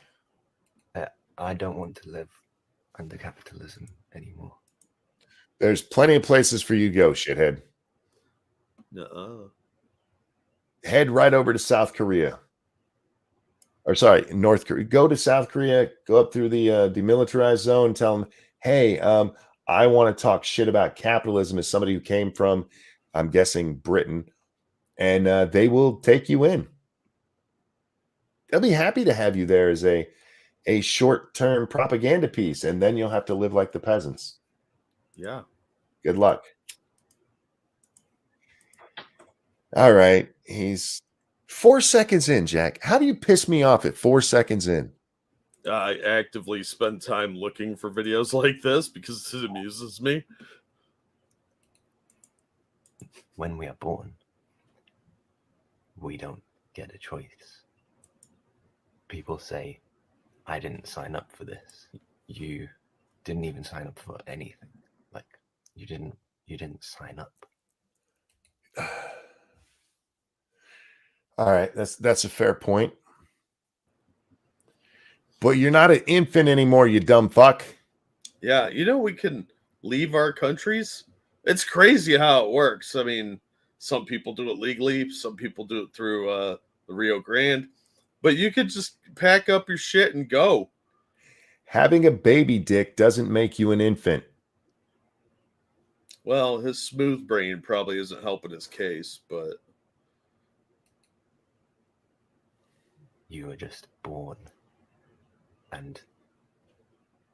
I don't want to live under capitalism anymore. There's plenty of places for you to go, shithead. Nuh-uh. Head right over to South Korea. Or sorry, North Korea. Go to South Korea, go up through the demilitarized zone, tell them, hey, I want to talk shit about capitalism as somebody who came from, I'm guessing, Britain, and they will take you in. They'll be happy to have you there as a short-term propaganda piece, and then you'll have to live like the peasants. Yeah. Good luck. All right. He's 4 seconds in, Jack. How do you piss me off at 4 seconds in? I actively spend time looking for videos like this because it amuses me. When we are born, we don't get a choice. People say, I didn't sign up for this. You didn't even sign up for anything. Like, you didn't sign up. All right, that's a fair point. But you're not an infant anymore, you dumb fuck. Yeah, we can leave our countries. It's crazy how it works. I mean, some people do it legally, some people do it through the Rio Grande, but you could just pack up your shit and go. Having a baby dick doesn't make you an infant. Well, his smooth brain probably isn't helping his case, but You were just born and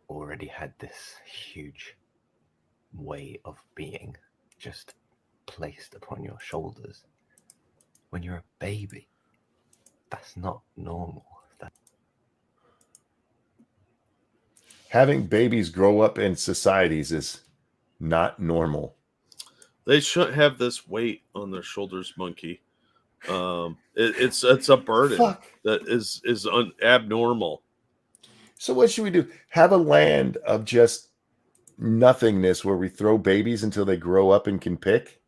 already had this huge way of being just placed upon your shoulders. When you're a baby, that's not normal. Having babies grow up in societies is not normal. they shouldn't have this weight on their shoulders, monkey. It's a burden that is abnormal. So what should we do? Have a land of just nothingness where we throw babies until they grow up and can pick?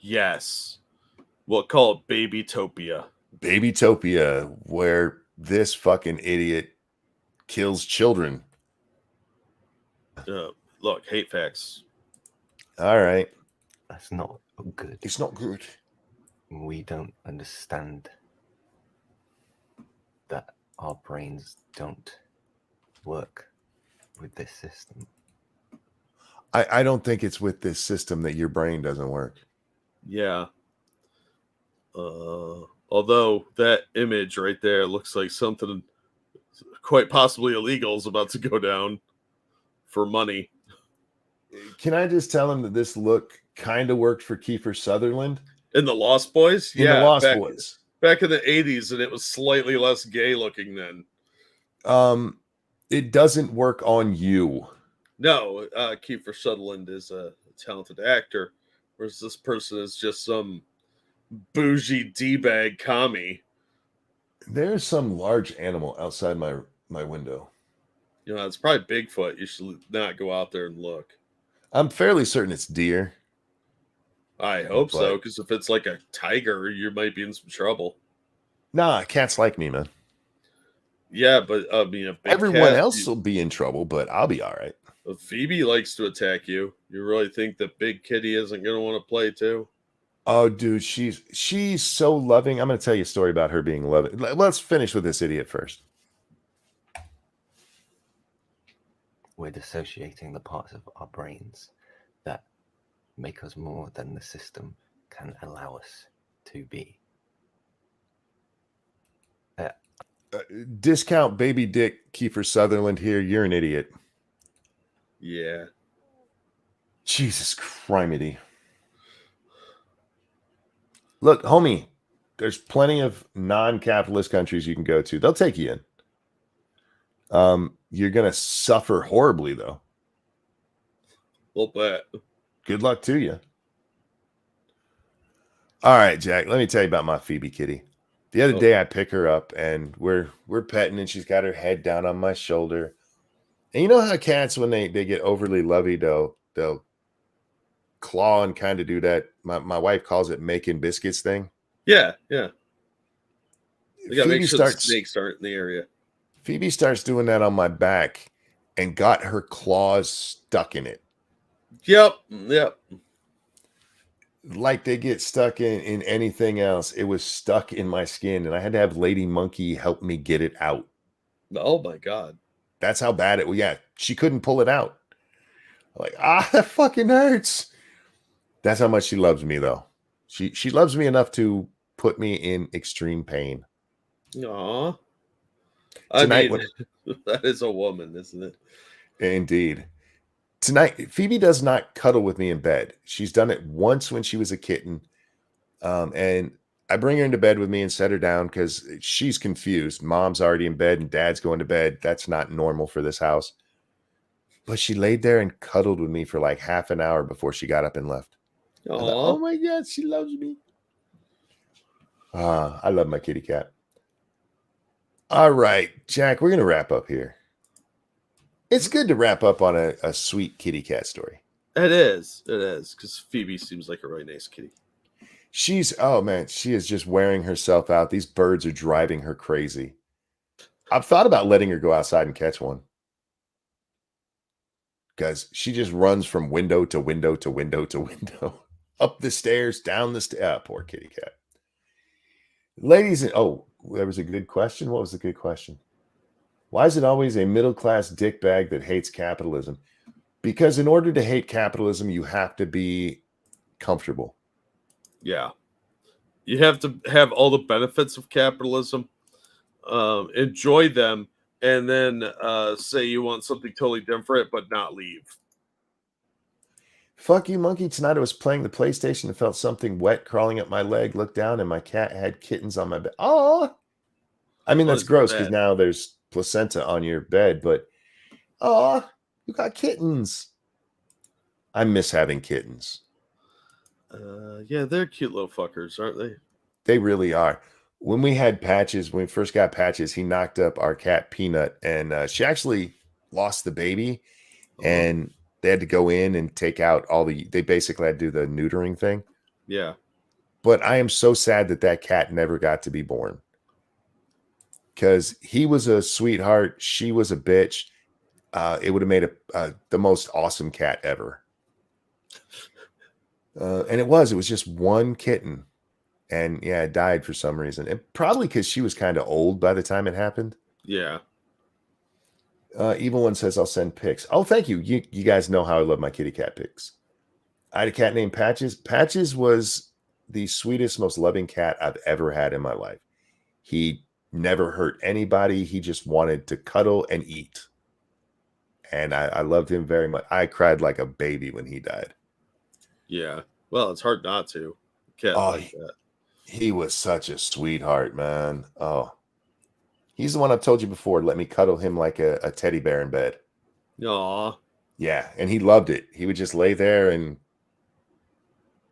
Yes. We'll call it Babytopia. Babytopia, where this fucking idiot kills children. Look, hate facts. All right. That's not good. It's not good. We don't understand that our brains don't work with this system. I don't think it's with this system that your brain doesn't work. Yeah. Although that image right there looks like something quite possibly illegal is about to go down for money. Can I just tell him that this look kind of worked for Kiefer Sutherland? In the Lost Boys? In the Lost Boys. Back in the 80s, and it was slightly less gay looking then. It doesn't work on you. No, Kiefer Sutherland is a talented actor, whereas this person is just some bougie D-bag commie. There's some large animal outside my window. You know, it's probably Bigfoot. You should not go out there and look. I'm fairly certain it's deer. I hope so, But- because if it's like a tiger, you might be in some trouble. Nah, cats like me, man. Yeah, but I mean, a big Everyone cat, else will be in trouble, but I'll be all right. if Phoebe likes to attack you. You really think that Big Kitty isn't going to want to play too? Oh, dude, she's so loving. I'm going to tell you a story about her being loving. Let's finish with this idiot first. We're dissociating the parts of our brains that make us more than the system can allow us to be. Discount baby dick Kiefer Sutherland here. You're an idiot. Yeah. Jesus criminy. Look, homie, there's plenty of non-capitalist countries you can go to. They'll take you in. You're going to suffer horribly, though. A little bit. Good luck to you. All right, Jack, let me tell you about my Phoebe kitty. The other day I pick her up and we're petting and she's got her head down on my shoulder. And you know how cats, when they get overly lovey, they'll claw and kind of do that. My wife calls it making biscuits thing. Yeah, yeah. We got to make Phoebe sure the snakes aren't in the area. Phoebe starts doing that on my back and got her claws stuck in it. Yep. Like they get stuck in anything else. It was stuck in my skin, and I had to have Lady Monkey help me get it out. Oh my God. That's how bad it was. Yeah, she couldn't pull it out. Like, that fucking hurts. That's how much she loves me, though. She loves me enough to put me in extreme pain. Aw. Tonight, that is a woman, isn't it? Indeed. Tonight, Phoebe does not cuddle with me in bed. She's done it once when she was a kitten. And I bring her into bed with me and set her down because she's confused. Mom's already in bed and dad's going to bed. That's not normal for this house. But she laid there and cuddled with me for like half an hour before she got up and left. Thought, oh my God, she loves me. I love my kitty cat. All right, Jack, we're going to wrap up here. It's good to wrap up on a sweet kitty cat story. It is, because Phoebe seems like a really nice kitty. She is just wearing herself out. These birds are driving her crazy. I've thought about letting her go outside and catch one. Because she just runs from window to window to window to window. Up the stairs, down the stairs. Poor kitty cat. Ladies, there was a good question. What was the good question? Why is it always a middle-class dickbag that hates capitalism? Because in order to hate capitalism, you have to be comfortable. Yeah. You have to have all the benefits of capitalism, enjoy them, and then say you want something totally different, but not leave. Fuck you, monkey. Tonight I was playing the PlayStation and felt something wet crawling up my leg. Looked down and my cat had kittens on my bed. Oh, I mean, that's gross because now there's placenta on your bed, but you got kittens. I miss having kittens. Yeah, they're cute little fuckers, aren't they? They really are. When we first got Patches, he knocked up our cat Peanut, and she actually lost the baby, and they had to go in and take out they basically had to do the neutering thing. Yeah. But I am so sad that cat never got to be born. Because he was a sweetheart. She was a bitch. It would have made the most awesome cat ever. And it was just one kitten. And yeah, it died for some reason. And probably because she was kind of old by the time it happened. Yeah. Evil One says, I'll send pics. Oh, thank you. You guys know how I love my kitty cat pics. I had a cat named Patches. Patches was the sweetest, most loving cat I've ever had in my life. He never hurt anybody. He just wanted to cuddle and eat. And I loved him very much. I cried like a baby when he died. Yeah. Well, it's hard not to. Cat like that. He was such a sweetheart, man. Oh, he's the one I've told you before. Let me cuddle him like a teddy bear in bed. Aw. Yeah, and he loved it. He would just lay there and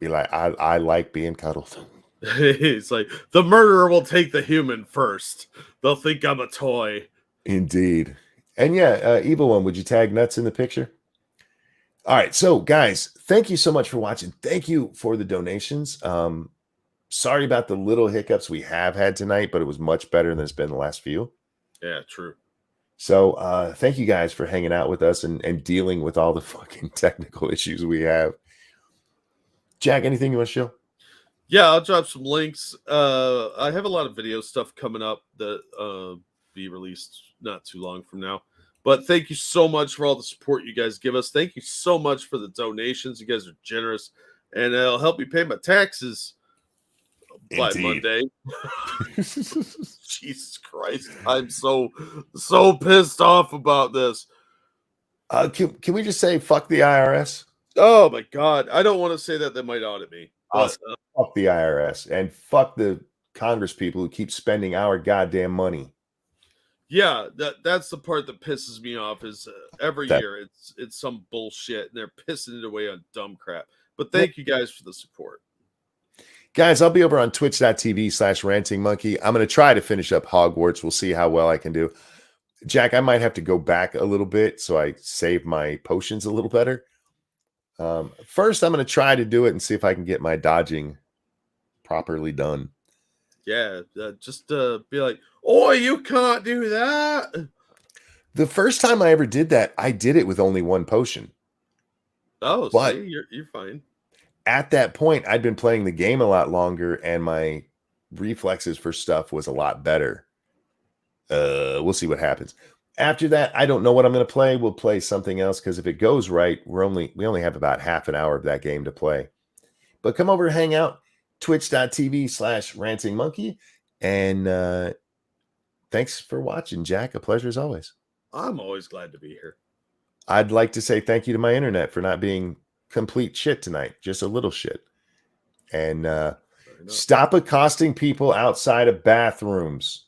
be like, I like being cuddled. It's like the murderer will take the human first. They'll think I'm a toy. Indeed. And yeah, Evil One, would you tag Nuts in the picture? All right. So, guys, thank you so much for watching. Thank you for the donations. Sorry about the little hiccups we have had tonight, but it was much better than it's been the last few. Yeah, true. So thank you guys for hanging out with us and dealing with all the fucking technical issues we have. Jack, anything you want to show? Yeah, I'll drop some links. I have a lot of video stuff coming up that be released not too long from now. But thank you so much for all the support you guys give us. Thank you so much for the donations. You guys are generous, and it'll help me pay my taxes by Monday. Jesus Christ, I'm so pissed off about this. Can we just say fuck the IRS? Oh my God, I don't want to say that. They might audit me. But, fuck the IRS and fuck the Congress people who keep spending our goddamn money. Yeah, that's the part that pisses me off. Is every year it's some bullshit and they're pissing it away on dumb crap. But thank you guys for the support. Guys, I'll be over on twitch.tv/rantingmonkey. I'm going to try to finish up Hogwarts. We'll see how well I can do. Jack, I might have to go back a little bit so I save my potions a little better. First, I'm going to try to do it and see if I can get my dodging properly done. Yeah, just be like, oh, you can't do that. The first time I ever did that, I did it with only one potion. Oh, but see, you're fine. At that point, I'd been playing the game a lot longer, and my reflexes for stuff was a lot better. We'll see what happens. After that, I don't know what I'm going to play. We'll play something else because if it goes right, we only have about half an hour of that game to play. But come over and hang out. Twitch.tv/rantingmonkey. And thanks for watching, Jack. A pleasure as always. I'm always glad to be here. I'd like to say thank you to my internet for not being complete shit tonight, just a little shit. And stop accosting people outside of bathrooms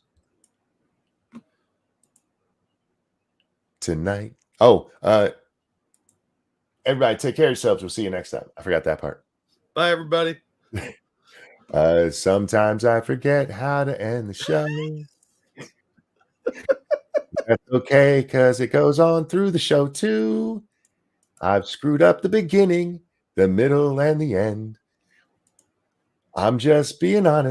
tonight. Everybody take care of yourselves. We'll see you next time. I forgot that part. Bye, everybody. Sometimes I forget how to end the show. That's okay, because it goes on through the show too. I've screwed up the beginning, the middle, and the end. I'm just being honest.